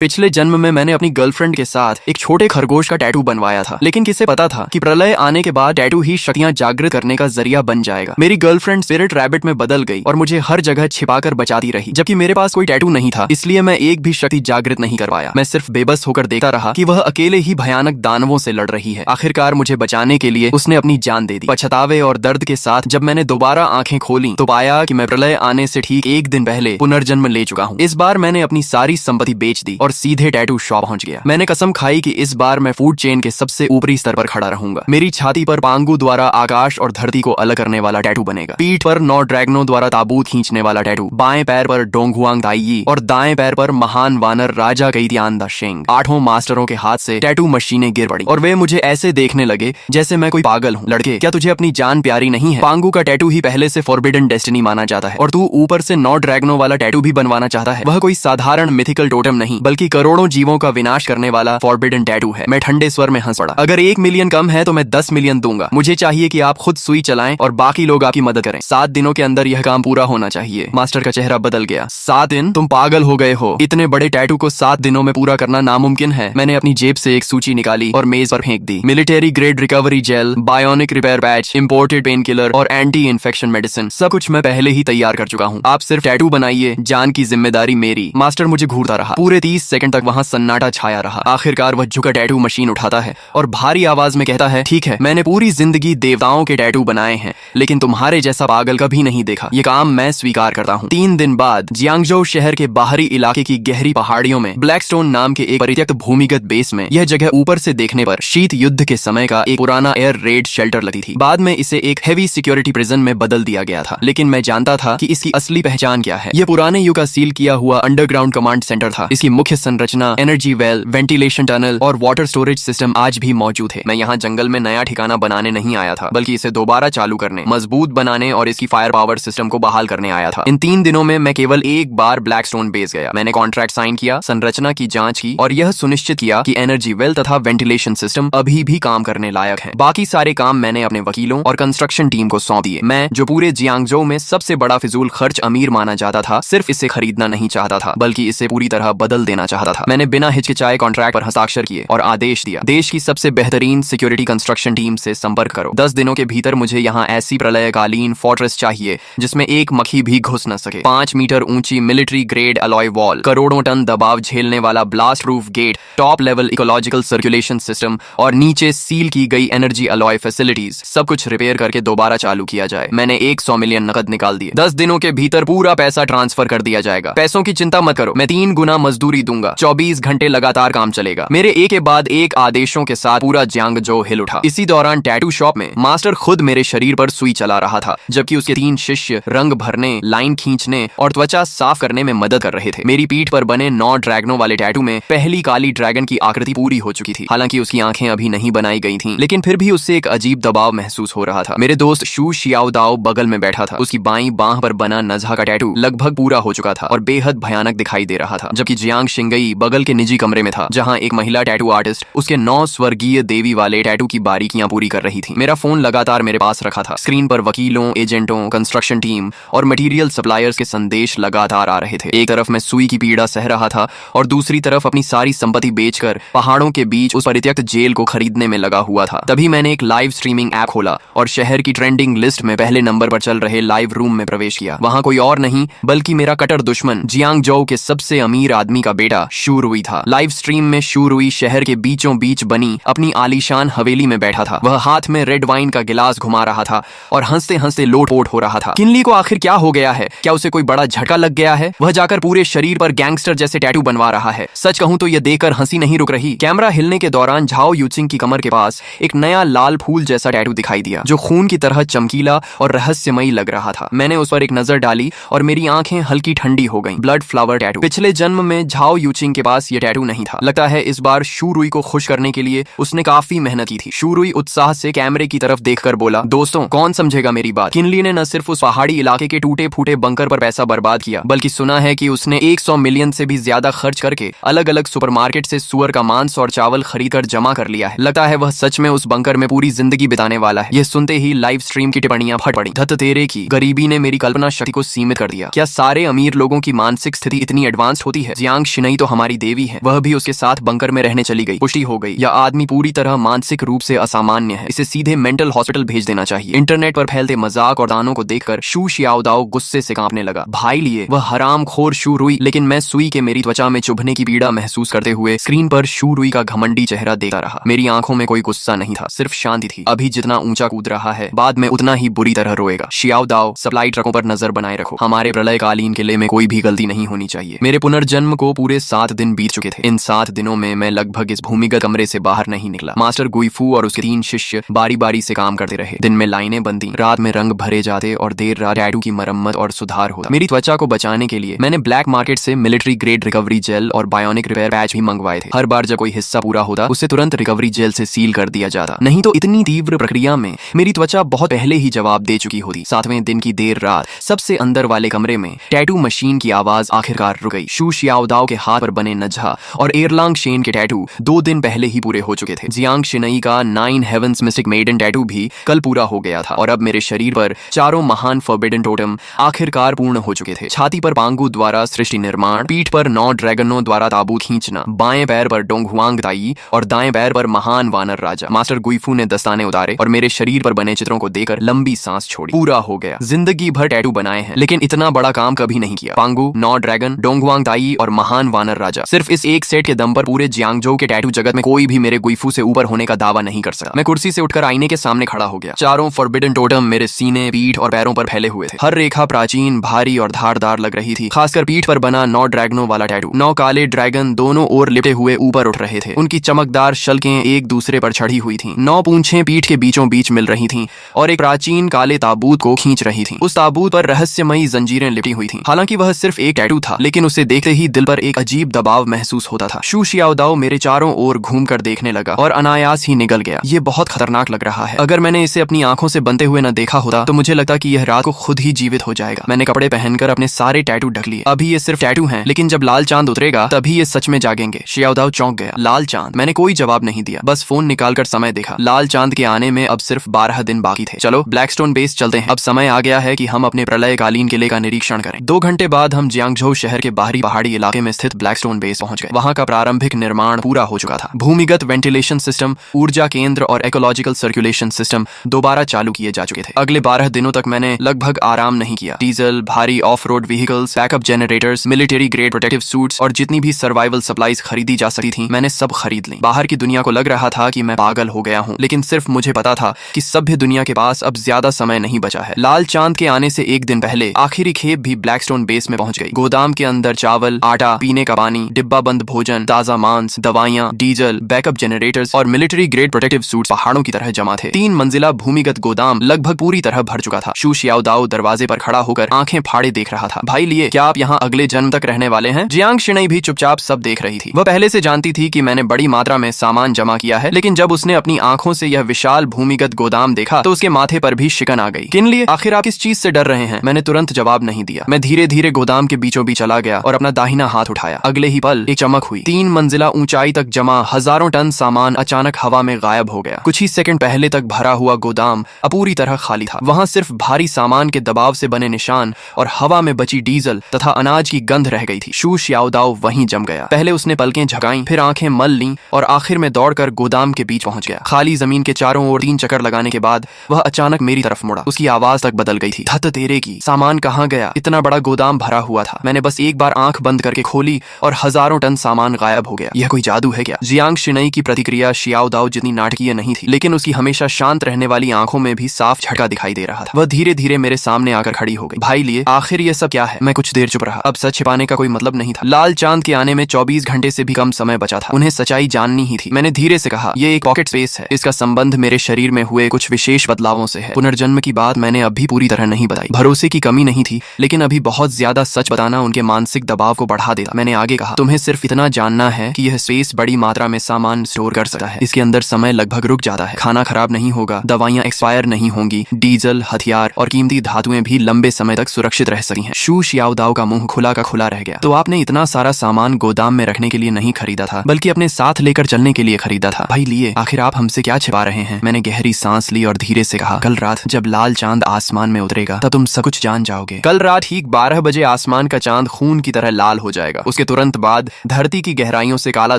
पिछले जन्म में मैंने अपनी गर्लफ्रेंड के साथ एक छोटे खरगोश का टैटू बनवाया था, लेकिन किसे पता था कि प्रलय आने के बाद टैटू ही शक्तियां जागृत करने का जरिया बन जाएगा। मेरी गर्लफ्रेंड स्पिरिट रैबिट में बदल गई और मुझे हर जगह छिपाकर बचाती रही, जबकि मेरे पास कोई टैटू नहीं था, इसलिए मैं एक भी शक्ति जागृत नहीं कर पाया। मैं सिर्फ बेबस होकर देखता रहा कि वह अकेले ही भयानक दानवों से लड़ रही है। आखिरकार मुझे बचाने के लिए उसने अपनी जान दे दी। पछतावे और दर्द के साथ जब मैंने दोबारा आंखें खोली तो पाया कि मैं प्रलय आने से ठीक एक दिन पहले पुनर्जन्म ले चुका हूँ। इस बार मैंने अपनी सारी संपत्ति बेच दी और सीधे टैटू शॉप पहुंच गया। मैंने कसम खाई कि इस बार मैं फूड चेन के सबसे ऊपरी स्तर पर खड़ा रहूंगा। मेरी छाती पर पांगु द्वारा आकाश और धरती को अलग करने वाला टैटू बनेगा। पीठ पर 9 ड्रैगनों द्वारा ताबूत खींचने वाला टैटू। बाएं पैर पर डोंगहुआंग दाइयी और दाएं पैर पर महान वानर राजा कैतियान द शेंग। 8 मास्टरों के हाथ से टैटू मशीनें गिर पड़ी और वे मुझे ऐसे देखने लगे जैसे मैं कोई पागल हूँ। लड़के, क्या तुझे अपनी जान प्यारी नहीं है? पांगु का टैटू ही पहले से फॉरबिडन डेस्टिनी माना जाता है और तू ऊपर से 9 ड्रैगनों वाला टैटू भी बनवाना चाहता है। वह कोई साधारण मिथिकल टोटम नहीं, बल्कि करोड़ों जीवों का विनाश करने वाला फॉरबिडन टैटू है। मैं ठंडे स्वर में हंस पड़ा। अगर 1 मिलियन कम है तो मैं 10 मिलियन दूंगा। मुझे चाहिए कि आप खुद सुई चलाएं और बाकी लोग आपकी मदद करें। 7 दिनों के अंदर यह काम पूरा होना चाहिए। मास्टर का चेहरा बदल गया। 7 दिन? तुम पागल हो गए हो। इतने बड़े टैटू को 7 दिनों में पूरा करना नामुमकिन है। मैंने अपनी जेब से एक सूची निकाली और मेज पर फेंक दी। Military grade recovery gel, bionic repair patch, imported painkiller और एंटी इन्फेक्शन मेडिसिन, सब कुछ मैं पहले ही तैयार कर चुका हूँ। आप सिर्फ टैटू बनाइए, जान की जिम्मेदारी मेरी। मास्टर मुझे घूरता रहा। पूरे 30 सेकंड तक वहाँ सन्नाटा छाया रहा। आखिरकार वह झुका टैटू मशीन उठाता है और भारी आवाज में कहता है, ठीक है, मैंने पूरी जिंदगी देवताओं के टैटू बनाए हैं, लेकिन तुम्हारे जैसा पागल कभी नहीं देखा। ये काम मैं स्वीकार करता हूँ। 3 दिन बाद जियांगजो शहर के बाहरी इलाके की गहरी पहाड़ियों में ब्लैकस्टोन नाम के एक परित्यक्त भूमिगत बेस में, यह जगह ऊपर से देखने पर शीत युद्ध के समय का एक पुराना एयर रेड शेल्टर लगती थी। बाद में इसे एक हेवी सिक्योरिटी प्रिजन में बदल दिया गया था, लेकिन मैं जानता था कि इसकी असली पहचान क्या है। यह पुराने युग का सील किया हुआ अंडरग्राउंड कमांड सेंटर था। इसकी मुख्य संरचना, एनर्जी वेल, वेंटिलेशन टनल और वाटर स्टोरेज सिस्टम आज भी मौजूद है। मैं यहाँ जंगल में नया ठिकाना बनाने नहीं आया था, बल्कि इसे दोबारा चालू करने, मजबूत बनाने और इसकी फायर पावर सिस्टम को बहाल करने आया था। इन 3 दिनों में मैं केवल एक बार ब्लैकस्टोन बेस गया। मैंने कॉन्ट्रैक्ट साइन किया, संरचना की जांच की और यह सुनिश्चित किया कि एनर्जी वेल तथा वेंटिलेशन सिस्टम अभी भी काम करने लायक है। बाकी सारे काम मैंने अपने वकीलों और कंस्ट्रक्शन टीम को सौंप दिए। मैं, जो पूरे जियांगजो में सबसे बड़ा फिजूल खर्च अमीर माना जाता था, सिर्फ इसे खरीदना नहीं चाहता था, बल्कि इसे पूरी तरह बदल देना चाहता था। मैंने बिना हिचकिचाए कॉन्ट्रैक्ट पर हस्ताक्षर किए और आदेश दिया, देश की सबसे बेहतरीन सिक्योरिटी कंस्ट्रक्शन टीम से संपर्क करो। 10 दिनों के भीतर मुझे यहाँ ऐसी प्रलयकालीन फोर्ट्रेस चाहिए जिसमें एक मक्खी भी घुस न सके। 5 मीटर ऊंची मिलिट्री ग्रेड अलॉय वॉल, करोड़ों टन दबाव झेलने वाला blast proof gate, top level ecological circulation system और नीचे सील की गई एनर्जी अलॉय फैसिलिटीज, सब कुछ रिपेयर करके दोबारा चालू किया जाए। मैंने 100 मिलियन नकद निकाल दिए। 10 दिनों के भीतर पूरा पैसा ट्रांसफर कर दिया जाएगा। पैसों की चिंता मत करो, मैं 3 गुना मजदूरी दूंगा। 24 घंटे लगातार काम चलेगा। मेरे एक के बाद एक आदेशों के साथ पूरा जियांगजो हिल उठा। इसी दौरान टैटू शॉप में मास्टर खुद मेरे शरीर पर सुई चला रहा था, जबकि उसके 3 शिष्य रंग भरने, लाइन खींचने और त्वचा साफ करने में मदद कर रहे थे। मेरी पीठ पर बने 9 ड्रैगनों वाले टैटू में पहली काली ड्रैगन की आकृति पूरी हो चुकी थी। हालांकि उसकी आंखें अभी नहीं बनाई गई थीं, लेकिन फिर भी उससे एक अजीब दबाव महसूस हो रहा था। मेरे दोस्त शू शियाओ दाओ बगल में बैठा था। उसकी बाईं बांह पर बना नज़ा का टैटू लगभग पूरा हो चुका था और बेहद भयानक दिखाई दे रहा था, जबकि जियांग शिंगई बगल के निजी कमरे में था, जहां एक महिला टैटू आर्टिस्ट उसके 9 स्वर्गीय देवी वाले टैटू की बारीकियां पूरी कर रही थी। मेरा फोन लगातार मेरे पास रखा था। स्क्रीन पर वकीलों, एजेंटों, कंस्ट्रक्शन टीम और मटेरियल सप्लायर्स के संदेश लगातार आ रहे थे। एक तरफ मैं सुई की पीड़ा सह रहा था और दूसरी तरफ अपनी सारी संपत्ति बेचकर पहाड़ों के बीच उस परित्यक्त जेल को खरीदने में लगा हुआ था। तभी मैंने एक लाइव स्ट्रीमिंग ऐप खोला और शहर की ट्रेंडिंग लिस्ट में पहले नंबर पर चल रहे लाइव रूम में प्रवेश किया। वहां कोई और नहीं बल्कि मेरा कट्टर दुश्मन जियांगजो के सबसे अमीर आदमी का बेटा शू रुई था। लाइव स्ट्रीम में शू रुई शहर के बीचों बीच बनी अपनी आलीशान हवेली में बैठा था। वह हाथ में रेड वाइन का गिलास घुमा रहा था और हंसते हंसते लोटपोट हो रहा था। किनली को आखिर क्या हो गया है? क्या उसे कोई बड़ा झटका लग गया है? वह जाकर पूरे शरीर पर गैंगस्टर जैसे टैटू बनवा रहा है। सच कहूं तो यह देखकर हंसी नहीं रुक रही। कैमरा हिलने के दौरान झाओ यूचिंग की कमर के पास एक नया लाल फूल जैसा टैटू दिखाई दिया, जो खून की तरह चमकीला और रहस्यमयी लग रहा था। मैंने उस पर एक नजर डाली और मेरी आंखें हल्की ठंडी हो गईं। Blood flower tattoo. पिछले जन्म में झाओ यूचिंग के पास यह टैटू नहीं था। लगता है इस बार शू रुई को खुश करने के लिए उसने काफी मेहनत की थी। शू रुई उत्साह से कैमरे की तरफ देखकर बोला, दोस्तों, कौन समझेगा मेरी बात? किनली ने न सिर्फ उस पहाड़ी इलाके के टूटे फूटे बंकर पर पैसा बर्बाद किया, बल्कि सुना है कि उसने 100 मिलियन से भी ज्यादा खर्च करके अलग अलग सुपरमार्केट से सुअर का मांस और चावल खरीदकर जमा कर लिया है। लगता है वह सच में उस बंकर में पूरी जिंदगी बिताने वाला है। यह सुनते ही लाइव स्ट्रीम की टिप्पणियां फट पड़ी। धत तेरे की, गरीबी ने मेरी कल्पना शक्ति को सीमित कर दिया। क्या सारे अमीर लोगों की मानसिक स्थिति इतनी एडवांस होती है? जियांग शिनई तो हमारी देवी है, वह भी उसके साथ बंकर में रहने चली गई। पुष्टि हो गई, यह आदमी पूरी तरह मानसिक रूप से असामान्य है, इसे सीधे मेंटल हॉस्पिटल भेज देना चाहिए। इंटरनेट पर फैलते मजाक और दानों को देखकर शू शियाओदाओ गुस्से से कांपने लगा। भाई लिए वह हरामखोर शू रुई, लेकिन मैं सुई के मेरी त्वचा में चुभने की पीड़ा महसूस करते हुए स्क्रीन पर शू रुई का घमंडी चेहरा देखता रहा। मेरी आंखों में कोई गुस्सा नहीं था, सिर्फ शांति थी। अभी जितना ऊंचा कूद रहा है, बाद में उतना ही बुरी तरह रोएगा। शियाओदाओ, सप्लाई ट्रकों पर नजर बनाए रखो, हमारे प्रलयकालीन किले में कोई भी गलती नहीं होनी चाहिए। मेरे पुनर्जन्म को पूरे 7 दिन बीत चुके थे। इन 7 दिनों में मैं लगभग इस भूमिगत कमरे से बाहर नहीं निकला। मास्टर गुइफू और उसके 3 शिष्य बारी बारी से काम करते रहे। दिन में लाइनें बंधी, रात में रंग भरे जाते और देर रात टैटू की मरम्मत और सुधार होता। मेरी त्वचा को बचाने के लिए मैंने ब्लैक मार्केट से मिलिट्री ग्रेड रिकवरी जेल और बायोनिक रिपेयर पैच भी मंगवाए थे। हर बार जब कोई हिस्सा पूरा होता, उसे तुरंत रिकवरी जेल से सील कर दिया जाता, नहीं तो इतनी तीव्र प्रक्रिया में मेरी त्वचा बहुत पहले ही जवाब दे चुकी होती। 7वें दिन की देर रात सबसे अंदर वाले कमरे में टैटू मशीन की आवाज आखिरकार रुक गई। शू शियाओदाओ के हाथ पर बने नज्हा और एयरलांग शेन के टैटू 2 दिन पहले ही पूरे हो चुके थे। जियांग शिनई का 9 हेवंस मिस्टिक मेडन टैटू भी कल पूरा हो गया था और अब मेरे शरीर पर 4 महान फॉरबिडन टोटम आखिरकार पूर्ण हो चुके थे। छाती पर पांगू द्वारा सृष्टि निर्माण, पीठ पर 9 ड्रैगनों द्वारा ताबूत खींचना, बाएं पैर पर डोंगहुआंग ताई और दाएं पैर पर महान वानर राजा। मास्टर गुइफू ने दस्ताने उतारे और मेरे शरीर पर बने चित्रों को देखकर लंबी सांस छोड़ी। पूरा हो गया। जिंदगी भर टैटू बनाए हैं, लेकिन इतना बड़ा काम कभी नहीं किया। पांगू, 9 ड्रैगन, डोंगहुआंग ताई और महान वानर राजा, सिर्फ इस एक सेट के दम पर पूरे जियांगजोउ के टैटू जगत में कोई भी मेरे गुइफू से ऊपर होने का दावा नहीं कर सका। मैं कुर्सी से उठकर आईने के सामने खड़ा हो गया। 4 फॉरबिडन टोटम मेरे सीने, पीठ और पैरों पर फैले हुए थे। हर रेखा प्राचीन, भारी और धारदार लग रही थी। खासकर पीठ पर बना 9 ड्रैगनों वाला टैटू। 9 काले ड्रैगन दोनों ओर लिपटे हुए ऊपर उठ रहे थे। उनकी चमकदार शल्कें एक दूसरे पर चढ़ी हुई थीं। 9 पूंछें पीठ के बीचों बीच मिल रही थीं और एक प्राचीन काले ताबूत को खींच रही थीं। उस ताबूत पर रहस्यमयी जंजीरें लिपटी हुई थीं। हालांकि वह सिर्फ एक टैटू था, लेकिन उसे देखते ही दिल पर एक अजीब दबाव महसूस होता था। शू शियाओदाओ मेरे चारों ओर घूमकर देखने लगा और अनायास ही निगल गया। ये बहुत खतरनाक लग रहा है। अगर मैंने इसे अपनी आंखों से बनते हुए न देखा होता तो मुझे लगता कि यह रात को खुद ही जीवित हो जाएगा। मैंने कपड़े पहनकर अपने सारे टैटू ढक लिए। अभी ये सिर्फ टैटू हैं, लेकिन जब लाल चांद उतरेगा तभी ये सच में जागेंगे। शियाओदाओ चौंक गया। लाल चांद? मैंने कोई जवाब नहीं दिया, बस फोन निकालकर समय देखा। लाल चांद के आने में अब सिर्फ 12 दिन बाकी थे। चलो ब्लैकस्टोन बेस चलते हैं। अब समय आ गया है कि हम अपने प्रलयकालीन किले का निरीक्षण करें। 2 घंटे बाद हम जियांगजोउ शहर के बाहरी पहाड़ी इलाके में स्थित ब्लैकस्टोन बेस पहुंच गए। वहां का प्रारंभिक निर्माण पूरा हो चुका था। भूमिगत वेंटिलेशन सिस्टम, ऊर्जा केंद्र और इकोलॉजिकल सर्कुलेशन सिस्टम दोबारा चालू किए जा चुके थे। अगले 12 दिनों तक मैंने लगभग आराम नहीं किया। डीजल, भारी of road vehicles, backup generators, military grade protective suits और जितनी भी सर्वाइवल सप्लाईज खरीदी जा सकती थी, मैंने सब खरीद ली। बाहर की दुनिया को लग रहा था कि मैं पागल हो गया हूँ, लेकिन सिर्फ मुझे पता था कि सभ्य दुनिया के पास अब ज्यादा समय नहीं बचा है। लाल चांद के आने से 1 दिन पहले आखिरी खेप भी ब्लैकस्टोन बेस में पहुंच गई। गोदाम के अंदर चावल, आटा, पीने का पानी, डिब्बा बंद भोजन, ताजा मांस, दवाइयां, डीजल, बैकअप जनरेटर्स और मिलिट्री ग्रेड प्रोटेक्टिव सूट्स पहाड़ों की तरह जमा थे। 3 मंजिला भूमिगत गोदाम लगभग पूरी तरह भर चुका था। शू शियाओदाओ दरवाजे पर खड़ा होकर आंखें फाड़े देख रहा था। भाई लिए, क्या आप यहाँ अगले जन्म तक रहने वाले हैं? जियांग शिनई भी चुपचाप सब देख रही थी। वह पहले से जानती थी कि मैंने बड़ी मात्रा में सामान जमा किया है, लेकिन जब उसने अपनी आंखों से यह विशाल भूमिगत गोदाम देखा तो उसके माथे पर भी शिकन आ गई। किन लिए? आखिर आप किस चीज से डर रहे हैं? मैंने तुरंत जवाब नहीं दिया। मैं धीरे धीरे गोदाम के बीचों बीच चला गया और अपना दाहिना हाथ उठाया। अगले ही पल एक चमक हुई। 3 मंजिला ऊंचाई तक जमा हजारों टन सामान अचानक हवा में गायब हो गया। कुछ ही सेकंड पहले तक भरा हुआ गोदाम अब पूरी तरह खाली था। वहां सिर्फ भारी सामान के दबाव से बने निशान और हवा में बची डीजल तथा अनाज की गंध रह गई थी। शू शियाओदाओ वहीं जम गया। पहले उसने पलकें झकाईं, फिर आंखें मल लीं और आखिर में दौड़कर गोदाम के बीच पहुंच गया। खाली जमीन के चारों ओर 3 चक्कर लगाने के बाद वह अचानक मेरी तरफ मुड़ा। उसकी आवाज तक बदल गई थी। धत तेरे की, सामान कहाँ गया? इतना बड़ा गोदाम भरा हुआ था। मैंने बस एक बार आंख बंद करके खोली और हजारों टन सामान गायब हो गया। यह कोई जादू है क्या? जियांग शिनई की प्रतिक्रिया शियाओदाओ जितनी नाटकीय नहीं थी, लेकिन उसकी हमेशा शांत रहने वाली आंखों में भी साफ झटका दिखाई दे रहा था। वह धीरे धीरे मेरे सामने आकर खड़ी हो गई। भाई लिए, आखिर ये सब क्या है? मैं कुछ देर चुप रहा। अब सच छिपाने का कोई मतलब नहीं था। लाल चांद के आने में 24 घंटे से भी कम समय बचा था। उन्हें सच्चाई जाननी ही थी। मैंने धीरे से कहा, ये एक पॉकेट स्पेस है। इसका संबंध मेरे शरीर में हुए कुछ विशेष बदलावों से है। पुनर्जन्म की बात मैंने अभी पूरी तरह नहीं बताई। भरोसे की कमी नहीं थी, लेकिन अभी बहुत ज्यादा सच बताना उनके मानसिक दबाव को बढ़ा देता। मैंने आगे कहा, तुम्हें सिर्फ इतना जानना है कि यह स्पेस बड़ी मात्रा में सामान स्टोर कर सकता है। इसके अंदर समय लगभग रुक जाता है। खाना खराब नहीं होगा, दवाइयां एक्सपायर नहीं होंगी, डीजल, हथियार और कीमती धातुएं भी लंबे समय तक सुरक्षित रह सकती हैं। शू शियाओदाओ का मुंह खुला का खुला रह गया। तो आपने इतना सारा सामान गोदाम में रखने के लिए नहीं खरीदा था, बल्कि अपने साथ लेकर चलने के लिए खरीदा था। भाई लिए, आखिर आप हमसे क्या छिपा रहे हैं? मैंने गहरी सांस ली और धीरे से कहा, कल रात जब लाल चांद आसमान में उतरेगा तब तुम सब कुछ जान जाओगे। कल रात ठीक 12 बजे आसमान का चांद खून की तरह लाल हो जाएगा। उसके तुरंत बाद धरती की गहराइयों से काला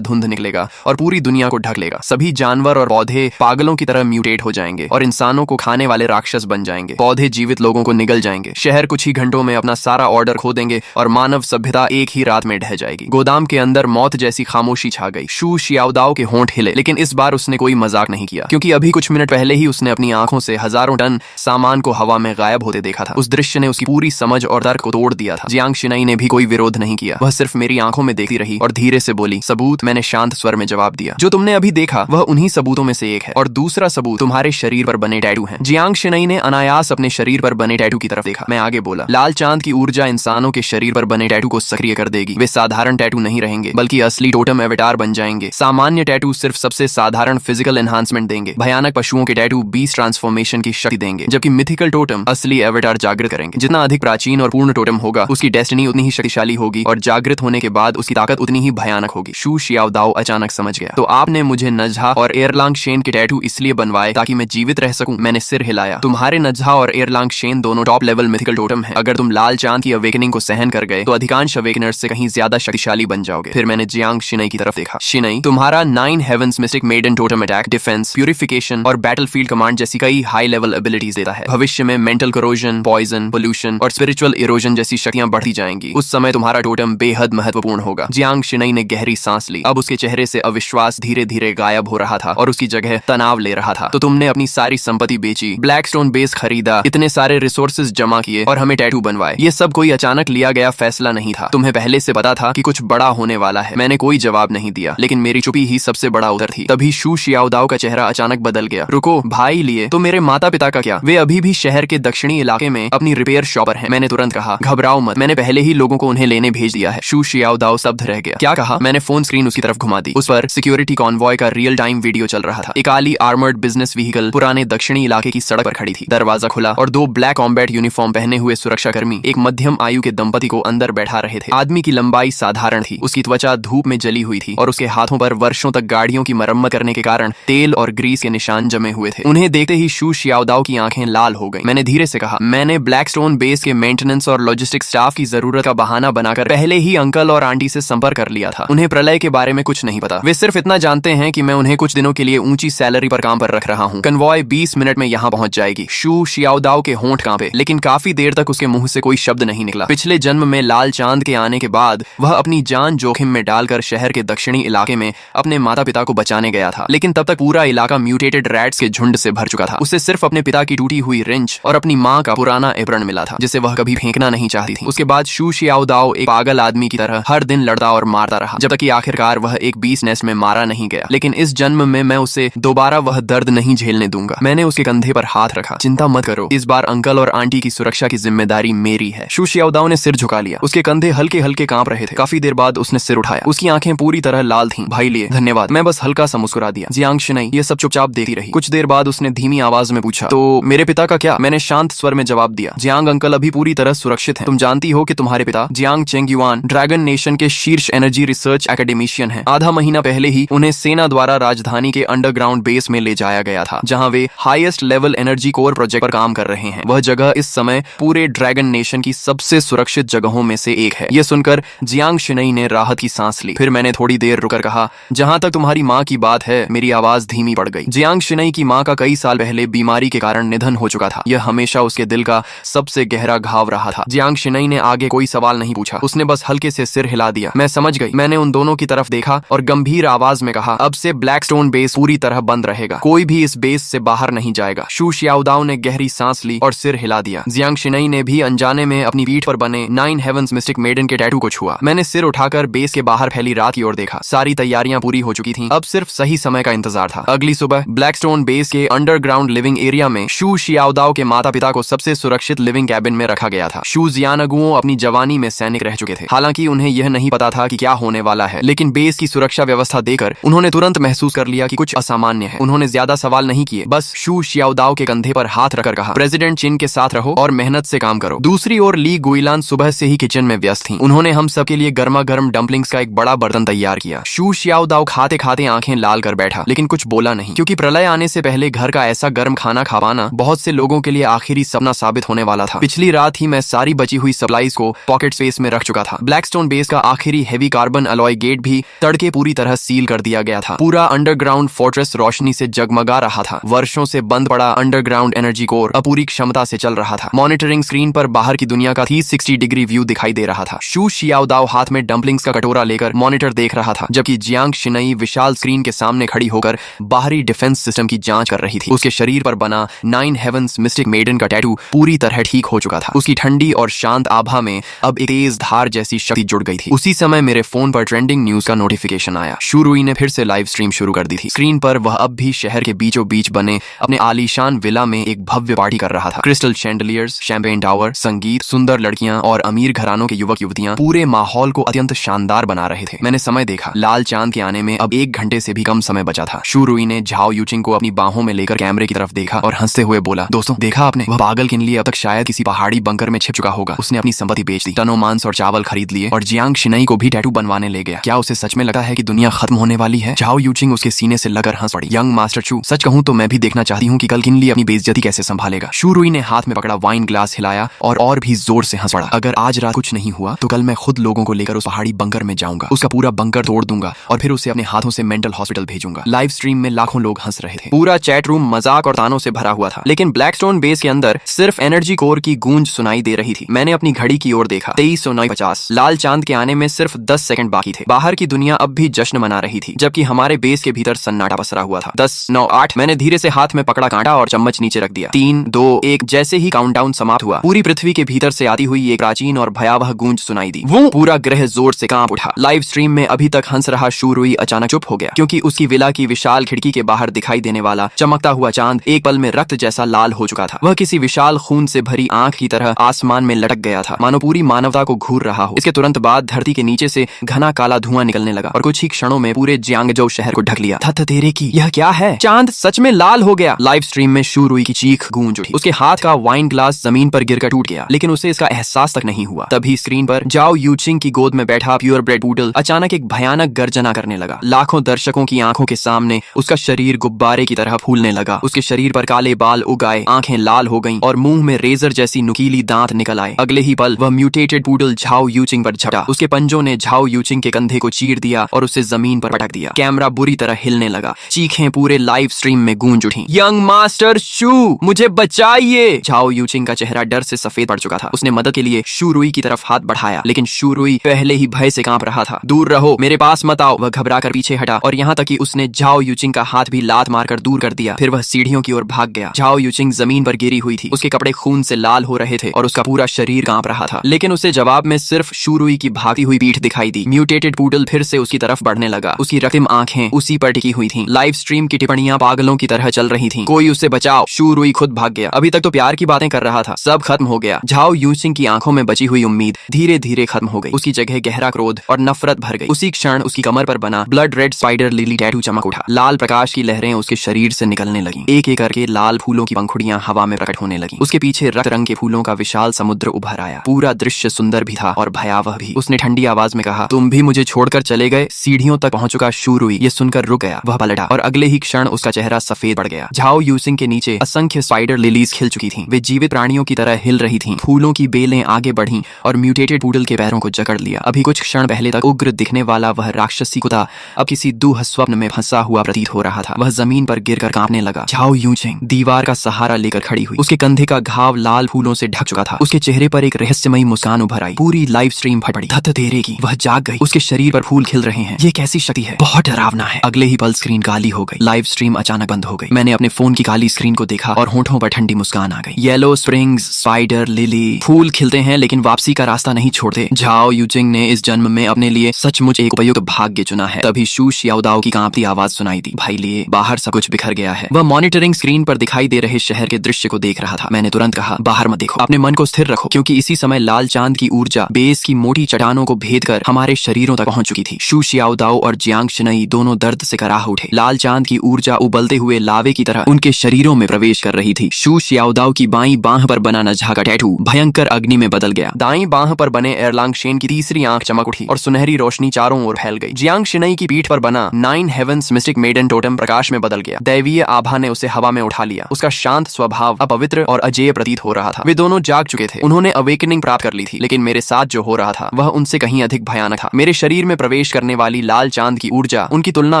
धुंध निकलेगा और पूरी दुनिया को ढक लेगा। सभी जानवर और पौधे पागलों की तरह म्यूटेट हो जाएंगे और इंसानों को खाने वाले राक्षस बन जाएंगे। पौधे जीवित लोगों को निगल जाएंगे। शहर कुछ ही घंटों में अपना सारा ऑर्डर खो देंगे और मानव सभ्यता एक ही रात में ढह जाएगी। गोदाम के अंदर मौत जैसी खामोशी छा गई। शू शियाओदाओ के होंठ हिले, लेकिन इस बार उसने कोई मजाक नहीं किया, क्योंकि अभी कुछ मिनट पहले ही उसने अपनी आंखों से हजारों टन सामान को हवा में गायब होते देखा था। उस दृश्य ने उसकी पूरी समझ और तर्क को तोड़ दिया था। जियांग शिनई ने भी कोई विरोध नहीं किया। वह सिर्फ मेरी आंखों में देखती रही और धीरे से बोली, सबूत? मैंने शांत स्वर में जवाब दिया। जो तुमने अभी देखा वह उन्हीं सबूतों में से एक है, और दूसरा सबूत तुम्हारे शरीर पर बने टैटू हैं। जियांग शिनई ने अनायास अपने शरीर पर बने टैटू की तरफ देखा। मैं आगे बोला, लाल चांद की ऊर्जा इंसानों के शरीर पर बने टैटू को सक्रिय कर देगी। वे साधारण टैटू नहीं रहेंगे, बल्कि असली टोटम एवेटार बन जाएंगे। सामान्य टैटू सिर्फ सबसे साधारण फिजिकल एनहांसमेंट देंगे। भयानक पशुओं के टैटू बीस्ट ट्रांसफॉर्मेशन की शक्ति देंगे, जबकि मिथिकल टोटम असली एवेटार जागृत करेंगे। जितना अधिक प्राचीन और पूर्ण टोटम होगा, उसकी डेस्टिनी उतनी ही शक्तिशाली होगी, और जागृत होने के बाद उसकी ताकत उतनी ही भयानक होगी। शू शियाओदाओ अचानक समझ गया। तो आपने मुझे नजहा और एयरलांग शेन के टैटू इसलिए बनवाए ताकि मैं जीवित रह सकूं? मैंने सिर हिलाया। तुम्हारे नजहा और एयरलांग शेन दोनों टॉप लेवल मिथिकल टोटम हैं। अगर तुम लाल चांद की अवेकनिंग को सहन कर गए तो अधिकांश अवेकनर्स से कहीं ज्यादा शक्तिशाली बन जाओगे। फिर मैंने जियांग शिनई की तरफ देखा। शिनई, तुम्हारा 9 heavens mystic maiden totem attack, defence, purification और बैटलफील्ड कमांड जैसी कई हाई लेवल एबिलिटीज देता है। भविष्य में मेंटल करोजन, पॉइजन, पोल्यूशन और स्पिरिचुअल इरोजन जैसी शक्तियां बढ़ती जाएंगी। उस समय तुम्हारा टोटम बेहद महत्वपूर्ण होगा। जियांग शिनई ने गहरी सांस ली। अब उसके चेहरे से अविश्वास धीरे धीरे गायब हो रहा था और उसकी जगह तनाव ले रहा था। तो तुमने अपनी सारी संपत्ति बेची, ब्लैकस्टोन बेस खरीदा, इतने सारे रिसोर्सेज जमा किए और हमें टैटू बनवाए। ये सब कोई अचानक लिया गया फैसला नहीं था। तुम्हें पहले से पता था कि कुछ बड़ा होने वाला है। मैंने कोई जवाब नहीं दिया, लेकिन मेरी चुप्पी ही सबसे बड़ा उत्तर थी। तभी शू शियाओदाओ का चेहरा अचानक बदल गया। रुको भाई, लिए तो मेरे माता पिता का क्या? वे अभी भी शहर के दक्षिणी इलाके में अपनी रिपेयर शॉप पर हैं। मैंने तुरंत कहा, घबराओ मत, मैंने पहले ही लोगों को उन्हें लेने भेज दिया है। शू शियाओदाओ स्तब्ध रह गया। क्या कहा? मैंने फोन स्क्रीन उसकी तरफ घुमा दी। उस पर सिक्योरिटी कॉन्वॉय का रियल टाइम वीडियो चल रहा था। एक काली आर्मर्ड बिजनेस व्हीकल पुराने दक्षिणी इलाके की सड़क पर खड़ी थी। दरवाजा खुला और 2 ब्लैक कॉम्बैट यूनिफॉर्म पहने हुए सुरक्षाकर्मी एक मध्यम आयु के दंपति को अंदर बैठा रहे थे। आदमी की लंबाई साधारण थी, उसकी त्वचा धूप में जली हुई थी और उसके हाथों पर वर्षों तक गाड़ियों की मरम्मत करने के कारण तेल और ग्रीस के निशान जमे हुए थे। उन्हें देखते ही शू शियाओदाओ की आंखें लाल हो गईं। मैंने धीरे से कहा, मैंने ब्लैकस्टोन बेस के मेंटेनेंस और लॉजिस्टिक स्टाफ की जरूरत का बहाना बनाकर पहले ही अंकल और आंटी से संपर्क कर लिया था। उन्हें प्रलय के बारे में कुछ नहीं पता। वे सिर्फ इतना जानते हैं कि मैं उन्हें कुछ दिनों के लिए ऊंची सैलरी पर काम पर रख रहा हूँ। कन्वॉय 20 मिनट में यहाँ पहुंच जाएगी। शू शियाओदाओ के होंठ कांपे, लेकिन काफी देर तक उसके मुंह से कोई शब्द नहीं निकला। पिछले जन्म में लाल चांद के आने के बाद वह अपनी जान जोखिम में डालकर शहर के दक्षिणी इलाके में अपने माता पिता को बचाने गया था, लेकिन तब तक पूरा इलाका म्यूटेटेड रैट्स के झुंड से भर चुका था। उसे सिर्फ अपने पिता की टूटी हुई रिंच और अपनी माँ का पुराना एप्रन मिला था, जिसे वह कभी फेंकना नहीं चाहती थी। उसके बाद शू शियाओदाओ एक पागल आदमी की तरह हर दिन लड़ता और मारता रहा, जब तक कि आखिरकार वह एक बीस नेस्ट में मारा नहीं गया। लेकिन इस जन्म में मैं उसे दोबारा वह दर्द नहीं झेलने दूंगा। मैंने उसके कंधे पर हाथ रखा। चिंता मत करो, इस बार अंकल और आंटी की सुरक्षा की जिम्मेदारी मेरी है। शू शियाओदाओ ने सिर झुका लिया। उसके कंधे हल्के हल्के कांप रहे थे। काफी देर बाद उसने सिर उठाया। उसकी आंखें पूरी तरह लाल थीं। भाई लिए धन्यवाद। मैं बस हल्का सा मुस्कुरा दिया। जियांग शिनई ये सब चुपचाप देखती रही। कुछ देर बाद उसने धीमी आवाज में पूछा, तो मेरे पिता का क्या? मैंने शांत स्वर में जवाब दिया, जियांग अंकल अभी पूरी तरह सुरक्षित हैं। तुम जानती हो कि तुम्हारे पिता जियांग चेंगयुआन ड्रैगन नेशन के शीर्ष एनर्जी रिसर्च एकेडमिशियन हैं। आधा महीना पहले ही उन्हें सेना द्वारा राजधानी के अंडरग्राउंड बेस में ले जाया गया था, जहां वे highest level energy core project पर काम कर रहे हैं। वह जगह इस समय पूरे ड्रैगन नेशन की सबसे सुरक्षित जगहों में से एक है। यह सुनकर जियांग शिनई ने राहत की सांस ली। फिर मैंने थोड़ी देर रुकर कहा, जहां तक तुम्हारी माँ की बात है, मेरी आवाज धीमी पड़ गई। जियांग शिनई की माँ का कई साल पहले बीमारी के कारण निधन हो चुका था। यह हमेशा उसके दिल का सबसे गहरा घाव रहा था। जियांग शिनई ने आगे कोई सवाल नहीं पूछा। उसने बस हल्के से सिर हिला दिया। मैं समझ गई। मैंने उन दोनों की तरफ देखा और गंभीर आवाज में कहा, अब से ब्लैकस्टोन बेस पूरी तरह बंद रहेगा। कोई भी इस बेस से बाहर नहीं जाएगा। शू शियाओदाओ ने गहरी सांस ली और सिर हिला दिया। जियांग शिनई ने भी अनजाने में अपनी पीठ पर बने 9 हेवंस मिस्टिक मेडन के टैटू को छुआ। मैंने सिर उठाकर बेस के बाहर फैली रात की ओर देखा। सारी तैयारियां पूरी हो चुकी थीं। अब सिर्फ सही समय का इंतजार था। अगली सुबह ब्लैकस्टोन बेस के अंडरग्राउंड लिविंग एरिया में शू शियाओदाओ के माता पिता को सबसे सुरक्षित लिविंग कैबिन में रखा गया था। शू जियानगुओ अपनी जवानी में सैनिक रह चुके थे। हालांकि उन्हें यह नहीं पता था कि क्या होने वाला है, लेकिन बेस की सुरक्षा व्यवस्था देकर उन्होंने तुरंत महसूस कर लिया कि कुछ असामान्य है। उन्होंने ज्यादा सवाल नहीं किए, बस शू शियाओदाओ के कंधे पर हाथ रखकर कहा, प्रेसिडेंट चिन के साथ रहो और मेहनत से काम करो। दूसरी ओर ली गुइलान सुबह से ही किचन में व्यस्त थी। उन्होंने हम सबके लिए गर्मा गर्म डम्पलिंग्स का एक बड़ा बर्तन तैयार किया। शू शियाओदाओ खाते खाते आंखें लाल कर बैठा, लेकिन कुछ बोला नहीं, क्योंकि प्रलय आने से पहले घर का ऐसा गर्म खाना खा पाना बहुत से लोगों के लिए आखिरी सपना साबित होने वाला था। पिछली रात ही मैं सारी बची हुई सप्लाईज को पॉकेट स्पेस में रख चुका था। ब्लैकस्टोन ब्लैकस्टोन बेस का आखिरी हेवी कार्बन अलॉय गेट भी तड़के पूरी तरह सील कर दिया गया था। पूरा अंडरग्राउंड फोर्ट्रेस रोशनी से जगमगा रहा था। वर्षों से बंद पड़ा अंडरग्राउंड एनर्जी कोर अब पूरी क्षमता से चल रहा था। मॉनिटरिंग स्क्रीन पर बाहर की दुनिया का 360 डिग्री व्यू दिखाई दे रहा था। शू शियाओदाओ हाथ में डंपलिंग्स का कटोरा लेकर मॉनिटर देख रहा था, जबकि जियांग शिनई विशाल स्क्रीन के सामने खड़ी होकर बाहरी डिफेंस सिस्टम की जांच कर रही थी। उसके शरीर पर बना 9 हेवंस मिस्टिक मेडन का टैटू पूरी तरह ठीक हो चुका था। उसकी ठंडी और शांत आभा में अब एक तेज धार जैसी शक्ति जुड़ गई थी। उसी समय मेरे फोन पर ट्रेंडिंग न्यूज का नोटिफिकेशन आया। शू रुई ने फिर से लाइव स्ट्रीम शुरू कर दी थी। स्क्रीन पर वह अब भी शहर के बीचों बीच बने अपने आलीशान विला में एक भव्य पार्टी कर रहा था। क्रिस्टल शैंडलियर्स, शैंपेन टावर, संगीत, सुंदर लड़कियां और अमीर घरानों के युवक युवतियां पूरे माहौल को अत्यंत शानदार बना रहे थे। मैंने समय देखा, लाल चांद के आने में अब 1 घंटे से भी कम समय बचा था। शू रुई ने झाओ यूचिंग को अपनी बाहों में लेकर कैमरे की तरफ देखा और हंसते हुए बोला, दोस्तों देखा आपने, वह पागल किनली अब तक शायद किसी पहाड़ी बंकर में छिप चुका होगा। उसने अपनी संपत्ति बेच दी, टनों मांस और चावल खरीद लिए और जियांग शिनई को भी टैटू बनवाने ले गया। क्या उसे सच में लगता है कि दुनिया खत्म होने वाली है? झाओ यूचिंग उसके सीने से लगकर हंस पड़ी। यंग मास्टर शू, सच कहूं तो मैं भी देखना चाहती हूँ कि कल किनली अपनी बेइज्जती कैसे संभालेगा। शू रुई ने हाथ में पकड़ा वाइन ग्लास हिलाया और भी जोर से हंस पड़ा। अगर आज रात कुछ नहीं हुआ तो कल मैं खुद लोगों को लेकर उस पहाड़ी बंकर में जाऊंगा, उसका पूरा बंकर तोड़ दूंगा और फिर उसे अपने हाथों से मेंटल हॉस्पिटल भेजूंगा। लाइव स्ट्रीम में लाखों लोग हंस रहे थे। पूरा चैट रूम मजाक और तानों से भरा हुआ था, लेकिन ब्लैकस्टोन बेस के अंदर सिर्फ एनर्जी कोर की गूंज सुनाई दे रही थी। मैंने अपनी घड़ी की ओर देखा, 23:50। लाल चांद के आने में सिर्फ 10 सेकंड बाकी थे। बाहर की दुनिया अब भी जश्न मना रही थी, जबकि हमारे बेस के भीतर सन्नाटा पसरा हुआ था। 10, 9, 8। मैंने धीरे से हाथ में पकड़ा कांटा और चम्मच नीचे रख दिया। 3, 2, 1। जैसे ही काउंटडाउन समाप्त हुआ, पूरी पृथ्वी के भीतर से आती हुई एक प्राचीन और भयावह गूंज सुनाई दी। वो पूरा ग्रह जोर से कांप उठा। लाइव स्ट्रीम में अभी तक हंस रहा शू रुई अचानक चुप हो गया, क्योंकि उसकी विला की विशाल खिड़की के बाहर दिखाई देने वाला चमकता हुआ चांद एक पल में रक्त जैसा लाल हो चुका था। वह किसी विशाल खून से भरी आंख की तरह आसमान में लटक गया था, मानो पूरी मानवता को घूर रहा हो। इसके तुरंत बाद धरती के नीचे से घना काला धुआं निकलने लगा और कुछ ही क्षणों में पूरे जियांगजो शहर को ढक लिया। थत तेरे की, यह क्या है? चांद सच में लाल हो गया। लाइव स्ट्रीम में शू रुई की चीख गूंज उठी। उसके हाथ का वाइन ग्लास जमीन पर गिरकर टूट गया, लेकिन उसे इसका एहसास तक नहीं हुआ। तभी स्क्रीन पर जाओ यूचिंग की गोद में बैठा प्योर ब्रेड पूडल अचानक एक भयानक गर्जना करने लगा। लाखों दर्शकों की आंखों के सामने उसका शरीर गुब्बारे की तरह फूलने लगा। उसके शरीर पर काले बाल उग आए, आंखें लाल हो गईं और मुंह में रेजर जैसी नुकीली दांत निकल आए। अगले ही पल वह म्यूटेटेड पूडल झाओ यूचिंग पर झपटा। उसके पंजों ने झाओ यूचिंग के कंधे को चीर दिया और उसे जमीन पर पटक दिया। कैमरा बुरी तरह हिलने लगा। चीखें पूरे लाइव स्ट्रीम में गूंज उठी। यंग मास्टर शू, मुझे बचाइए! झाओ यूचिंग का चेहरा डर से सफेद पड़ चुका था। उसने मदद के लिए शू रुई की तरफ हाथ बढ़ाया, लेकिन शू रुई पहले ही भय से कांप रहा था। दूर रहो, मेरे पास मत आओ। वह घबराकर पीछे हटा और यहाँ तक कि उसने झाओ यूचिंग का हाथ भी लात मारकर दूर कर दिया। फिर वह सीढ़ियों की ओर भाग गया। झाओ यूचिंग जमीन पर गिरी हुई थी। उसके कपड़े खून से लाल हो रहे थे और उसका पूरा शरीर कांप रहा था, लेकिन उसे जवाब में सिर्फ शू रुई की भागती हुई पीठ दिखाई दी। म्यूटेटेड पूडल फिर से उसकी तरफ बढ़ने लगा। उसकी रक्तिम आंखें उसी पर टिकी हुई थीं। लाइव स्ट्रीम की टिप्पणियां पागलों की तरह चल रही थीं। कोई उसे बचाओ। शू रुई खुद भाग गया। अभी तक तो प्यार की बातें कर रहा था, सब खत्म हो गया। झाओ यूचिंग की आंखों में बची हुई उम्मीद धीरे धीरे खत्म हो गई। उसकी जगह गहरा क्रोध और नफरत भर गई। उसी क्षण उसकी कमर पर बना blood red spider lily tattoo चमक उठा। लाल प्रकाश की लहरें उसके शरीर से निकलने लगीं। एक एक करके लाल फूलों की पंखुड़ियां हवा में प्रकट होने लगीं। उसके पीछे रक्त रंग के फूलों का विशाल समुद्र उभर आया। पूरा दृश्य सुंदर भी था और भयावह भी। उसने ठंडी आवाज में कहा, तुम भी मुझे छोड़कर चले गए? सीढ़ियों तक पहुंच चुका शू रुई ये सुनकर रुक गया। वह पलटा और अगले ही क्षण उसका चेहरा सफेद पड़ गया। झाओ यूचिंग के नीचे असंख्य स्पाइडर लिलीज खिल चुकी थीं। वे जीवित प्राणियों की तरह हिल रही थीं। फूलों की बेलें आगे बढ़ीं और म्यूटेटेड पूडल के पैरों को जकड़ लिया। अभी कुछ क्षण पहले तक उग्र दिखने वाला वह राक्षसी कुत्ता अब किसी दुह स्वप्न में फंसा हुआ प्रतीत हो रहा था। वह जमीन पर गिरकर कांपने लगा। झाओ यूचिंग दीवार का सहारा लेकर खड़ी हुई। उसके कंधे का घाव लाल फूलों से ढक चुका था। उसके चेहरे पर एक रहस्यमयी मुस्कान उभर आई। पूरी लाइव स्ट्रीम फट पड़ी। धत तेरे की, वह जाग गई। उसके शरीर पर फूल खिल रहे हैं। ये कैसी शक्ति है? बहुत डरावना है। अगले ही पल स्क्रीन काली हो गई। लाइव स्ट्रीम अचानक बंद हो गई। मैंने अपने फोन की काली स्क्रीन को देखा और होठों पर ठंडी मुस्कान आ गई। येलो स्प्रिंग्स, स्पाइडर लिली, फूल खिलते हैं लेकिन वापसी का रास्ता नहीं छोड़ते। झाओ यूचिंग ने इस जन्म में अपने लिए सचमुच एक उपयुक्त भाग्य चुना है। तभी शू शियाओदाओ की कांपती आवाज सुनाई दी, भाई लिए बाहर सब कुछ बिखर गया है। वह मॉनिटरिंग स्क्रीन पर दिखाई दे रहे शहर के दृश्य को देख रहा था। मैंने तुरंत कहा, बाहर मत देखो, अपने मन को स्थिर रखो, क्योंकि इसी समय लाल चांद की ऊर्जा बेस की मोटी चट्टानों को भेद कर हमारे शरीरों तक पहुंच चुकी थी। शू शियाओदाओ और जियांग शिनई दोनों दर्द से कराह उठे। लाल चांद की ऊर्जा उबलते हुए लावे की तरह उनके शरीरों में प्रवेश कर रही थी। शू शियाओदाओ की बाईं बांह पर बना नझा का टैटू भयंकर अग्नि में बदल गया। दाईं बांह पर बने एरलांग शेन की तीसरी आंख चमक उठी और सुनहरी रोशनी चारों ओर फैल गई। जियांग शिनई की पीठ पर बना 9 हेवंस मिस्टिक मेडन टोटम प्रकाश में बदल गया। दैवीय आभा ने उसे हवा में उठा लिया। उसका शांत स्वभाव अपवित्र और अजेय प्रतीत हो रहा था। वे दोनों जाग चुके थे। उन्होंने अवेकनिंग प्राप्त कर ली थी, लेकिन मेरे साथ जो हो रहा था वह उनसे कहीं अधिक भयानक था। मेरे शरीर में प्रवेश करने वाली लाल चांद की ऊर्जा उनकी तुलना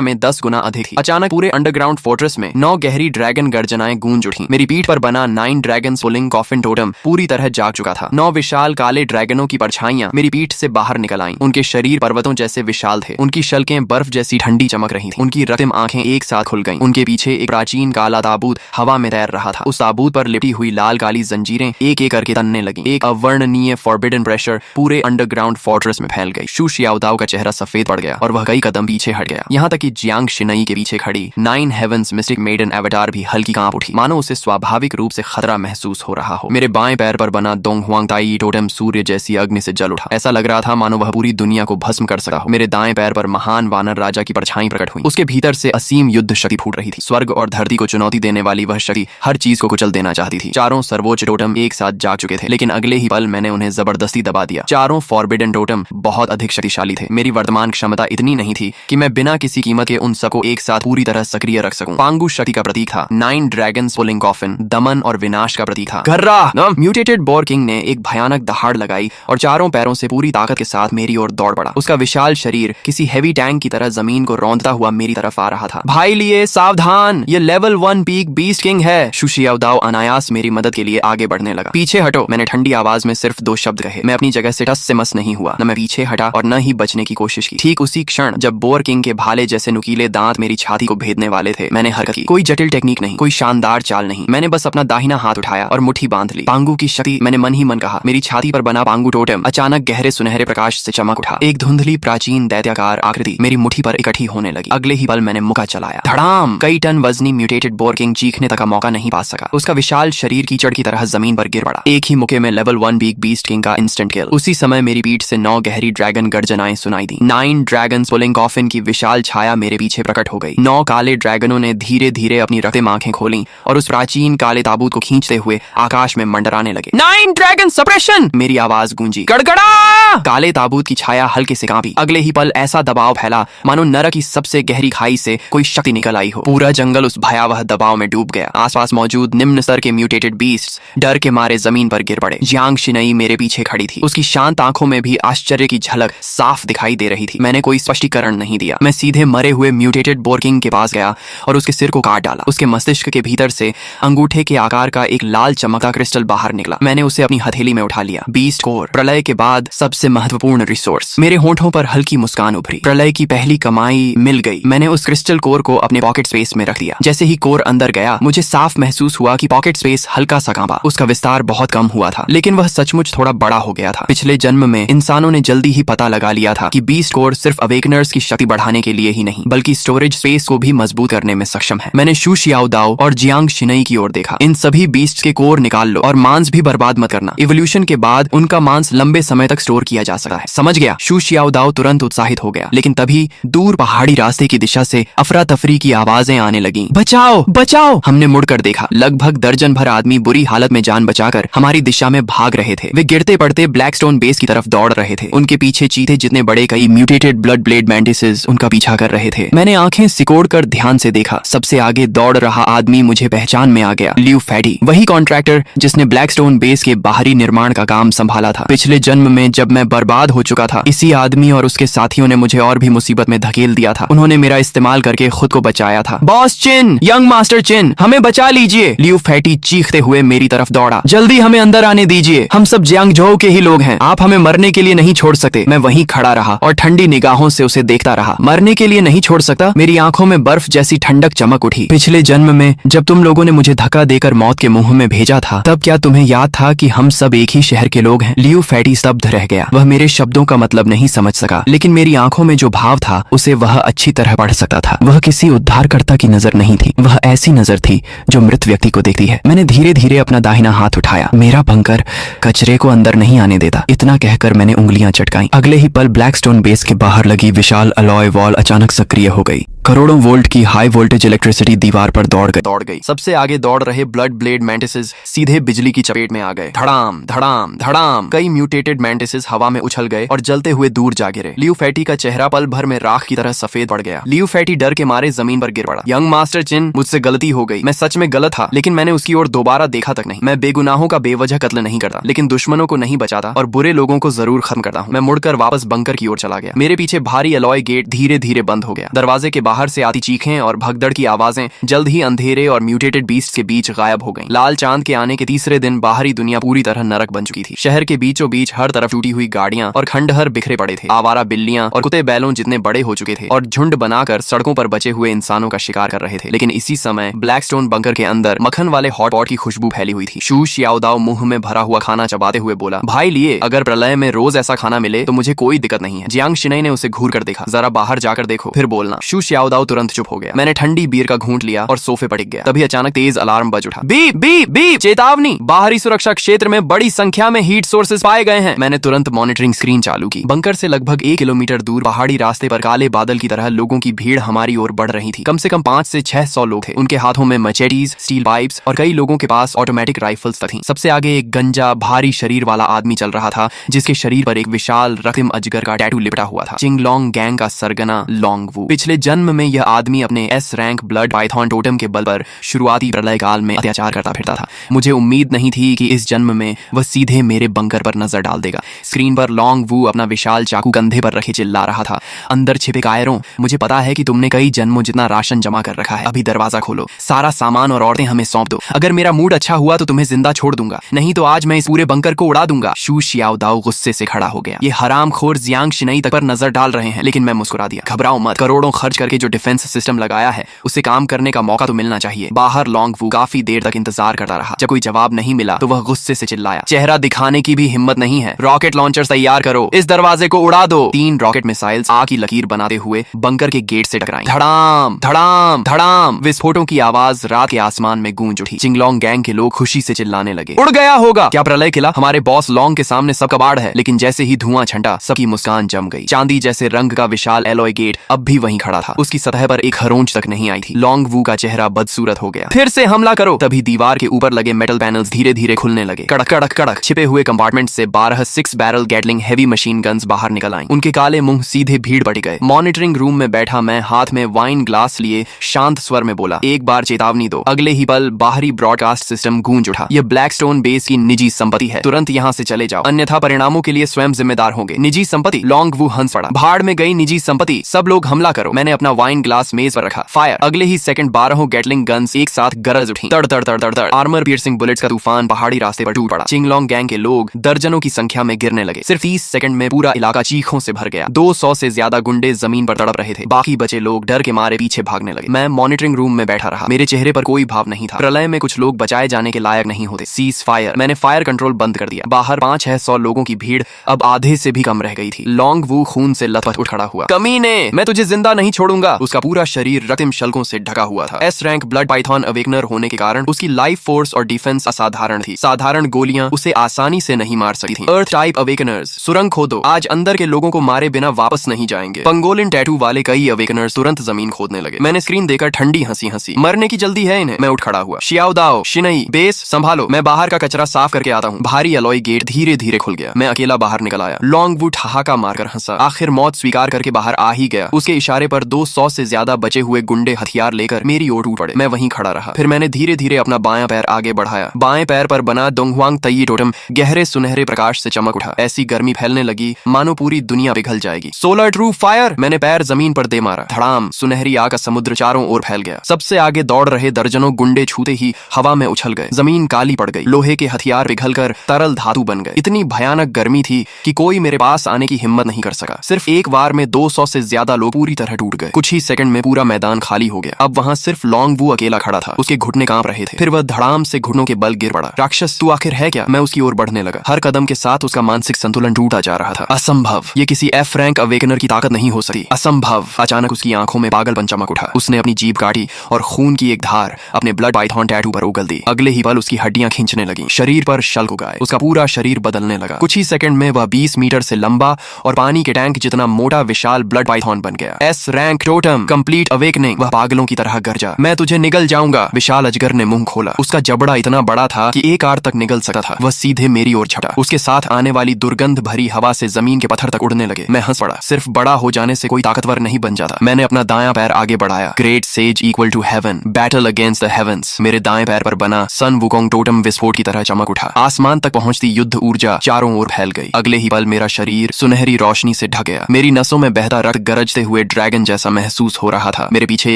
में 10 गुना अधिक थी। अचानक पूरे अंडरग्राउंड फोर्ट्रेस में 9 गहरी ड्रैगन गर्जनाएं गूंज उठी। मेरी पीठ पर बना 9 ड्रैगन पुलिंग कॉफिन टोटम पूरी तरह जाग चुका था। 9 विशाल काले ड्रैगनों की परछाइयां मेरी पीठ से बाहर निकल आईं। उनके शरीर पर्वतों जैसे विशाल थे। उनकी शल्कें बर्फ जैसी ठंडी चमक रही थी। उनकी रक्तिम आंखें एक साथ खुल गईं। उनके पीछे एक प्राचीन काला ताबूत हवा में तैर रहा था। उस ताबूत पर लिपटी हुई लाल काली जंजीरें एक एक करके तनने लगीं। एक अवर्णनीय फॉरबिडन प्रेशर पूरे अंडरग्राउंड फोर्ट्रेस में फैल गई। शू शियाओदाओ का चेहरा सफेद पड़ गया और वह कई कदम पीछे हट गया। यहाँ तक कि जियांग शिनई के पीछे खड़ी 9 हेवंस मिस्टिक मेडन एवेटार भी हल्की कांप उठी, मानो उसे स्वाभाविक रूप से खतरा महसूस हो रहा हो। मेरे बाएं पैर पर बना दोंग हुआंग ताई टोटेम सूर्य जैसी अग्नि से जल उठा। ऐसा लग रहा था मानो वह पूरी दुनिया को भस्म कर सका हो। मेरे दाएं पैर पर महान वानर राजा की परछाई प्रकट हुई। उसके भीतर से असीम युद्ध शक्ति फूट रही थी। स्वर्ग और धरती को चुनौती देने वाली वह शक्ति हर चीज को कुचल देना चाहती थी। चारों सर्वोच्च टोटम एक साथ जाग चुके थे, लेकिन अगले ही पल मैंने उन्हें जबरदस्ती दबा दिया। चारों फॉरबिडन टोटम बहुत अधिक शक्तिशाली थे। मेरी वर्तमान क्षमता इतनी नहीं थी कि मैं बिना किसी कीमत के उन सबको एक साथ पूरी तरह सक्रिय रख सकूं। पांगु शक्ति का प्रतीक था। 9 ड्रैगन पुलिंग कॉफिन दमन और विनाश का प्रतीक था। गर्रा! म्यूटेटेड बोर किंग ने एक भयानक दहाड़ लगाई और चारों पैरों से पूरी ताकत के साथ मेरी ओर दौड़ पड़ा। उसका विशाल शरीर किसी हैवी टैंक की तरह जमीन को रौंदता हुआ मेरी तरफ आ रहा था। भाई लिए सावधान, ये लेवल 1 पीक बीस्ट किंग है। शू शियाओदाओ अनायास मेरी मदद के लिए आगे बढ़ने लगा। पीछे हटो, मैंने ठंडी आवाज में सिर्फ 2 शब्द कहे। मैं अपनी जगह से टस से मस नहीं हुआ। न मैं पीछे हटा और न ही बचने की कोशिश की। ठीक उसी क्षण जब बोर किंग के भाले जैसे नुकीले दांत मेरी छाती को भेदने वाले थे, मैंने हरकत की। कोई जटिल टेक्निक नहीं, कोई शानदार चाल नहीं। मैंने बस अपना दाहिना हाथ उठाया और मुट्ठी बांध ली। पांगु की शक्ति, मैंने मन ही मन कहा। मेरी छाती पर बना पांगु टोटेम अचानक गहरे सुनहरे प्रकाश से चमक उठा। एक धुंधली प्राचीन दैत्याकार आकृति मेरी मुट्ठी पर इकट्ठी होने लगी। अगले ही पल मैंने मुक्का चलाया। धड़ाम! कई टन वजनी म्यूटेटेड बोर किंग चीखने तक का मौका नहीं पा सका। उसका विशाल शरीर कीचड़ की तरह जमीन पर गिर पड़ा। एक ही मुक्के में लेवल 1 पीक बीस्ट किंग का इंस्टेंट किल। उसी समय मेरी पीठ से 9 गहरी ड्रैगन गर्जनाएं सुनाई दी। 9 ड्रैगन पुलिंग कॉफिन की विशाल छाया मेरे पीछे प्रकट हो गई। 9 काले ड्रैगनों ने धीरे धीरे अपनी रक्तिम आंखें खोली और उस प्राचीन काले ताबूत को खींचते हुए आकाश में मंडराने लगे। 9 ड्रैगन सप्रेशन! मेरी आवाज गूंजी। गड़गड़ा! काले ताबूत की छाया हल्के से कांपी। अगले ही पल ऐसा दबाव फैला मानो नरक की सबसे गहरी खाई से कोई शक्ति निकल आई हो। पूरा जंगल उस भयावह दबाव में डूब गया। आसपास मौजूद निम्न स्तर के म्यूटेटेड बीस्ट्स डर के मारे जमीन पर गिर पड़े। जियांग शिनई मेरे पीछे खड़ी थी। उसकी शांत आंखों में भी आश्चर्य की झलक साफ दिखाई दे रही थी। मैंने कोई स्पष्टीकरण नहीं दिया। मैं सीधे मरे हुए म्यूटेटेड बोर किंग के पास गया और उसके सिर को काट डाला। उसके मस्तिष्क के भीतर से अंगूठे के आकार का एक लाल चमकता क्रिस्टल बाहर निकला। मैंने उसे अपनी हथेली में उठा लिया। बीस्ट कोर, प्रलय के बाद सबसे महत्वपूर्ण रिसोर्स। मेरे होंठों पर हल्की मुस्कान उभरी। प्रलय की पहली कमाई मिल गई। मैंने उस क्रिस्टल कोर को अपने पॉकेट स्पेस में रख दिया। जैसे ही कोर अंदर गया, मुझे साफ महसूस हुआ कि पॉकेट स्पेस हल्का सा कांपा। उसका विस्तार बहुत कम हुआ था, लेकिन वह सचमुच थोड़ा बड़ा हो गया था। पिछले जन्म में इंसानों ने जल्दी ही पता लगा लिया था कि बीस्ट कोर सिर्फ अवेकनर्स की शक्ति बढ़ाने के लिए ही नहीं, बल्कि स्टोरेज स्पेस को भी मजबूत करने में सक्षम है। मैंने शू शियाओदाओ और जियांग शिनई की ओर देखा। इन सभी बीस्ट के कोर निकाल लो और मांस भी बर्बाद मत करना। इवोल्यूशन के बाद उनका मांस लंबे समय तक स्टोर किया जा सकता है। समझ गया? शू शियाओदाओ तुरंत उत्साहित हो गया, लेकिन तभी दूर पहाड़ी रास्ते की दिशा से अफरा तफरी की आवाजें आने लगीं। बचाओ बचाओ! हमने मुड़कर देखा। लगभग दर्जन भर आदमी बुरी हालत में जान बचाकर हमारी दिशा में भाग रहे थे। वे गिरते पड़ते ब्लैकस्टोन बेस की तरफ दौड़ रहे थे। उनके पीछे चीते जितने बड़े कई म्यूटेटेड ब्लड ब्लेड मैंटिसेस उनका पीछा कर रहे थे। मैंने आंखें सिकोड़कर ध्यान से देखा। सबसे आगे दौड़ रहा आदमी मुझे पहचान में आ गया। लियू फैटी, वही कॉन्ट्रैक्टर जिसने ब्लैकस्टोन बेस के बाहरी निर्माण का काम संभाला था। पिछले जन्म में जब मैं बर्बाद हो चुका था, इसी आदमी और उसके साथियों ने मुझे और भी मुसीबत में धकेल दिया था। उन्होंने मेरा इस्तेमाल करके खुद को बचाया था। बॉस चिन, यंग मास्टर चिन, हमें बचा लीजिए! लियू फैटी चीखते हुए मेरी तरफ दौड़ा। जल्दी हमें अंदर आने दीजिए, हम सब जियांगझोउ के ही लोग हैं। आप हमें मरने के लिए नहीं छोड़ सकते। मैं वहीं खड़ा रहा और ठंडी निगाहों से उसे देखता रहा। मरने के लिए नहीं छोड़ सकता? मेरी आंखों में बर्फ जैसी ठंडक चमक उठी। पिछले जन्म में जब तुम लोगों ने मुझे धक्का देकर मौत के मुंह में भेजा था, तब क्या तुम्हें याद था कि हम सब एक ही शहर के लोग हैं? लियू फैटी स्तब्ध रह गया। वह मेरे शब्दों का मतलब नहीं समझ सका, लेकिन मेरी आंखों में जो भाव था उसे वह अच्छी तरह पढ़ सकता था। वह किसी उद्धारकर्ता की नजर नहीं थी, वह ऐसी नजर थी जो मृत व्यक्ति को देखती है। मैंने धीरे धीरे अपना दाहिना हाथ उठाया। मेरा बंकर कचरे को अंदर नहीं आने देता, इतना कहकर मैंने उंगलियां चटकाई। अगले ही पल ब्लैकस्टोन बेस के बाहर लगी विशाल अलॉय वॉल अचानक सक्रिय हो गई। करोड़ों वोल्ट की हाई वोल्टेज इलेक्ट्रिसिटी दीवार पर दौड़ गई। सबसे आगे दौड़ रहे ब्लड ब्लेड मैंटिसेस सीधे बिजली की चपेट में आ गए। धड़ाम धड़ाम धड़ाम! कई म्यूटेटेड मैंटिसेस हवा में उछल गए और जलते हुए दूर जा गिरे। लियू फैटी का चेहरा पल भर में राख की तरह सफेद पड़ गया। लियू फैटी डर के मारे जमीन पर गिर पड़ा। यंग मास्टर चिन, मुझसे गलती हो गई। मैं सच में गलत था, लेकिन मैंने उसकी ओर दोबारा देखा तक नहीं। मैं बेगुनाहों का बेवजह कत्ल नहीं करता, लेकिन दुश्मनों को नहीं बचाता और बुरे लोगों को जरूर खत्म करता हूँ। मैं मुड़कर वापस बंकर की ओर चला गया। मेरे पीछे भारी अलॉय गेट धीरे धीरे बंद हो गया। दरवाजे के बाहर से आती चीखें और भगदड़ की आवाजें जल्द ही अंधेरे और म्यूटेटेड बीस्ट के बीच गायब हो गईं। लाल चांद के आने के तीसरे दिन बाहरी दुनिया पूरी तरह नरक बन चुकी थी। शहर के बीचों बीच हर तरफ टूटी हुई गाड़ियां और खंडहर बिखरे पड़े थे। आवारा बिल्लियां और कुत्ते बैलों जितने बड़े हो चुके थे और झुंड बनाकर सड़कों पर बचे हुए इंसानों का शिकार कर रहे थे। लेकिन इसी समय ब्लैकस्टोन बंकर के अंदर मक्खन वाले हॉट पॉट की खुशबू फैली हुई थी। शू शियाओदाओ मुंह में भरा हुआ खाना चबाते हुए बोला, भाई लिए, अगर प्रलय में रोज ऐसा खाना मिले तो मुझे कोई दिक्कत नहीं है। जियांग शिनई ने उसे घूर कर देखा, जरा बाहर जाकर देखो फिर बोलना। शू शियाओदाओ तुरंत चुप हो गया। मैंने ठंडी बीयर का घूंट लिया और सोफे पर टिक गया। तभी अचानक तेज अलार्म बज उठा। बीप बीप बीप, चेतावनी, बाहरी सुरक्षा क्षेत्र में बड़ी संख्या में हीट सोर्सेज पाए गए हैं। मैंने तुरंत मॉनिटरिंग स्क्रीन चालू की। बंकर से लगभग 1 किलोमीटर दूर पहाड़ी रास्ते पर काले बादल की तरह लोगों की भीड़ हमारी ओर बढ़ रही थी। कम से कम 500 से 600 लोग थे। उनके हाथों में मचेटीज, स्टील पाइप्स और कई लोगों के पास ऑटोमेटिक राइफल्स थी। सबसे आगे एक गंजा भारी शरीर वाला आदमी चल रहा था, जिसके शरीर पर एक विशाल रक्तिम अजगर का टैटू लिपटा हुआ था। चिंगलोंग गैंग का सरगना लोंग वू। पिछले जन्म में यह आदमी अपने S rank blood Python totem के बल पर शुरुआती प्रलय काल में अत्याचार करता फिरता था। मुझे उम्मीद नहीं थी कि इस जन्म में वह सीधे मेरे बंकर पर नजर डाल देगा। स्क्रीन पर लोंग वू अपना विशाल चाकू कंधे पर रखे चिल्ला रहा था, अंदर छिपे कायरों, मुझे पता है कि तुमने कई जन्मों जितना राशन जमा कर रखा है। अभी दरवाजा खोलो, सारा सामान और औरतें हमें सौंप दो। अगर मेरा मूड अच्छा हुआ तो तुम्हें जिंदा छोड़ दूंगा, नहीं तो आज मैं इस पूरे बंकर को उड़ा दूंगा। शू शियाओदाओ गुस्से से खड़ा हो गया। ये हरामखोर जियांग शिनई तक पर नजर डाल रहे हैं। लेकिन मैं मुस्कुरा दिया। घबराओ मत, करोड़ों खर्च करके जो डिफेंस सिस्टम लगाया है उसे काम करने का मौका तो मिलना चाहिए। बाहर लोंग वू काफी देर तक इंतजार करता रहा। जब कोई जवाब नहीं मिला तो वह गुस्से से चिल्लाया, चेहरा दिखाने की भी हिम्मत नहीं है, रॉकेट लॉन्चर तैयार करो, इस दरवाजे को उड़ा दो। 3 रॉकेट मिसाइल्स आग की लकीर बनाते हुए बंकर के गेट से टकराई। धड़ाम धड़ाम धड़ाम, विस्फोटों की आवाज रात के आसमान में गूंज उठी। चिंगलोंग गैंग के लोग खुशी से चिल्लाने लगे, उड़ गया होगा। क्या प्रलय किला? हमारे बॉस लोंग के सामने सब कबाड़ है। लेकिन जैसे ही धुआं छंटा, सबकी मुस्कान जम गई। चांदी जैसे रंग का विशाल एलॉय गेट अब भी वहीं खड़ा था। उसकी सतह पर एक खरोंच तक नहीं आई थी। लोंग वू का चेहरा बदसूरत हो गया। फिर से हमला करो। तभी दीवार के ऊपर लगे मेटल पैनल्स धीरे धीरे खुलने लगे। कड़क कड़क कड़क, छिपे हुए कंपार्टमेंट से 12 6 barrel Gatling heavy machine guns बाहर निकल आईं। उनके काले मुंह सीधे भीड़ बढ़ गए। मॉनिटरिंग रूम में बैठा मैं हाथ में वाइन ग्लास लिए शांत स्वर में बोला, एक बार चेतावनी दो। अगले ही पल बाहरी ब्रॉडकास्ट सिस्टम गूंज उठा, यह ब्लैकस्टोन बेस की निजी संपत्ति है, तुरंत यहाँ से चले जाओ, अन्यथा परिणामों के लिए स्वयं जिम्मेदार होंगे। निजी संपत्ति? लोंग वू हंस पड़ा, भाड़ में गई निजी संपत्ति, सब लोग हमला करो। मैंने अपना वाइन ग्लास मेज पर रखा। फायर। अगले ही सेकंड 12 गैटलिंग गन्स एक साथ गरज उठी। तड़ तड़ तड़ तड़ तड़, आर्मर पियर्सिंग बुलेट्स का तूफान पहाड़ी रास्ते पर टूट पड़ा। चिंगलोंग गैंग के लोग दर्जनों की संख्या में गिरने लगे। सिर्फ 30 सेकंड में पूरा इलाका चीखों से भर गया। 200 से ज्यादा गुंडे जमीन पर तड़प रहे थे। बाकी बचे लोग डर के मारे पीछे भागने लगे। मैं मॉनिटरिंग रूम में बैठा रहा। मेरे चेहरे पर कोई भाव नहीं था। प्रलय में कुछ लोग बचाए जाने के लायक नहीं होते। Cease fire. मैंने फायर कंट्रोल बंद कर दिया। बाहर 500-600 लोगों की भीड़ अब आधे से भी कम रह गई थी। लोंग वू खून से लथपथ उठ खड़ा हुआ। कमीने, मैं तुझे जिंदा नहीं छोड़ूंगा। उसका पूरा शरीर रक्तिम शल्कों से ढका हुआ था। S rank blood Python awakener होने के कारण उसकी लाइफ फोर्स और डिफेंस असाधारण थी। साधारण गोलियां उसे आसानी से नहीं मार सकती थीं। अर्थ टाइप अवेकनर्स, सुरंग खोदो, आज अंदर के लोगों को मारे बिना वापस नहीं जाएंगे। पंगोलिन टैटू वाले कई अवेकनर्स तुरंत जमीन खोदने लगे। मैंने स्क्रीन देखकर ठंडी हंसी हंसी। मरने की जल्दी है इन्हें। मैं उठ खड़ा हुआ। शियाओदाओ, शिनई, बेस संभालो, मैं बाहर का कचरा साफ करके आता हूँ। भारी अलॉय गेट धीरे धीरे खुल गया। मैं अकेला बाहर निकल आया। लोंग वू ठहाका मारकर हंसा। आखिर मौत स्वीकार करके बाहर आ ही गया। उसके इशारे पर 200 से ज्यादा बचे हुए गुंडे हथियार लेकर मेरी ओर टूट पड़े। मैं वहीं खड़ा रहा। फिर मैंने धीरे धीरे अपना बायां पैर आगे बढ़ाया। बाएं पैर पर बना डोंगहुआंग तई टोटम गहरे सुनहरे प्रकाश से चमक उठा। ऐसी गर्मी फैलने लगी मानो पूरी दुनिया पिघल जाएगी। Solar true fire. मैंने पैर जमीन पर दे मारा। धड़ाम, सुनहरी आग का समुद्र चारों ओर फैल गया। सबसे आगे दौड़ रहे दर्जनों गुंडे छूते ही हवा में उछल गए। जमीन काली पड़ गई। लोहे के हथियार पिघलकर तरल धातु बन गए। इतनी भयानक गर्मी थी कि कोई मेरे पास आने की हिम्मत नहीं कर सका। सिर्फ एक बार में 200 से ज्यादा लोग पूरी तरह टूट गए। कुछ ही सेकंड में पूरा मैदान खाली हो गया। अब वहां सिर्फ लोंग वू अकेला खड़ा था। उसके घुटने कांप रहे थे। फिर वह धड़ाम से घुटनों के बल गिर पड़ा। राक्षस, तू आखिर है क्या? मैं उसकी ओर बढ़ने लगा। हर कदम के साथ उसका मानसिक संतुलन टूटा जा रहा था। असंभव, ये किसी एफ रैंक अवेकनर की ताकत नहीं हो सकती। असंभव। अचानक उसकी आंखों में पागलपन चमक उठा। उसने अपनी जीभ काटी और खून की एक धार अपने ब्लड पाइथन टैटू पर उगल दी। अगले ही पल उसकी हड्डियां खींचने लगी। शरीर पर शल्क उगाए। उसका पूरा शरीर बदलने लगा। कुछ ही सेकंड में वह 20 मीटर से लंबा और पानी के टैंक जितना मोटा विशाल ब्लड पाइथन बन गया। S rank totem complete awakening. वह पागलों की तरह गरजा, मैं तुझे निगल जाऊंगा। विशाल अजगर ने मुंह खोला। उसका जबड़ा इतना बड़ा था कि एक आर तक निगल सकता था। वह सीधे मेरी ओर झपटा। उसके साथ आने वाली दुर्गंध भरी हवा से जमीन के पत्थर तक उड़ने लगे। मैं हंस पड़ा। सिर्फ बड़ा हो जाने से कोई ताकतवर नहीं बन जाता। मैंने अपना दायां पैर आगे बढ़ाया। Great sage equal to heaven, battle against the heavens. मेरे दाएं पैर पर बना सन वुकोंग टोटम विस्फोट की तरह चमक उठा। आसमान तक पहुंचती युद्ध ऊर्जा चारों ओर फैल फैल गई। अगले ही पल मेरा शरीर सुनहरी रोशनी से ढक गया। मेरी नसों में बहता रक्त गरजते हुए ड्रैगन जैसा महसूस हो रहा था। मेरे पीछे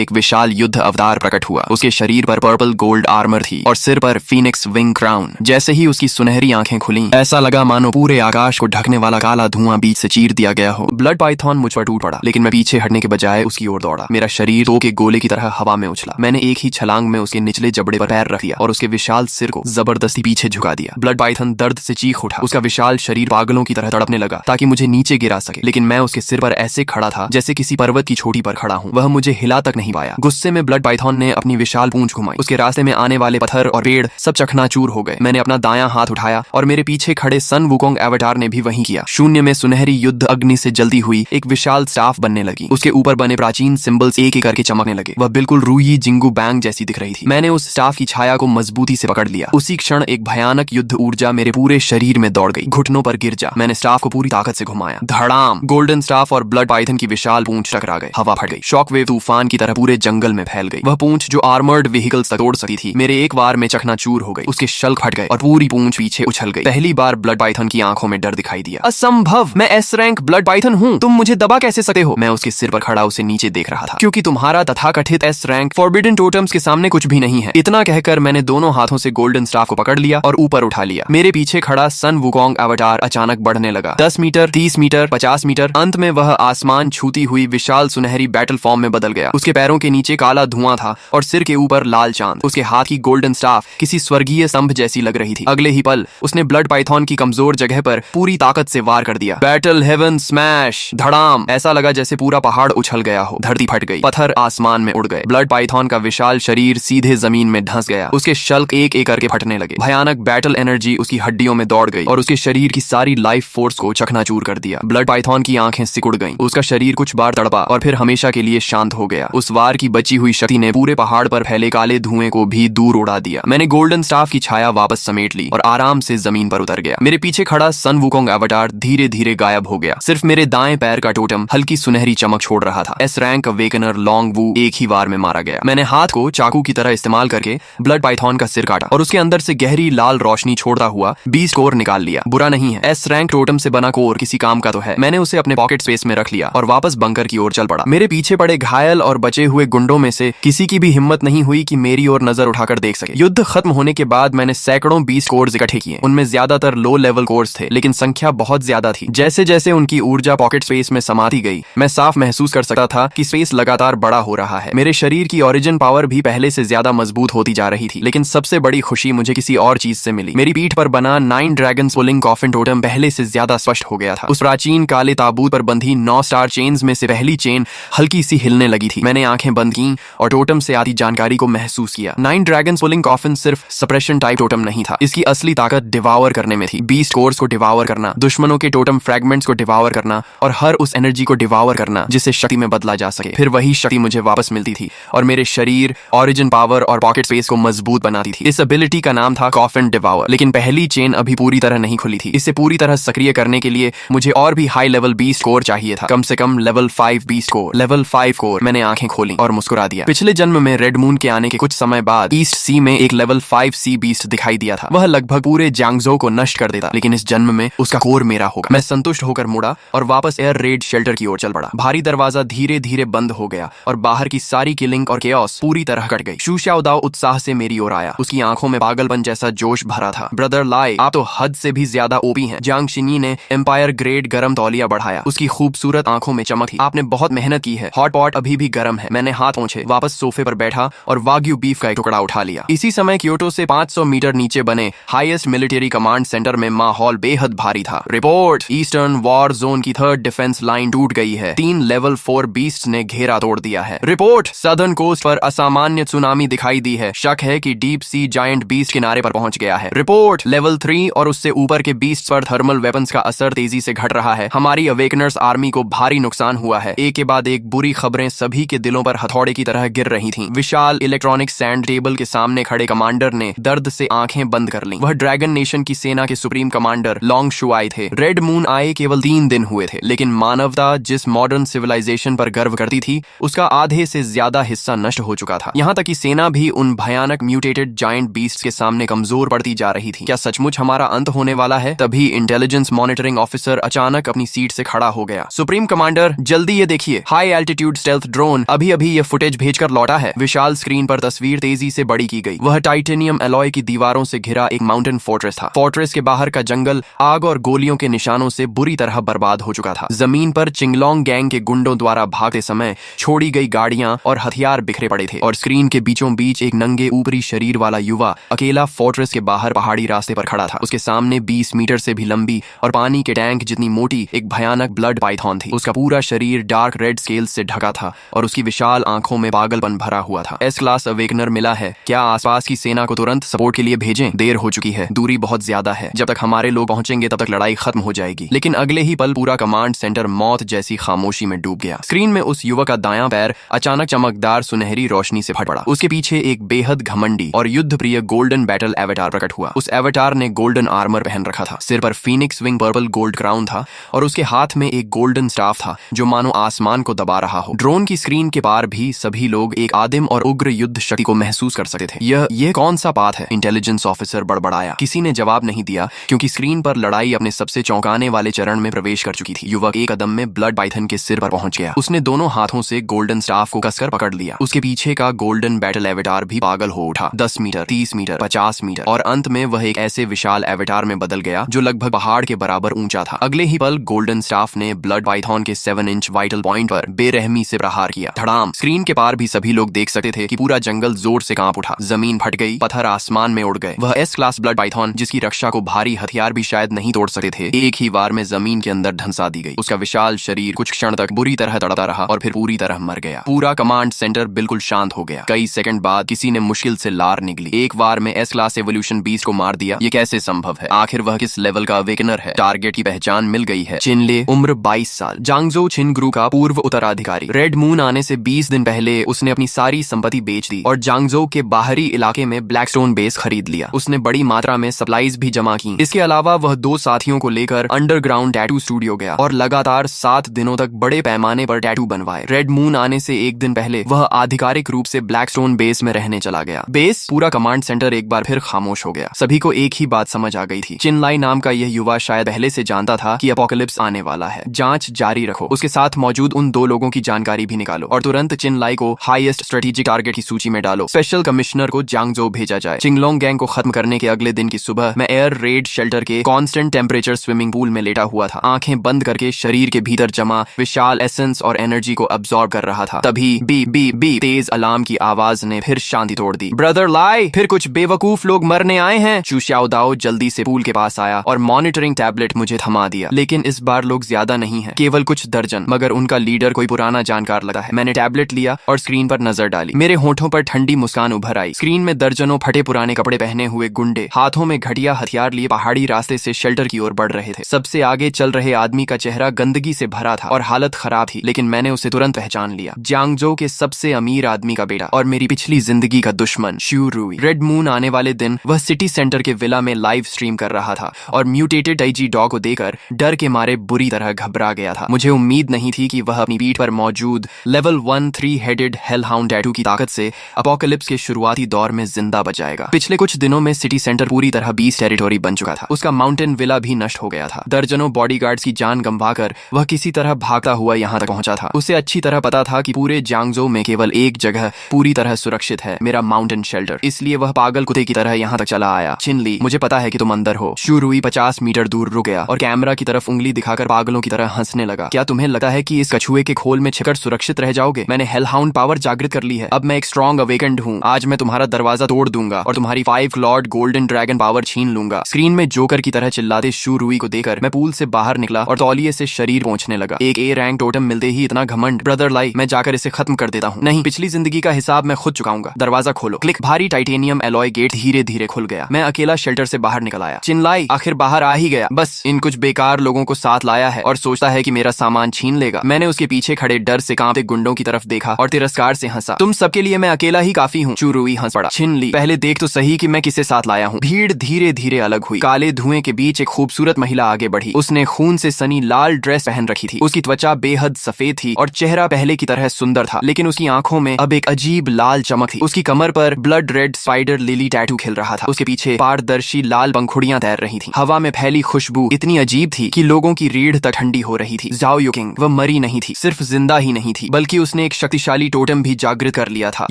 एक विशाल युद्ध अवतार प्रकट हुआ। उसके शरीर पर पर्पल गोल्ड आर्मर थी और सिर पर फीनिक्स विंग क्राउन। जैसे ही उसकी सुनहरी आंखें खुली, ऐसा लगा मानो पूरे आकाश को ढकने वाला काला धुआं बीच से चीर दिया गया हो। ब्लड पाइथन मुझ पर टूट पड़ा, लेकिन मैं पीछे हटने के बजाय उसकी ओर दौड़ा। मेरा शरीर तो के गोले की तरह हवा में उछला। मैंने एक ही छलांग में उसके निचले जबड़े पर पैर रख दिया और उसके विशाल सिर को जबरदस्ती पीछे झुका दिया। ब्लड पाइथन दर्द से चीख उठा। उसका विशाल शरीर पागलों की तरह तड़पने लगा ताकि मुझे नीचे गिरा सके, लेकिन मैं उसके सिर पर ऐसे खड़ा था जैसे किसी पर्वत की चोटी पर खड़ा हूँ। वह मुझे हिला तक नहीं पाया। गुस्से में ब्लड पाइथन ने अपनी विशाल पूंछ घुमाई। उसके रास्ते में आने वाले पत्थर और पेड़ सब चकनाचूर हो गए। मैंने अपना दायां हाथ उठाया और मेरे पीछे खड़े सन वुकोंग एवाटार ने भी वही किया। शून्य में सुनहरी युद्ध अग्नि से जलती हुई एक विशाल स्टाफ बनने लगी। उसके ऊपर बने प्राचीन सिंबल्स एक एक करके चमकने लगे। वह बिल्कुल रूई जिंगू बैंग जैसी दिख रही थी। मैंने उस स्टाफ की छाया को मजबूती से पकड़ लिया। उसी क्षण एक भयानक युद्ध ऊर्जा मेरे पूरे शरीर में दौड़ गई। घुटनों पर गिर जा। मैंने स्टाफ को पूरी ताकत से घुमाया। धड़ाम! गोल्डन स्टाफ और ब्लड पाइथन की विशाल पूंछ टकरा गए। हवा फट गई। शॉकवेव तूफान की तरह पूरे जंगल में फैल गई। वह पूंछ जो आर्मर्ड व्हीकल्स तक तोड़ सकती थी, मेरे एक बार में चकनाचूर हो गई। उसके शल्क फट गए और पूरी पूंछ पीछे उछल गई। पहली बार ब्लड पाइथन की आंखों में डर दिखाई दिया। असंभव! मैं एस रैंक ब्लड पाइथन हूँ। तुम मुझे दबा कैसे सकते हो? मैं उसके सिर पर खड़ा उसे नीचे देख रहा था। क्योंकि तुम्हारा तथाकथित एस रैंक फॉरबिडन टोटम्स के सामने कुछ भी नहीं है। इतना कहकर मैंने दोनों हाथों से गोल्डन स्टाफ को पकड़ लिया और ऊपर उठा लिया। मेरे पीछे खड़ा सन वुकोंग एवाटार अचानक बढ़ने लगा। 10 मीटर, 30 मीटर, 50 मीटर। अंत में वह आसमान छूती हुई विशाल सुनहरी बैटल फॉर्म में बदल गया। उसके पैरों के नीचे काला धुआं था और सिर के ऊपर लाल चांद। उसके हाथ की गोल्डन स्टाफ किसी स्वर्गीय स्तंभ जैसी लग रही थी। अगले ही पल उसने ब्लड पाइथन की कमजोर जगह पर पूरी ताकत से वार कर दिया। Battle heaven smash! धड़ाम! ऐसा लगा जैसे पूरा पहाड़ उछल गया हो। धरती फट गई। पत्थर आसमान में उड़ गए। ब्लड पाइथन का विशाल शरीर सीधे जमीन में धंस गया। उसके शल्क एक एक करके फटने लगे। भयानक बैटल एनर्जी उसकी हड्डियों में दौड़ गई और उसके शरीर की सारी लाइफ फोर्स को चकनाचूर कर दिया। ब्लड पाइथन की आंखें सिकुड़ गईं। उसका शरीर कुछ बार तड़पा और फिर हमेशा के लिए शांत हो गया। उस वार की बची हुई शक्ति ने पूरे पहाड़ पर फैले काले धुएं को भी दूर उड़ा दिया। मैंने गोल्डन स्टाफ की छाया वापस समेट ली और आराम से जमीन पर उतर गया। मेरे पीछे खड़ा सन वुकोंग एवाटार धीरे धीरे गायब हो गया। सिर्फ मेरे दाएं पैर का टोटम हल्की सुनहरी चमक छोड़ रहा था। एस रैंक अवेकनर लॉन्ग वू एक ही वार में मारा गया। मैंने हाथ को चाकू की तरह इस्तेमाल करके ब्लड पाइथन का सिर काटा और उसके अंदर से गहरी लाल रोशनी छोड़ता हुआ बीस्ट कोर निकाल लिया। बुरा नहीं है, एस रैंक टोटम से बना कोर किसी काम का तो है। मैंने उसे अपने पॉकेट स्पेस में रख लिया और वापस बंकर की ओर चल पड़ा। मेरे पीछे पड़े घायल और बचे हुए गुंडों में से किसी की भी हिम्मत नहीं हुई कि मेरी ओर नजर उठाकर देख सके। युद्ध खत्म होने के बाद मैंने सैकड़ों बीस्ट कोर्स इकट्ठे किए। उनमें ज्यादातर लो लेवल कोर्स थे, लेकिन संख्या बहुत ज्यादा थी। जैसे जैसे उनकी ऊर्जा पॉकेट स्पेस में समाती गई, मैं साफ महसूस कर सकता था कि स्पेस लगातार बड़ा हो रहा है। मेरे शरीर की ओरिजिन पावर भी पहले से ज्यादा मजबूत होती जा रही थी। लेकिन सबसे बड़ी खुशी मुझे किसी और चीज से मिली। मेरी पीठ पर बना 9 ड्रैगन्स पुलिंग कॉफिन टोटम पहले से ज्यादा स्पष्ट हो गया था। उस प्राचीन काले ताबूत पर बंधी 9 स्टार चेन्स में से पहली चेन हल्की सी हिलने लगी थी। मैंने आंखें बंद की और टोटम से आती जानकारी को महसूस किया। 9 ड्रैगन्स पुलिंग कॉफिन सिर्फ सप्रेशन टाइप टोटम नहीं था। इसकी असली ताकत डिवावर करने में थी। बीस्ट कोर्स को डिवावर करना, दुश्मनों के टोटम फ्रैगमेंट्स को डिवावर करना और हर उस एनर्जी को डिवावर करना जिसे शक्ति में बदला जा सके। फिर वही शक्ति मुझे वापस मिलती थी और मेरे शरीर, ओरिजिन पावर और पॉकेट स्पेस को मजबूत बनाती थी। इस एबिलिटी का नाम था कॉफिन डिवावर। लेकिन पहली चेन अभी पूरी तरह नहीं खुली थी। इसे पूरी तरह सक्रिय करने के लिए मुझे और भी हाई लेवल बीस्ट कोर चाहिए था। कम से कम level 5 beast core. Level 5 core. मैंने आंखें खोली और मुस्कुरा दिया। पिछले जन्म में रेड मून के आने के कुछ समय बाद ईस्ट सी में एक लेवल 5 सी बीस्ट दिखाई दिया था। वह लगभग पूरे जियांगजो को नष्ट कर देता, लेकिन इस जन्म में उसका कोर मेरा होगा। मैं संतुष्ट होकर मुड़ा और वापस एयर रेड शेल्टर की ओर चल पड़ा। भारी दरवाजा धीरे धीरे बंद हो गया और बाहर की सारी किलिंग और केओस पूरी तरह कट गई। शू शाओदाओ उत्साह से मेरी ओर आया। उसकी आंखों में पागलपन जैसा जोश भरा था। ब्रदर लाई, आप तो हद से भी ज्यादा ओपी हैं। जियांग शिनी ने एम्पायर ग्रेड गरम तौलिया बढ़ाया। उसकी खूबसूरत आंखों में चमक थी। आपने बहुत मेहनत की है। हॉट पॉट अभी भी गर्म है। मैंने हाथ पहुंचे, वापस सोफे पर बैठा और वाग्यू बीफ का एक टुकड़ा उठा लिया। इसी समय क्योटो से 500 मीटर नीचे बने हाईएस्ट मिलिट्री कमांड सेंटर में माहौल बेहद भारी था। रिपोर्ट, ईस्टर्न वॉर जोन की 3rd डिफेंस लाइन टूट गई है। 3 लेवल 4 बीस्ट ने घेरा तोड़ दिया है। रिपोर्ट, सदर्न कोस्ट पर असामान्य सुनामी दिखाई दी है। शक है कि डीप सी जायंट बीस्ट किनारे पर पहुंच गया है। रिपोर्ट, लेवल 3 और उससे ऊपर के बीस्ट पर थर्मल वेपन्स का असर तेजी से घट रहा है। हमारी अवेकनर्स आर्मी को भारी नुकसान हुआ है। एक के बाद एक बुरी खबरें सभी के दिलों पर हथौड़े की तरह गिर रही थीं। विशाल इलेक्ट्रॉनिक सैंड टेबल के सामने खड़े कमांडर ने दर्द से आंखें बंद कर लीं। वह ड्रैगन नेशन की सेना के सुप्रीम कमांडर लॉन्ग शुआई थे। रेड मून आए केवल 3 दिन हुए थे, लेकिन मानवता जिस मॉडर्न सिविलाइजेशन पर गर्व करती थी, उसका आधे से ज्यादा हिस्सा नष्ट हो चुका था। यहाँ तक कि सेना भी उन भयानक म्यूटेटेड जायंट बीस्ट के सामने कमजोर पड़ती जा रही थी। क्या सचमुच हमारा अंत होने वाला है? तभी तभी इंटेलिजेंस मॉनिटरिंग ऑफिसर अचानक अपनी सीट से खड़ा हो गया। सुप्रीम कमांडर, जल्दी ये देखिए, हाई एल्टीट्यूड स्टेल्थ ड्रोन अभी अभी ये फुटेज भेजकर लौटा है। विशाल स्क्रीन पर तस्वीर तेजी से बड़ी की गई। वह टाइटेनियम एलॉय की दीवारों से घिरा एक माउंटेन फोर्ट्रेस था। फोर्ट्रेस के बाहर का जंगल आग और गोलियों के निशानों से बुरी तरह बर्बाद हो चुका था। जमीन पर चिंगलोंग गैंग के गुंडों द्वारा भागते समय छोड़ी गई गाड़ियां और हथियार बिखरे पड़े थे और स्क्रीन के बीचों बीच एक नंगे ऊपरी शरीर वाला युवा अकेला फोर्ट्रेस के बाहर पहाड़ी रास्ते पर खड़ा था। उसके सामने 20 मीटर से भी लंबी और पानी के टैंक जितनी मोटी एक भयानक ब्लड पाइथन थी। उसका पूरा शरीर डार्क रेड स्केल से ढका था और उसकी विशाल आंखों में पागलपन भरा हुआ था। एस क्लास अवेकनर मिला है, क्या आसपास की सेना को तुरंत सपोर्ट के लिए भेजें? देर हो चुकी है, दूरी बहुत ज्यादा है। जब तक हमारे लोग पहुंचेंगे तब तक लड़ाई खत्म हो जाएगी। लेकिन अगले ही पल पूरा कमांड सेंटर मौत जैसी खामोशी में डूब गया। स्क्रीन में उस युवक का दायां पैर अचानक चमकदार सुनहरी रोशनी से फट पड़ा। उसके पीछे एक बेहद घमंडी और युद्ध प्रिय गोल्डन बैटल एवेटार प्रकट हुआ। उस एवेटार ने गोल्डन आर्मर पहन रखा था, सिर पर Phoenix wing purple gold crown था और उसके हाथ में एक गोल्डन स्टाफ था जो मानो आसमान को दबा रहा हो। ड्रोन की स्क्रीन के पार भी सभी लोग एक आदिम और उग्र युद्ध शक्ति को महसूस कर सकते थे। यह कौन सा पाथ है? इंटेलिजेंस ऑफिसर बड़बड़ाया। किसी ने जवाब नहीं दिया क्योंकि स्क्रीन पर लड़ाई अपने सबसे चौंकाने वाले चरण में प्रवेश कर चुकी थी। युवक एक कदम में ब्लड पाइथन के सिर पर पहुंच गया। उसने दोनों हाथों से गोल्डन स्टाफ को कसकर पकड़ लिया। उसके पीछे का गोल्डन बैटल एवेटार भी पागल हो उठा। 10 मीटर, 30 मीटर, 50 मीटर और अंत में वह एक ऐसे विशाल एवेटार में बदल गया जो लगभग पहाड़ के बराबर ऊंचा था। अगले ही पल गोल्डन स्टाफ ने ब्लड पाइथन के 7 इंच वाइटल पॉइंट पर बेरहमी से प्रहार किया। धड़ाम! स्क्रीन के पार भी सभी लोग देख सकते थे कि पूरा जंगल जोर से कांप उठा। जमीन फट गई, पत्थर आसमान में उड़ गए। वह एस क्लास ब्लड पाइथन जिसकी रक्षा को भारी हथियार भी शायद नहीं तोड़ सकते थे, एक ही वार में जमीन के अंदर धंसा दी गई। उसका विशाल शरीर कुछ क्षण तक बुरी तरह तड़पता रहा और फिर पूरी तरह मर गया। पूरा कमांड सेंटर बिल्कुल शांत हो गया। कई सेकंड बाद किसी ने मुश्किल से लार निकली। एक वार में एस क्लास एवोल्यूशन बीस्ट को मार दिया। ये कैसे संभव है? आखिर वह किस लेवल का अवेकनर है? टारगेट की पहचान मिल गई है। चिनले, उम्र 22 साल, जांगजो छिन ग्रुप का पूर्व उत्तराधिकारी। रेड मून आने से 20 दिन पहले उसने अपनी सारी संपत्ति बेच दी और जांगजो के बाहरी इलाके में ब्लैकस्टोन बेस खरीद लिया। उसने बड़ी मात्रा में सप्लाईज भी जमा की। इसके अलावा वह 2 साथियों को लेकर अंडरग्राउंड टैटू स्टूडियो गया और लगातार 7 दिनों तक बड़े पैमाने पर टैटू बनवाए। रेड मून आने से 1 दिन पहले वह आधिकारिक रूप से ब्लैकस्टोन बेस में रहने चला गया। बेस पूरा कमांड सेंटर एक बार फिर खामोश हो गया। सभी को एक ही बात समझ आ गई थी, चिनलाई नाम का यह युवा शायद पहले से जानता था कि अपोकलिप्स आने वाला है। जांच जारी रखो, उसके साथ मौजूद उन 2 लोगों की जानकारी भी निकालो और तुरंत चिनलाई को हाईएस्ट स्ट्रेटेजिक टारगेट की सूची में डालो। स्पेशल कमिश्नर को जांगजो भेजा जाए। चिंगलोंग गैंग को खत्म करने के अगले दिन की सुबह मैं एयर रेड शेल्टर के कांस्टेंट टेम्परेचर स्विमिंग पूल में लेटा हुआ था, आंखें बंद करके शरीर के भीतर जमा विशाल एसेंस और एनर्जी को अब्सॉर्ब कर रहा था। तभी बी बी बी तेज अलार्म की आवाज ने फिर शांति तोड़ दी। ब्रदर लाई, फिर कुछ बेवकूफ लोग मरने आए हैं। चू शाओदाओ जल्दी से पूल के पास आया और मॉनिटरिंग टैबलेट मुझे थमा दिया। लेकिन इस बार लोग ज्यादा नहीं है, केवल कुछ दर्जन, मगर उनका लीडर कोई पुराना जानकार लगा है। मैंने टैबलेट लिया और स्क्रीन पर नजर डाली। मेरे होठों पर ठंडी मुस्कान उभर आई। स्क्रीन में दर्जनों फटे पुराने कपड़े पहने हुए गुंडे हाथों में घटिया हथियार लिए पहाड़ी रास्ते से शेल्टर की ओर बढ़ रहे थे। सबसे आगे चल रहे आदमी का चेहरा गंदगी से भरा था और हालत खराब थी, लेकिन मैंने उसे तुरंत पहचान लिया। जांगजो के सबसे अमीर आदमी का बेटा और मेरी पिछली जिंदगी का दुश्मन श्यू रुई। रेड मून आने वाले दिन वह सिटी सेंटर के विला में लाइव स्ट्रीम कर रहा था और म्यूटेटेड टाइजी डॉग को देखकर डर के मारे बुरी तरह घबरा गया था। मुझे उम्मीद नहीं थी कि वह अपनी पीठ पर मौजूद लेवल 1 3 हेडेड हेलहाउंड टैटू की ताकत से अपोकलिप्स के शुरुआती दौर में जिंदा बच जाएगा। पिछले कुछ दिनों में सिटी सेंटर पूरी तरह बीस्ट टेरिटोरी बन चुका था। उसका माउंटेन विला भी नष्ट हो गया था। दर्जनों बॉडीगार्ड्स की जान गंवाकर वह किसी तरह भागता हुआ यहाँ तक पहुंचा था। उसे अच्छी तरह पता था कि पूरे जांगजो में केवल एक जगह पूरी तरह सुरक्षित है, मेरा माउंटेन शेल्टर। इसलिए वह पागल कुत्ते की तरह यहाँ तक चला आया। चिनली, मुझे पता है कि तुम अंदर हो। शू रुई 50 मीटर दूर रुक गया और कैमरा की तरफ उंगली दिखाकर पागलों की तरह हंसने लगा। क्या तुम्हें लगता है कि इस कछुए के खोल में छिपकर सुरक्षित रह जाओगे? मैंने हेलहाउंड पावर जागृत कर ली है। अब मैं एक स्ट्रॉन्ग अवेकेंड हूँ। आज मैं तुम्हारा दरवाजा तोड़ दूंगा और तुम्हारी 5 लॉर्ड गोल्डन ड्रैगन पावर छीन लूंगा। स्क्रीन में जोकर की तरह चिल्लाते शू रुई को देखकर मैं पूल से बाहर निकला और तौलिए से शरीर पहुंचने लगा। एक ए रैंक टोटम मिलते ही इतना घमंड। ब्रदर लाई, मैं जाकर इसे खत्म कर देता हूँ। नहीं, पिछली जिंदगी का हिसाब मैं खुद चुकाऊंगा। दरवाजा खोलो। क्लिक। भारी टाइटेनियम एलॉय गेट धीरे धीरे खुल गया। मैं अकेला शेल्टर से बाहर निकल आया। चिनलाई आखिर बाहर आ ही गया। बस इन कुछ बेकार लोगों को साथ लाया है और सोचता है कि मेरा सामान छीन लेगा। मैंने उसके पीछे खड़े डर से कांपते गुंडों की तरफ देखा और तिरस्कार से हंसा। तुम सबके लिए मैं अकेला ही काफी हूँ। शू रुई हंस पड़ा। चिनली, पहले देख तो सही कि मैं किसे साथ लाया हूँ। भीड़ धीरे धीरे अलग हुई। काले धुएं के बीच एक खूबसूरत महिला आगे बढ़ी। उसने खून से सनी लाल ड्रेस पहन रखी थी। उसकी त्वचा बेहद सफेद थी और चेहरा पहले की तरह सुंदर था, लेकिन उसकी आंखों में अब एक अजीब लाल चमक थी। उसकी कमर पर blood red spider lily tattoo खिल रहा था। उसके पीछे पारदर्शी लाल पंखुड़ियां तैर रही थी। हवा हवा में फैली खुशबू इतनी अजीब थी कि लोगों की रीढ़ तक ठंडी हो रही थी। ज़ाओ युकिंग वह मरी नहीं थी, सिर्फ जिंदा ही नहीं थी, बल्कि उसने एक शक्तिशाली टोटम भी जागृत कर लिया था,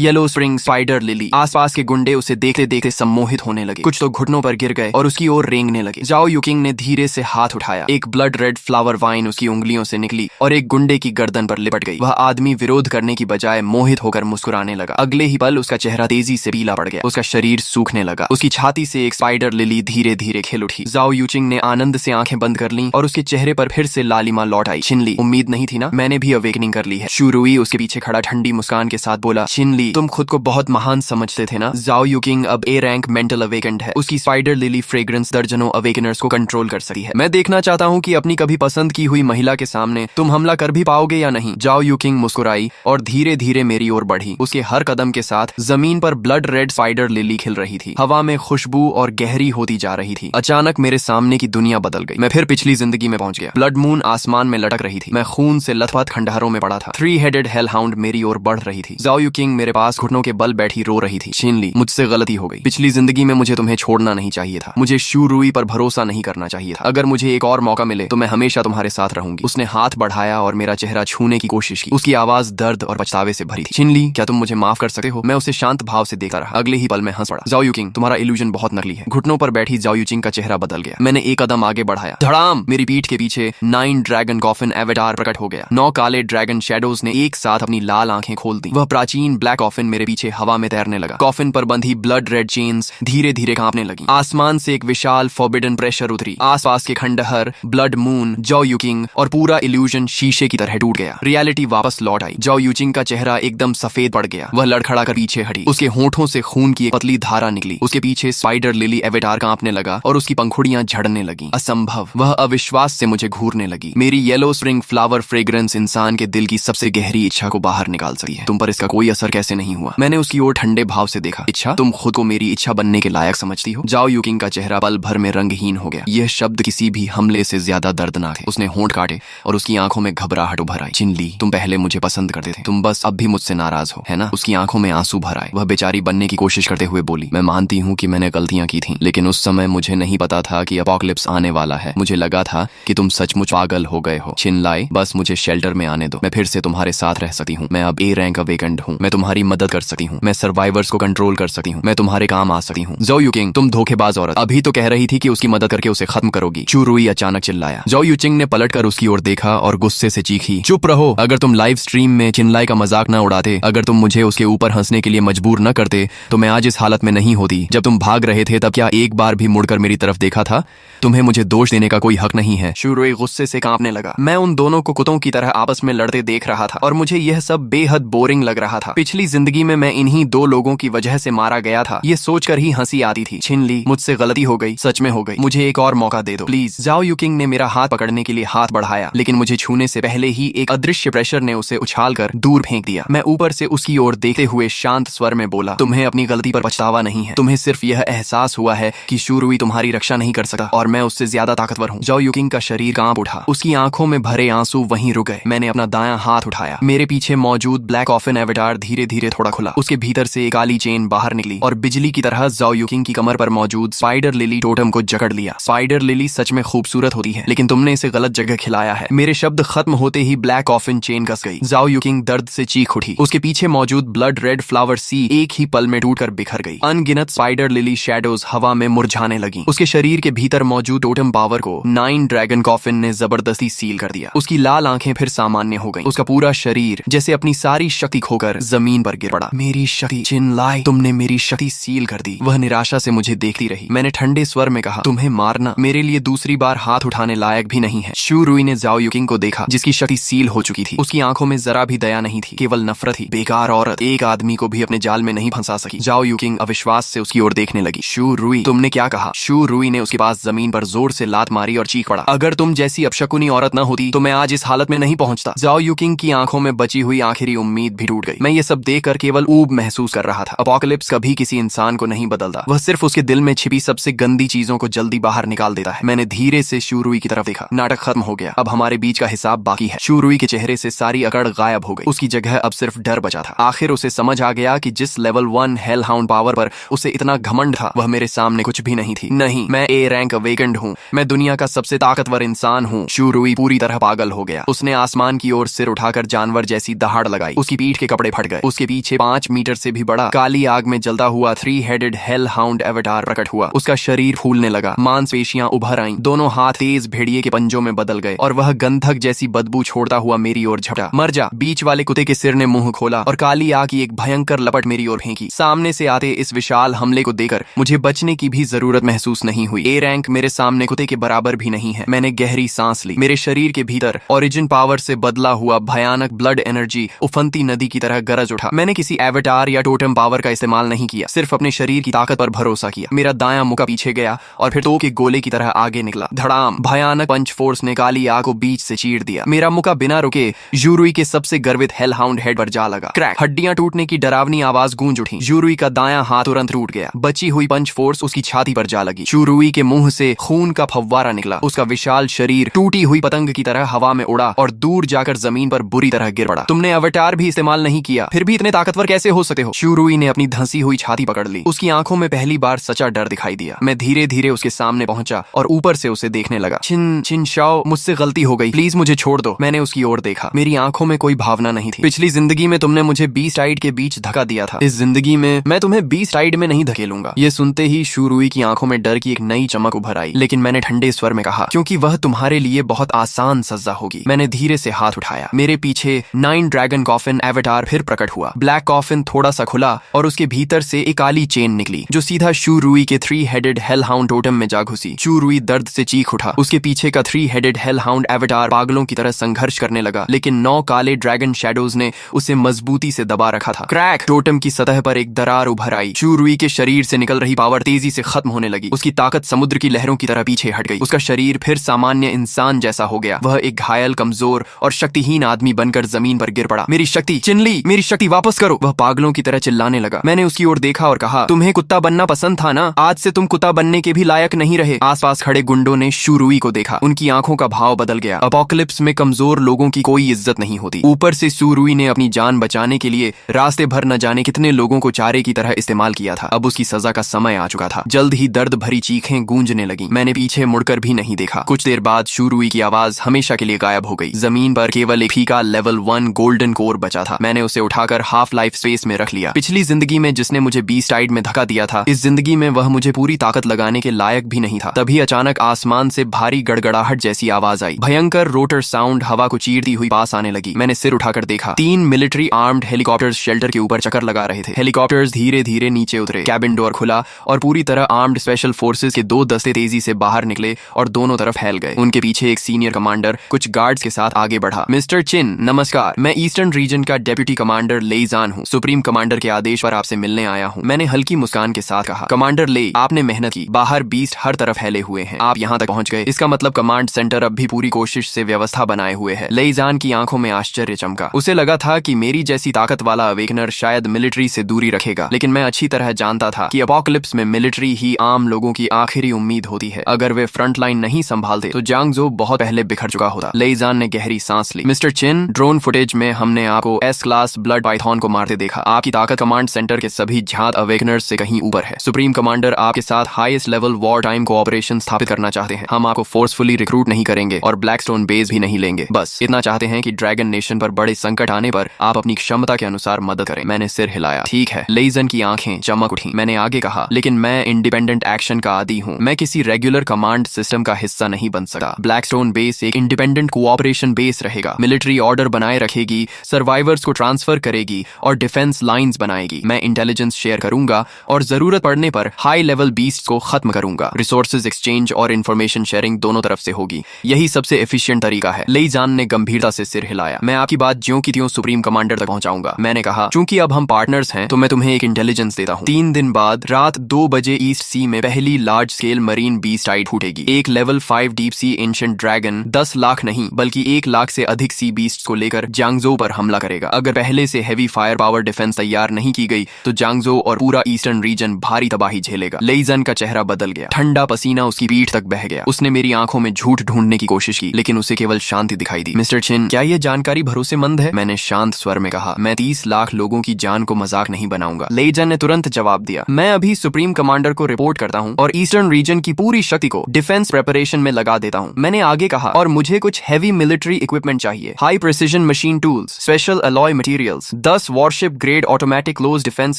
येलो स्प्रिंग स्पाइडर लिली। आसपास के गुंडे उसे देखते देखते सम्मोहित होने लगे, कुछ तो घुटनों पर गिर गए और उसकी ओर रेंगने लगे। ज़ाओ युकिंग ने धीरे से हाथ उठाया, एक ब्लड रेड फ्लावर वाइन उसकी उंगलियों से निकली और एक गुंडे की गर्दन पर लिपट गई। वह आदमी विरोध करने की बजाय मोहित होकर मुस्कुराने लगा। अगले ही पल उसका चेहरा तेजी से पीला पड़ गया, उसका शरीर सूखने लगा, उसकी छाती से एक स्पाइडर लिली धीरे धीरे खिल उठी। ज़ाओ युचिंग ने आनंद से आंखें बंद कर लीं और उसके चेहरे पर फिर से लालिमा लौट आई। छिनली, उम्मीद नहीं थी ना, मैंने भी अवेकनिंग कर ली है। शुरुई उसके पीछे खड़ा ठंडी मुस्कान के साथ बोला, छिनली तुम खुद को बहुत महान समझते थे ना। ज़ाओ युकिंग अब ए रैंक मेंटल अवेकेंड है। उसकी स्पाइडर लिली फ्रेग्रेंस दर्जनों अवेकनर्स को कंट्रोल कर सकती है। मैं देखना चाहता हूँ कि अपनी कभी पसंद की हुई महिला के सामने तुम हमला कर भी पाओगे या नहीं। ज़ाओ युकिंग मुस्कुराई और धीरे धीरे मेरी ओर बढ़ी। उसके हर कदम के साथ जमीन पर ब्लड रेड स्पाइडर लिली खिल रही थी, हवा में खुशबू और गहरी होती जा रही थी। अचानक मेरे सामने की दुनिया बदल गई। मैं फिर पिछली जिंदगी में पहुंच गया। ब्लड मून आसमान में लटक रही थी, मैं खून से लथपथ खंडहरों में पड़ा था। 3-हेडेड हेल हाउंड मेरी ओर बढ़ रही थी। ज़ाओ युकिंग मेरे पास घुटनों के बल बैठी रो रही थी। छिनली, मुझसे गलती हो गई। पिछली जिंदगी में मुझे तुम्हें छोड़ना नहीं चाहिए था। मुझे शुरुई पर भरोसा नहीं करना चाहिए था। अगर मुझे एक और मौका मिले तो मैं हमेशा तुम्हारे साथ रहूंगी। उसने हाथ बढ़ाया और मेरा चेहरा छूने की कोशिश की। उसकी आवाज दर्द और पछतावे से भरी थी। छिनली, क्या तुम मुझे माफ कर सकते हो? मैं उसे शांत भाव से देखता रहा। अगले ही पल में हंस पड़ा। ज़ाओ युकिंग, तुम्हारा इल्यूजन बहुत नकली है। घुटनों पर बैठी ज़ाओ युचिंग का चेहरा बदल गया। मैंने एक कदम आगे बढ़ाया। धड़ाम! मेरी पीठ के पीछे 9 ड्रैगन कॉफिन एवेटार प्रकट हो गया। 9 काले ड्रैगन शैडोज ने एक साथ अपनी लाल आंखें खोल दी। वह प्राचीन ब्लैक कॉफिन मेरे पीछे हवा में तैरने लगा। कॉफिन पर बंधी ब्लड रेड चेन्स धीरे धीरे कांपने लगी। आसमान से एक विशाल फॉरबिडन प्रेशर उतरी। आसपास के खंडहर, ब्लड मून, ज़ाओ युकिंग और पूरा इल्यूजन शीशे की तरह टूट गया। रियलिटी वापस लौट आई। ज़ाओ युचिंग का चेहरा एकदम सफेद पड़ गया। वह लड़खड़ा कर पीछे हटी। उसके होंठों से खून की एक पतली धारा निकली। उसके पीछे स्पाइडर लिली एवेटार कांपने लगा और उसकी पंखुड़ियां झड़ने लगी। असंभव! वह अविश्वास से मुझे घूरने लगी। मेरी येलो स्प्रिंग फ्लावर फ्रेग्रेंस इंसान के दिल की सबसे गहरी इच्छा को बाहर निकाल सकती है। तुम पर इसका कोई असर कैसे नहीं हुआ? मैंने उसकी ओर ठंडे भाव से देखा। इच्छा? तुम खुद को मेरी इच्छा बनने के लायक समझती हो? ज़ाओ युकिंग का चेहरा पल भर में रंगहीन हो गया। यह शब्द किसी भी हमले से ज्यादा दर्दनाक है। उसने होंठ काटे और उसकी आंखों में घबराहट उभर आई। छिनली, तुम पहले मुझे पसंद करते थे, तुम बस अब भी मुझसे नाराज हो, है ना? उसकी आंखों में आंसू भर आए। वह बेचारी बनने की कोशिश करते हुए बोली, मैं मानती हूँ कि मैंने गलतियां की थी, लेकिन उस समय मुझे नहीं पता था कि अपोकलिप्स आने वाला है। मुझे लगा था कि तुम सचमुच पागल हो गए हो। छिनलाई, बस मुझे शेल्टर में आने दो। मैं फिर से तुम्हारे साथ रह सकती हूँ। मैं अब ए रैंक अवेकेंड हूँ। मैं तुम्हारी मदद कर सकती हूँ। मैं सर्वाइवर्स को कंट्रोल कर सकती हूँ। मैं तुम्हारे काम आ सकती हूँ। ज़ाओ युकिंग, तुम धोखेबाज औरत, अभी तो कह रही थी कि उसकी मदद करके उसे खत्म करोगी। शुरुई अचानक चिल्लाया। ज़ाओ युचिंग ने पलटकर उसकी ओर देखा और गुस्से से चीखी, चुप रहो! अगर तुम लाइव स्ट्रीम में छिनलाई का मजाक न उड़ाते, अगर तुम मुझे उसके ऊपर हंसने के लिए मजबूर न करते, तो मैं आज इस हालत में नहीं होती। जब तुम भाग रहे थे तब क्या एक बार भी मुड़कर मेरी तरफ देखा था? तुम्हें मुझे दोष देने का कोई हक नहीं है। शुरुई गुस्से से कांपने लगा। मैं उन दोनों को कुत्तों की तरह आपस में लड़ते देख रहा था और मुझे यह सब बेहद बोरिंग लग रहा था। पिछली जिंदगी में मैं इन्हीं 2 लोगों की वजह से मारा गया था। ये सोचकर ही हंसी आती थी। छिनली, मुझसे गलती हो गई, सच में हो गई। मुझे एक और मौका दे दो प्लीज। ज़ाओ युकिंग ने मेरा हाथ पकड़ने के लिए हाथ बढ़ाया, लेकिन मुझे छूने से पहले ही एक अदृश्य प्रेशर ने उसे उछालकर दूर फेंक दिया। मैं ऊपर से उसकी ओर देखते हुए शांत स्वर में बोला, तुम्हें अपनी गलती पर पछतावा नहीं है। तुम्हें सिर्फ यह एहसास हुआ है कि शुरुई तुम्हारी रक्षा नहीं कर सकता और मैं उससे ज्यादा ताकतवर हूँ। ज़ाओ युकिंग का शरीर कांप उठा। उसकी आंखों में भरे आंसू वहीं रुक गए। मैंने अपना दायां हाथ उठाया। मेरे पीछे मौजूद ब्लैक कॉफिन एवेटार धीरे धीरे थोड़ा खुला। उसके भीतर से एक काली चेन बाहर निकली और बिजली की तरह ज़ाओ युकिंग की कमर पर मौजूद स्पाइडर लिली टोटम को जकड़ लिया। स्पाइडर लिली सच में खूबसूरत होती है, लेकिन तुमने इसे गलत जगह खिलाया है। मेरे शब्द खत्म होते ही ब्लैक कॉफिन चेन कस गई। ज़ाओ युकिंग दर्द से चीख उठी। उसके पीछे मौजूद ब्लड रेड फ्लावर सी एक ही पल में टूटकर बिखर गई। अनगिनत स्पाइडर लिली शैडोज हवा में मुरझाने लगी। उसके शरीर के भीतर मौजूद टोटम पावर को 9 ड्रैगन कॉफिन ने जबरदस्ती सील कर दिया। उसकी लाल आंखें फिर सामान्य हो गईं। उसका पूरा शरीर जैसे अपनी सारी शक्ति खोकर जमीन पर गिर पड़ा। मेरी शक्ति! छिनलाई, तुमने मेरी शक्ति सील कर दी। वह निराशा से मुझे देखती रही। मैंने ठंडे स्वर में कहा, तुम्हें मारना मेरे लिए दूसरी बार हाथ उठाने लायक भी नहीं है। शुरुई ने ज़ाओ युकिंग को देखा, जिसकी शक्ति सील हो चुकी थी। उसकी आंखों में जरा भी दया नहीं थी, केवल नफरत थी। बेकार औरत, एक आदमी को भी अपने जाल में नहीं फंसा सकी। ज़ाओ युकिंग अविश्वास से उसकी ओर देखने लगी। शुरुई, तुमने क्या कहा? शुरुई ने उसके पास जमीन पर जोर से लात मारी और चीख पड़ा, अगर तुम जैसी अपशकुनी औरत न होती तो मैं आज इस हालत में नहीं पहुंचता। ज़ाओ युकिंग की आंखों में बची हुई आखिरी उम्मीद भी टूट गई। मैं ये सब देखकर केवल ऊब महसूस कर रहा था। अपोकलिप्स कभी किसी इंसान को नहीं बदलता, वह सिर्फ उसके दिल में छिपी सबसे गंदी चीजों को जल्दी बाहर निकाल देता है। मैंने धीरे से शुरुई की तरफ देखा। नाटक खत्म हो गया। अब हमारे बीच का हिसाब बाकी है। शुरुई के चेहरे से सारी अकड़ गायब हो गई। उसकी जगह अब सिर्फ डर बचा था। आखिर उसे समझ आ गया कि जिस लेवल 1 हेल हाउंड पावर पर उसे इतना घमंड था, वह मेरे सामने कुछ भी नहीं थी। नहीं, मैं ए रैंक अवेकेंड हूँ, मैं दुनिया का सबसे ताकतवर इंसान हूँ। शू रुई पूरी तरह पागल हो गया। उसने आसमान की ओर सिर उठाकर जानवर जैसी दहाड़ लगाई। उसकी पीठ के कपड़े फट गए। उसके पीछे 5 मीटर से भी बड़ा काली आग में जलता हुआ 3-headed हेल हाउंड एवेटार प्रकट हुआ। उसका शरीर फूलने लगा, मांसपेशियां उभर आईं, दोनों हाथ तेज भेड़िए के पंजों में बदल गए और वह गंधक जैसी बदबू छोड़ता हुआ मेरी ओर झपटा। मर जा, बीच वाले कुत्ते के सिर ने मुंह खोला और काली आग की एक भयंकर लपट मेरी ओर फेंकी। सामने से आते इस विशाल हमले को देखकर मुझे बचने की भी जरूरत महसूस नहीं हुई। ए रैंक मेरे सामने कुत्ते के बराबर भी नहीं है। मैंने गहरी सांस ली। मेरे शरीर के भीतर ओरिजिन पावर से बदला हुआ भयानक ब्लड एनर्जी उफनती नदी की तरह गरज उठा। मैंने किसी एवेटार या टोटम पावर का इस्तेमाल नहीं किया, सिर्फ अपने शरीर की ताकत पर भरोसा किया। मेरा दायां मुका पीछे गया और फिर तोप के गोले की तरह आगे निकला। धड़ाम, भयानक पंच फोर्स ने काली आग को बीच से चीर दिया। मेरा मुका बिना रुके यूरुई के सबसे गर्वित हेल हाउंड हेड पर जा लगा। क्रैक, हड्डियां टूटने की डरावनी आवाज गूंज उठी। यूरुई का दायां हाथ तुरंत टूट गया। बची हुई पंच फोर्स उसकी छाती पर जा लगी। यूरुई के मुंह से खून का फव्वारा निकला। उसका विशाल शरीर टूटी हुई पतंग की तरह हवा में उड़ा और दूर जाकर जमीन पर बुरी तरह गिर पड़ा। तुमने अवतार भी इस्तेमाल नहीं किया, फिर भी इतने ताकतवर कैसे हो सकते हो? शूरुई ने अपनी धंसी हुई छाती पकड़ ली। उसकी आंखों में पहली बार सच्चा डर दिखाई दिया। मैं धीरे धीरे उसके सामने पहुंचा और ऊपर से उसे देखने लगा। छिन शाओ, मुझसे गलती हो गई, प्लीज मुझे छोड़ दो। मैंने उसकी ओर देखा। मेरी आंखों में कोई भावना नहीं थी। पिछली जिंदगी में तुमने मुझे बीस्टाइड के बीच धक्का दिया था, इस जिंदगी में मैं तुम्हें बीस्टाइड में नहीं धकेलूंगा। ये सुनते ही शूरुई की आंखों में डर की एक नई चमक उभर आई, लेकिन मैंने ठंडे स्वर में कहा, क्योंकि वह तुम्हारे लिए बहुत आसान सजा होगी। मैंने धीरे से हाथ उठाया। मेरे पीछे 9 ड्रैगन कॉफिन एवेटार फिर प्रकट हुआ। ब्लैक कॉफिन थोड़ा सा खुला और उसके भीतर से एक काली चेन निकली जो सीधा शूरुई के 3-headed हेल हाउंड टोटम में जा घुसी। शूरुई दर्द से चीख उठा। उसके पीछे का 3-headed हेल हाउंड एवेटार पागलों की तरह संघर्ष करने लगा, लेकिन 9 काले ड्रैगन शैडोज ने उसे मजबूती से दबा रखा था। क्रैक, टोटम की सतह पर एक दरार उभर आई। शूरुई के शरीर से निकल रही पावर तेजी से खत्म होने लगी। उसकी ताकत समुद्र की लहरों की तरह पीछे हट गई। उसका शरीर फिर सामान्य इंसान जैसा हो गया। वह एक घायल, कमजोर और शक्तिहीन आदमी बनकर जमीन पर गिर पड़ा। मेरी शक्ति, चिनली, मेरी शक्ति वापस करो! वह पागलों की तरह चिल्लाने लगा। मैंने उसकी ओर देखा और कहा, तुम्हें कुत्ता बनना पसंद था ना? आज से तुम कुत्ता बनने के भी लायक नहीं रहे। आसपास खड़े गुंडों ने शूरुई को देखा। उनकी आंखों का भाव बदल गया। अपोकलिप्स में कमजोर लोगों की कोई इज्जत नहीं होती। ऊपर से शूरुई ने अपनी जान बचाने के लिए रास्ते भर न जाने कितने लोगों को चारे की तरह इस्तेमाल किया था। अब उसकी सजा का समय आ चुका था। जल्द ही दर्द भरी चीखें गूंजने लगी। मैंने पीछे मुड़कर भी नहीं देखा। कुछ देर बाद शूरुई की आवाज हमेशा के लिए गायब हो गई। जमीन पर केवल एक फीका लेवल 1 गोल्डन कोर बचा था। मैंने उसे उठाकर हाफ लाइफ स्पेस में रख लिया। पिछली जिंदगी में जिसने मुझे बीस्टाइड में धक्का दिया था, इस जिंदगी में वह मुझे पूरी ताकत लगाने के लायक भी नहीं था। तभी अचानक आसमान से भारी गड़गड़ाहट जैसी आवाज आई। भयंकर रोटर साउंड हवा को चीरती हुई पास आने लगी। मैंने सिर उठाकर देखा। 3 मिलिट्री आर्म्ड हेलीकॉप्टर्स शेल्टर के ऊपर चक्कर लगा रहे थे। हेलीकॉप्टर्स धीरे धीरे नीचे उतरे। कैबिन डोर खुला और पूरी तरह आर्म्ड स्पेशल फोर्सेस के 2 दस्ते तेजी से बाहर निकले और दोनों तरफ फैल गए। उनके पीछे एक सीनियर कमांडर कुछ गार्ड्स के साथ आगे बढ़ा। मिस्टर चिन, नमस्कार। मैं ईस्टर्न रीजन का डेप्यूटी कमांडर लेइजान हूँ। सुप्रीम कमांडर के आदेश पर आपसे मिलने आया हूँ। मैंने हल्की मुस्कान के साथ कहा। कमांडर ले, आपने मेहनत की। बाहर बीस्ट हर तरफ फैले हुए हैं। आप यहाँ तक पहुँच गए, इसका मतलब कमांड सेंटर अब भी पूरी कोशिश से व्यवस्था बनाए हुए है। लेइजान की आंखों में आश्चर्य चमका। उसे लगा था कि मेरी जैसी ताकत वाला अवेकनर शायद मिलिट्री से दूरी रखेगा, लेकिन मैं अच्छी तरह जानता था कि अपोकलिप्स में मिलिट्री ही आम लोगों की आखिरी उम्मीद होती है। अगर वे फ्रंट लाइन नहीं संभालते तो जांगजो बहुत पहले बिखर चुका होता। लेइजान ने गहरी सांस ली। मिस्टर चिन, ड्रोन फुटेज में हमने आपको S क्लास ब्लड पाइथन को मारते देखा। आपकी ताकत कमांड सेंटर के सभी झात अवेकनर्स से कहीं ऊपर है। सुप्रीम कमांडर आपके साथ highest level war time cooperation स्थापित करना चाहते हैं। हम आपको फोर्सफुली रिक्रूट नहीं करेंगे और ब्लैकस्टोन बेस भी नहीं लेंगे। बस इतना चाहते हैं कि ड्रैगन नेशन पर बड़े संकट आने पर आप अपनी क्षमता के अनुसार मदद करें। मैंने सिर हिलाया। ठीक है। लेइजन की आंखें चमक उठी। मैंने आगे कहा, लेकिन मैं इंडिपेंडेंट एक्शन का आदी हूँ। मैं किसी रेगुलर कमांड सिस्टम का हिस्सा नहीं बन सकता। ब्लैकस्टोन बेस एक इंडिपेंडेंट कोऑपरेशन बेस रहेगा। मिलिट्री ऑर्डर बनाए रखेगी, सर्वाइवर्स को ट्रांसफर करेगी और डिफेंस लाइंस बनाएगी। मैं इंटेलिजेंस शेयर करूंगा और जरूरत पड़ने पर हाई लेवल बीस्ट को खत्म करूंगा। रिसोर्सेज एक्सचेंज और इन्फॉर्मेशन शेयरिंग दोनों तरफ से होगी। यही सबसे एफिशिएंट तरीका है। लेइजान ने गंभीरता से सिर हिलाया। मैं आपकी बात ज्यों की त्यों सुप्रीम कमांडर तक पहुंचाऊंगा। मैंने कहा, चूंकि अब हम पार्टनर्स हैं तो मैं तुम्हें एक इंटेलिजेंस देता हूं। 3 दिन बाद रात 2 बजे ईस्ट सी में पहली लार्ज स्केल मरीन बीस्टाइड फूटेगी। एक level 5 deep sea ancient dragon 10 lakh नहीं बल्कि 1 लाख से अधिक सी बीस्ट को लेकर जांगजो पर हमला करेगा। अगर पहले से हेवी फायर पावर डिफेंस तैयार नहीं की गई तो जांगजो और पूरा ईस्टर्न रीजन भारी तबाही झेलेगा। लेइजन का चेहरा बदल गया। ठंडा पसीना उसकी पीठ तक बह गया। उसने मेरी आंखों में झूठ ढूंढने की कोशिश की, लेकिन उसे केवल शांति दिखाई दी। मिस्टर चिन, क्या यह जानकारी भरोसेमंद है? मैंने शांत स्वर में कहा। मैं 30 लाख लोगों की जान को मजाक नहीं बनाऊंगा। लेइजन ने तुरंत जवाब दिया। मैं अभी सुप्रीम कमांडर को रिपोर्ट करता हूँ और ईस्टर्न ईस्टर्न रीजन की पूरी शक्ति को डिफेंस प्रेपरेशन में लगा देता हूँ, मैंने आगे कहा। और मुझे कुछ हैवी मिलिट्री इक्विपमेंट चाहिए, high precision machine tools, special alloy materials, 10 warship grade automatic close defence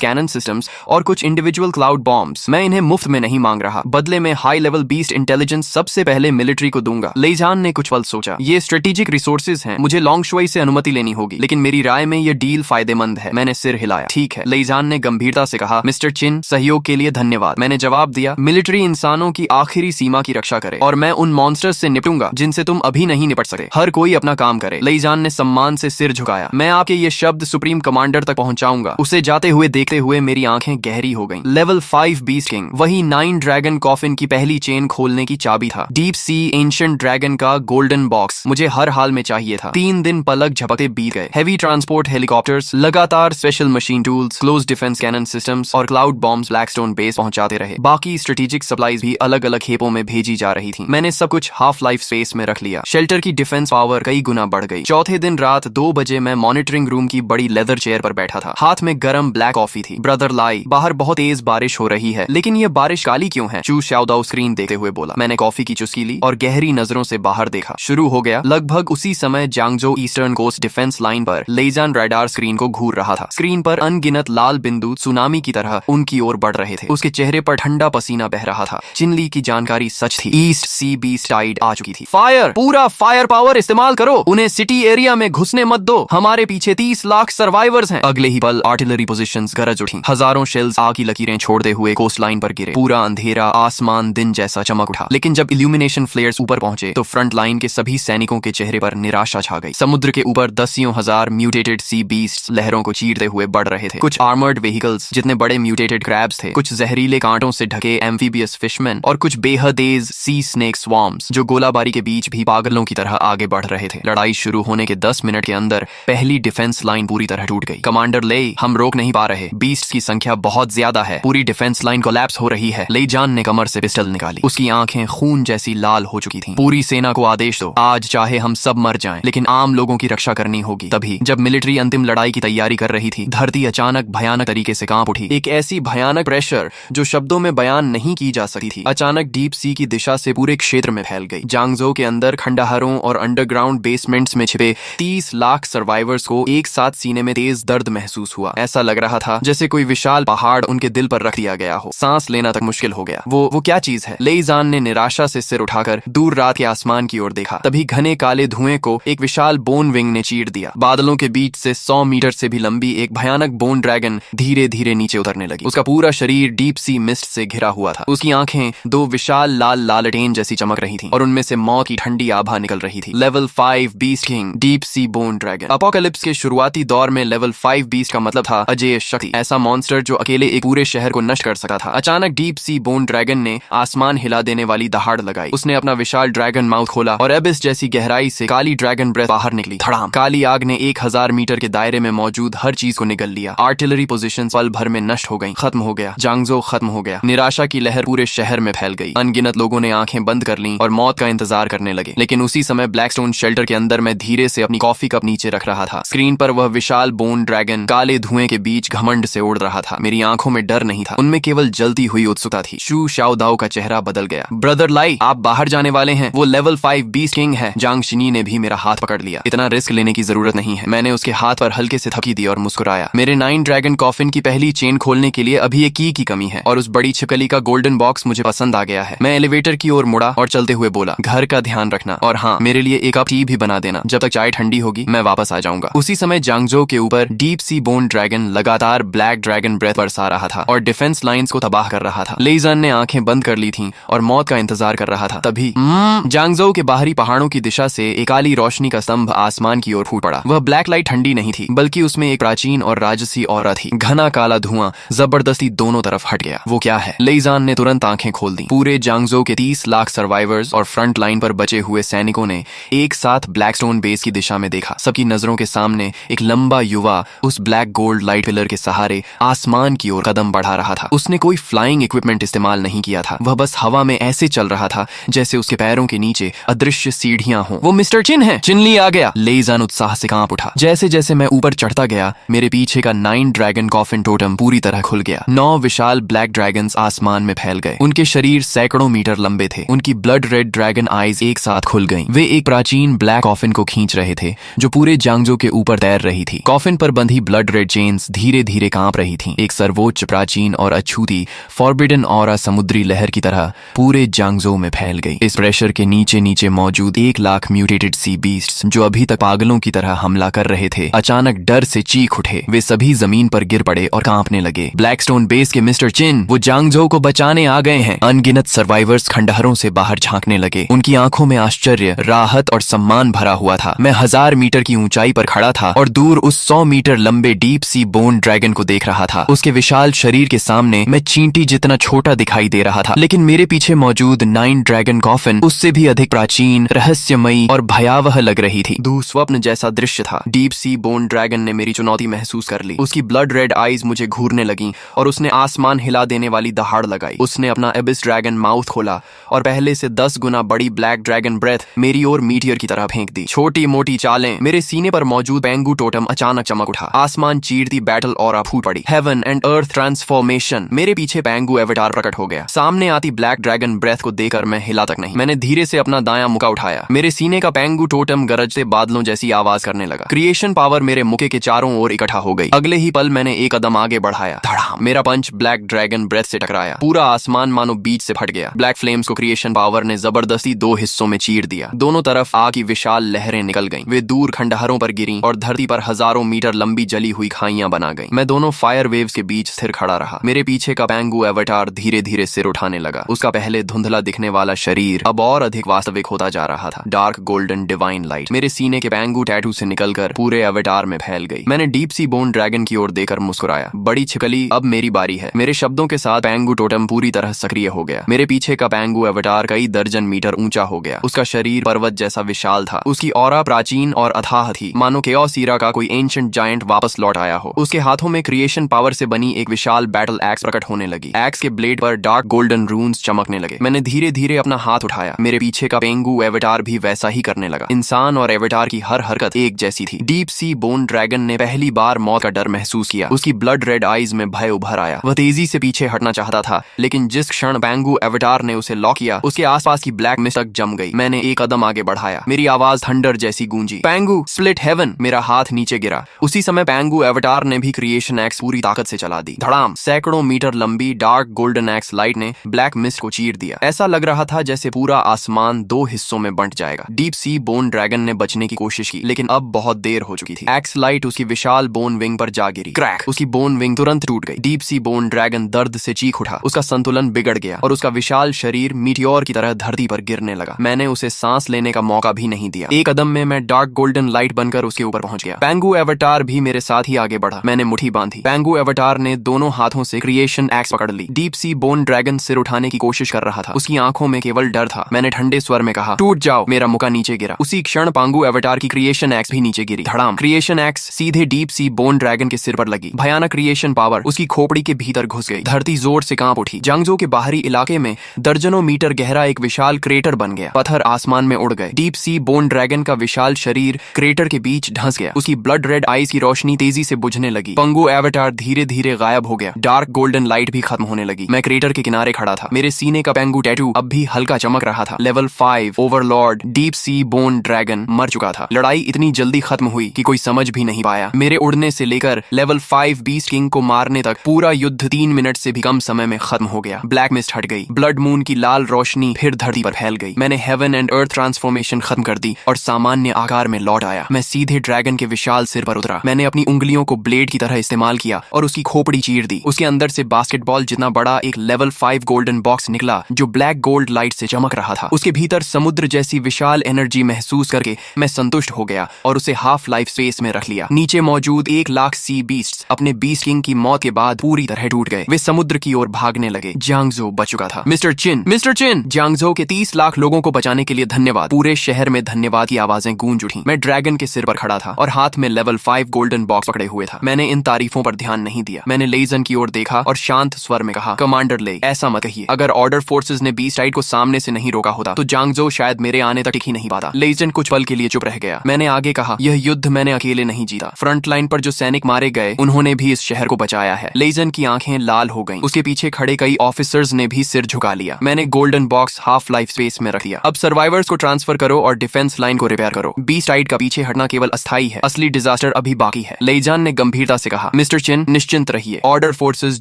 cannon systems और कुछ इंडिविजुअल क्लाउड बॉम्ब्स। मैं इन्हें मुफ्त में नहीं मांग रहा, बदले में हाई लेवल बीस्ट इंटेलिजेंस सबसे पहले मिलिट्री को दूंगा। लेजान ने कुछ पल सोचा। ये स्ट्रेटेजिक रिसोर्सेज हैं, मुझे लॉन्गशुई से अनुमति लेनी होगी, लेकिन मेरी राय में यह डील फायदेमंद है। मैंने सिर हिलाया। ठीक है, लेजान ने गंभीरता से कहा। मिस्टर चिन, सहयोग के लिए धन्यवाद। मैंने जवाब दिया, मिलिट्री इंसानों की आखिरी सीमा की रक्षा करे और मैं उन मॉन्स्टर्स से निपटूंगा जिनसे तुम अभी नहीं निपट सकते। हर कोई अपना काम करे। लेजान ने सम्मान से सिर झुकाया। मैं आपके ये शब्द सुप्रीम कमांडर तक पहुंचाऊंगा। उसे जाते हुए देखते हुए मेरी आंखें गहरी हो गईं। लेवल 5 बीस्ट किंग, वही 9 ड्रैगन कॉफिन की पहली चेन खोलने की चाबी था। डीप सी एंशिएंट ड्रैगन का गोल्डन बॉक्स मुझे हर हाल में चाहिए था। 3 दिन पलक झपकते बीत गए। हेवी ट्रांसपोर्ट हेलीकॉप्टर्स, लगातार special machine tools, close defence cannon systems और क्लाउड बॉम्ब्स ब्लैकस्टोन बेस पहुंचाते रहे। बाकी स्ट्रेटेजिक सप्लाईज भी अलग अलग खेपों में भेजी जा रही थी। मैंने सब कुछ हाफ लाइफ स्पेस में रख लिया। शेल्टर की डिफेंस पावर कई गुना बढ़ गई। चौथे दिन रात 2 बजे मैं मॉनिटरिंग रूम की बड़ी लेदर चेयर पर बैठा था। हाथ में गरम ब्लैक कॉफी थी। ब्रदर लाई, बाहर बहुत तेज बारिश हो रही है, लेकिन ये बारिश काली क्यों है? चू शाओदाओ स्क्रीन देखते हुए बोला। मैंने कॉफी की चुस्की ली और गहरी नजरों से बाहर देखा। शुरू हो गया। लगभग उसी समय जांगजो ईस्टर्न कोस्ट डिफेंस लाइन पर लेजान रडार स्क्रीन को घूर रहा था। स्क्रीन पर अनगिनत लाल बिंदु सुनामी की तरह उनकी ओर बढ़ रहे थे। उसके चेहरे पर ठंडा पसीना बह रहा था। चिनली की जानकारी सच थी। ईस्ट सी बीस्ट टाइड आ चुकी थी। फायर, पूरा फायर पावर इस्तेमाल करो। उन्हें सिटी एरिया में घुसने मत दो। हमारे पीछे 30 लाख सर्वाइवर्स हैं। अगले ही पल आर्टिलरी पोजीशंस गरज उठी। हजारों शेल्स आग की लकीरें छोड़ते हुए कोस्ट लाइन पर गिरे। पूरा अंधेरा, आसमान दिन जैसा चमक उठा। लेकिन जब इल्यूमिनेशन फ्लेयर्स ऊपर पहुंचे तो फ्रंट लाइन के सभी सैनिकों के चेहरे पर निराशा छा गई। समुद्र के ऊपर दसियों हजार म्यूटेटेड सी बीस्ट्स लहरों को चीरते हुए बढ़ रहे थे। कुछ आर्मर्ड व्हीकल्स जितने बड़े म्यूटेटेड क्रैब्स थे, कुछ जहरीले कांटों से ढके एम्फीबियस फिशमैन और कुछ बेहद तेज सी स्नेक स्वार्म्स जो गोलाबारी के बीच भी पागलों की तरह आगे बढ़ रहे थे। लड़ाई शुरू होने के 10 मिनट के अंदर पहली डिफेंस लाइन पूरी तरह टूट गई। कमांडर ले, हम रोक नहीं पा रहे। बीस्ट्स की संख्या बहुत ज्यादा है। पूरी डिफेंस लाइन कोलैप्स हो रही है। लेजान ने कमर से पिस्टल निकाली। उसकी आंखें खून जैसी लाल हो चुकी थीं। पूरी सेना को आदेश दो, आज चाहे हम सब मर जाएं, लेकिन आम लोगों की रक्षा करनी होगी। तभी जब मिलिट्री अंतिम लड़ाई की तैयारी कर रही थी, धरती अचानक भयानक तरीके से कांप उठी। एक ऐसी भयानक प्रेशर जो शब्दों में बयान नहीं की जा सकती थी, अचानक डीप सी की दिशा से पूरे क्षेत्र में फैल गई। जांगजो के अंदर खंडहरों और अंडरग्राउंड बेसमेंट्स में छिपे 30 लाख सर्वाइवर्स को एक साथ सीने में तेज दर्द महसूस हुआ। ऐसा लग रहा था जैसे कोई विशाल पहाड़ उनके दिल पर रख दिया गया हो। सांस लेना तक मुश्किल हो गया। वो क्या चीज है? लेईजान ने निराशा से सिर उठाकर दूर रात के आसमान की ओर देखा। तभी घने काले धुएं को एक विशाल बोन विंग ने चीर दिया। बादलों के बीच से 100 मीटर से भी लंबी एक भयानक बोन ड्रैगन धीरे धीरे नीचे उतरने लगी। उसका पूरा शरीर डीप सी मिस्ट से घिरा हुआ था। उसकी आंखें 2 विशाल लाल लालटेन जैसी चमक रही थीं और उनमें से मौत की ठंडी आभा निकल रही थी। Level 5 beast king, deep sea bone dragon. Apocalypse के शुरुआती दौर में लेवल 5 बीस्ट का मतलब था अजेय शक्ति, ऐसा मॉन्स्टर जो अकेले एक पूरे शहर को नष्ट कर सकता था। अचानक डीप सी बोन ड्रैगन ने आसमान हिला देने वाली दहाड़ लगाई। उसने अपना विशाल ड्रैगन माउथ खोला और एबिस जैसी गहराई से काली ड्रैगन ब्रेथ बाहर निकली। धड़ाम! काली आग ने 1000 मीटर के दायरे में मौजूद हर चीज को निगल लिया। आर्टिलरी पोजीशंस पल भर में नष्ट हो गईं। खत्म हो गया। जांगजो खत्म हो गया। निराशा की लहर पूरे शहर में फैल गई। अनगिनत लोगों ने आंखें बंद कर लीं और मौत का इंतजार करने लगे। लेकिन उसी समय ब्लैकस्टोन शेल्टर के अंदर मैं धीरे से अपनी कॉफी कप नीचे रख रहा था। स्क्रीन पर वह विशाल बोन ड्रैगन काले धुएं के बीच घमंड से उड़ रहा था। मेरी आंखों में डर नहीं था, उनमें केवल जलती हुई उत्सुकता थी। शू शाओदाओ का चेहरा बदल गया। ब्रदर लाई, आप बाहर जाने वाले हैं। वो लेवल 5 बीस्ट किंग है। जांग शिनी ने भी मेरा हाथ पकड़ लिया। इतना रिस्क लेने की जरूरत नहीं है। मैंने उसके हाथ पर हल्के से थपकी दी और मुस्कुराया। मेरे 9 ड्रैगन कॉफिन की पहली चेन खोलने के लिए अभी एक की कमी है और उस बड़ी छिपकली का गोल्डन बॉक्स मुझे पसंद आ गया है। मैं एलिवेटर की ओर मुड़ा और चलते हुए बोला, घर का ध्यान रखना और हाँ, मेरे लिए एक कप टी भी बना देना। जब तक चाय ठंडी होगी मैं वापस आ जाऊंगा। उसी समय जांगजो के ऊपर डीप सी बोन ड्रैगन लगातार ब्लैक ड्रैगन ब्रेथ बरसा रहा था और डिफेंस लाइंस को तबाह कर रहा था। लेईजान ने आंखें बंद कर ली थीं और मौत का इंतजार कर रहा था। तभी जांगजो के बाहरी पहाड़ों की दिशा से एक काली रोशनी का स्तंभ आसमान की ओर फूट पड़ा। वह ब्लैक लाइट ठंडी नहीं थी, बल्कि उसमें एक प्राचीन और राजसी औरत थी। घना काला धुआं जबरदस्ती दोनों तरफ हट गया। वो क्या है? लेईजान ने तुरंत आंखें खोल दी। पूरे जांगजो के 30 लाख सर्वाइवर्स और फ्रंट लाइन पर बचे हुए सैनिकों ने एक साथ ब्लैकस्टोन बेस की दिशा में देखा। सबकी नजरों के सामने एक लंबा युवा उस ब्लैक गोल्ड लाइट पिलर के सहारे आसमान की ओर कदम बढ़ा रहा था। उसने कोई फ्लाइंग इक्विपमेंट इस्तेमाल नहीं किया था। वह बस हवा में ऐसे चल रहा था जैसे उसके पैरों के नीचे अदृश्य सीढ़ियां हों। वो मिस्टर चिन है। चिनली आ गया। लेईजान उत्साह से कांप उठा। जैसे जैसे मैं ऊपर चढ़ता गया, मेरे पीछे का 9 ड्रैगन कॉफिन टोटम पूरी तरह खुल गया। 9 विशाल ब्लैक ड्रैगन्स आसमान में फैल गए। उनके शरीर सैकड़ों मीटर लंबे थे। उनकी ब्लड रेड ड्रैगन आईज एक साथ खुल गईं। वे एक प्राचीन ब्लैक कॉफिन को खींच रहे थे जो पूरे जांगजो के ऊपर तैर रही थी। कॉफिन पर बंधी ब्लड रेड चेन्स धीरे धीरे कांप रही थीं। एक सर्वोच्च, प्राचीन और अछूती फॉरबिडन ऑरा समुद्री लहर की तरह पूरे जांगजो में फैल गई। इस प्रेशर के नीचे नीचे मौजूद 1 लाख म्यूटेटेड सी बीस्ट्स जो अभी तक पागलों की तरह हमला कर रहे थे, अचानक डर से चीख उठे। वे सभी जमीन पर गिर पड़े और कांपने लगे। ब्लैकस्टोन बेस के मिस्टर चिन, वो जांगजो को बचाने आ गए हैं। अनगिनत सर्वाइवर्स खंडहरों से बाहर झांकने लगे। उनकी आंखों में आश्चर्य, राहत और सम्मान भरा हुआ था। मैं 1000 मीटर की ऊंचाई पर खड़ा था और दूर उस 100 मीटर लंबे डीप सी बोन ड्रैगन को देख रहा था। उसके विशाल शरीर के सामने मैं चींटी जितना छोटा दिखाई दे रहा था, लेकिन मेरे पीछे मौजूद 9 ड्रैगन कॉफिन उससे भी अधिक प्राचीन, रहस्यमयी और भयावह लग रही थी। दुःस्वप्न जैसा दृश्य था। डीप सी बोन ड्रैगन ने मेरी चुनौती महसूस कर ली। उसकी ब्लड रेड आईज मुझे घूरने लगीं और उसने आसमान हिला देने वाली दहाड़ लगाई। उसने अपना एबिस ड्रैगन माउथ खोला और पहले से 10 गुना बड़ी ब्लैक ड्रैगन ब्रेथ मेरी ओर मीटियर की तरह फेंक दी। छोटी मोटी चालें। मेरे सीने पर मौजूद पेंगू टोटम अचानक चमक उठा। आसमान चीरती बैटल ऑरा फूट पड़ी। Heaven and earth transformation. मेरे पीछे पेंगू एवेटार प्रकट हो गया। सामने आती ब्लैक ड्रैगन ब्रेथ को देखकर मैं हिला तक नहीं। मैंने धीरे से अपना दायां मुका उठाया। मेरे सीने का पेंगू टोटम गरजते बादलों जैसी आवाज करने लगा। क्रिएशन पावर मेरे मुके के चारों ओर इकट्ठा हो गई। अगले ही पल मैंने एक कदम आगे बढ़ाया। धड़ाम! मेरा पंच ब्लैक ड्रैगन ब्रेथ से टकराया। पूरा आसमान मानो बीच से फट गया। ब्लैक फ्लेम्स को क्रिएशन पावर ने जबरदस्ती 2 हिस्सों में चीर दिया। दोनों तरफ आग की विशाल लहरें निकल गईं। वे दूर खंडहरों पर गिरीं और धरती पर हजारों मीटर लंबी जली हुई खाइयां बना गईं। मैं दोनों फायर वेव्स के बीच स्थिर खड़ा रहा। मेरे पीछे का पेंगू एवेटार धीरे धीरे सिर उठाने लगा। उसका पहले धुंधला दिखने वाला शरीर अब और अधिक वास्तविक होता जा रहा था। डार्क गोल्डन डिवाइन लाइट मेरे सीने के पेंगू टैटू से निकलकर पूरे एवेटार में फैल गई। मैंने डीप सी बोन ड्रैगन की ओर देखकर मुस्कुराया। बड़ी छिपकली, अब मेरी बारी है। मेरे शब्दों के साथ पेंगू टोटम पूरी तरह सक्रिय हो गया। मेरे पीछे का पेंगू एवेटार कई दर्जन मीटर ऊंचा हो गया। उसका शरीर पर्वत जैसा विशाल था। उसकी ऑरा प्राचीन और अथाह थी, मानो केओस ईरा का कोई एंशिएंट जायंट वापस लौट आया हो। उसके हाथों में क्रिएशन पावर से बनी एक विशाल बैटल एक्स प्रकट होने लगी। एक्स के ब्लेड पर डार्क गोल्डन रून्स चमकने लगे। मैंने धीरे धीरे अपना हाथ उठाया। मेरे पीछे का पेंगू एवेटार भी वैसा ही करने लगा। इंसान और एवेटार की हर हरकत एक जैसी थी। डीप सी बोन ड्रैगन ने पहली बार मौत का डर महसूस किया। उसकी ब्लड रेड आईज में भय उभर आया। वह तेजी से पीछे हटना चाहता था, लेकिन जिस क्षण पेंगू एवेटार ने उसे लॉक किया, उसके आसपास की ब्लैक मिस्ट तक जम गई। मैंने एक कदम आगे बढ़ाया। मेरी आवाज थंडर जैसी गूंजी। पेंगू स्प्लिट हेवन! मेरा हाथ नीचे गिरा। उसी समय पेंगू एवेटार ने भी क्रिएशन एक्स पूरी ताकत से चला दी। धड़ाम! सैकड़ों मीटर लंबी डार्क गोल्डन एक्स लाइट ने ब्लैक मिस्ट को चीर दिया। ऐसा लग रहा था जैसे पूरा आसमान 2 हिस्सों में बंट जाएगा। डीप सी बोन ड्रैगन ने बचने की कोशिश की, लेकिन अब बहुत देर हो चुकी थी। एक्स लाइट उसकी विशाल बोन विंग पर जा गिरी। क्रैक! उसकी बोन विंग तुरंत टूट गई। डीप सी बोन ड्रैगन दर्द से चीख उठा। उसका संतुलन बिगड़ गया और उसका विशाल शरीर मीटियोर की तरह धरती पर गिरने लगा। मैंने उसे सांस लेने का मौका भी नहीं दिया। एक कदम में मैं डार्क गोल्डन लाइट बनकर उसके ऊपर पहुंच गया। पेंगू एवेटार भी मेरे साथ ही आगे बढ़ा। मैंने मुट्ठी बांधी। पेंगू एवेटार ने दोनों हाथों से क्रिएशन एक्स पकड़ ली। डीप सी बोन ड्रैगन सिर उठाने की कोशिश कर रहा था। उसकी आंखों में केवल डर था। मैंने ठंडे स्वर में कहा, टूट जाओ! मेरा मुका नीचे गिरा। उसी क्षण पेंगू एवेटार की क्रिएशन एक्स भी नीचे गिरी। धड़ाम! क्रिएशन एक्स सीधे डीप सी बोन ड्रैगन के सिर पर लगी। भयानक क्रिएशन पावर उसकी खोपड़ी के भीतर घुस गई। धरती जोर से कांप उठी। जांगजो के बाहरी इलाके में दर्जनों मीटर गहरा एक विशाल क्रेटर बन गया। पत्थर आसमान में उड़ गए। डीप सी बोन ड्रैगन का विशाल शरीर क्रेटर के बीच धंस गया। उसकी ब्लड रेड आईज की रोशनी तेजी से बुझने लगी। पेंगू एवेटार धीरे धीरे गायब हो गया। डार्क गोल्डन लाइट भी खत्म होने लगी। मैं क्रेटर के किनारे खड़ा था। मेरे सीने का पेंगू टैटू अब भी हल्का चमक रहा था। Level 5 Overlord deep sea bone dragon मर चुका था। लड़ाई इतनी जल्दी खत्म हुई कि कोई समझ भी नहीं पाया। मेरे उड़ने से लेकर लेवल 5 बीस्ट किंग को मारने तक पूरा युद्ध 3 मिनट से भी कम समय में खत्म हो गया। ब्लैक मिस्ट हट गई। ब्लड मून की लाल रोशनी फिर धरती पर फैल गई। मैंने हेवन एंड अर्थ ट्रांसफॉर्मेशन खत्म कर दी और सामान्य आकार में लौट आया। मैं सीधे ड्रैगन के विशाल सिर पर उतरा। मैंने अपनी उंगलियों को ब्लेड की तरह इस्तेमाल किया और उसकी खोपड़ी चीर दी। उसके अंदर से बास्केटबॉल जितना बड़ा एक लेवल 5 गोल्डन बॉक्स निकला जो ब्लैक गोल्ड लाइट से चमक रहा था। उसके भीतर समुद्र जैसी विशाल एनर्जी महसूस करके मैं संतुष्ट हो गया और उसे हाफ लाइफ स्पेस में रख लिया। नीचे मौजूद 1 लाख सी बीस्ट्स अपने बीस्ट किंग की मौत के बाद पूरी तरह टूट गए। वे समुद्र की ओर भागने लगे। जांगजो बच चुका था। मिस्टर चिन! जांगजो के 30 लाख लोगों को बचाने के लिए धन्यवाद। पूरे शहर में धन्यवाद की आवाजें गूंज उठी। मैं ड्रैगन के सिर पर खड़ा था और हाथ में लेवल 5 गोल्डन बॉक्स पकड़े हुए था। मैंने इन तारीफों पर ध्यान नहीं दिया। मैंने लेजन की ओर देखा और शांत स्वर में कहा, कमांडर ले, ऐसा मत कहिए। अगर ऑर्डर फोर्सेस ने बीस्टाइड को सामने से नहीं रोका होता तो जांगजो शायद मेरे आने तक टिक ही नहीं पाता। लेजन कुछ पल के लिए चुप रह गया। मैंने आगे कहा, यह युद्ध मैंने अकेले नहीं जीता। फ्रंट लाइन पर जो सैनिक मारे गए उन्होंने भी इस शहर को बचाया है। लेजन की आंखें लाल हो गईं। उसके पीछे खड़े कई ऑफिसर ऑफिसर्स ने भी सिर झुका लिया। मैंने golden box half life space में रख दिया। अब सर्वाइवर्स को ट्रांसफर करो और डिफेंस लाइन को रिपेयर करो। बीस्ट साइड का पीछे हटना केवल अस्थायी है, असली डिजास्टर अभी बाकी है। लेईजान ने गंभीरता से कहा। मिस्टर चिन, निश्चिंत रहिए, ऑर्डर फोर्सेस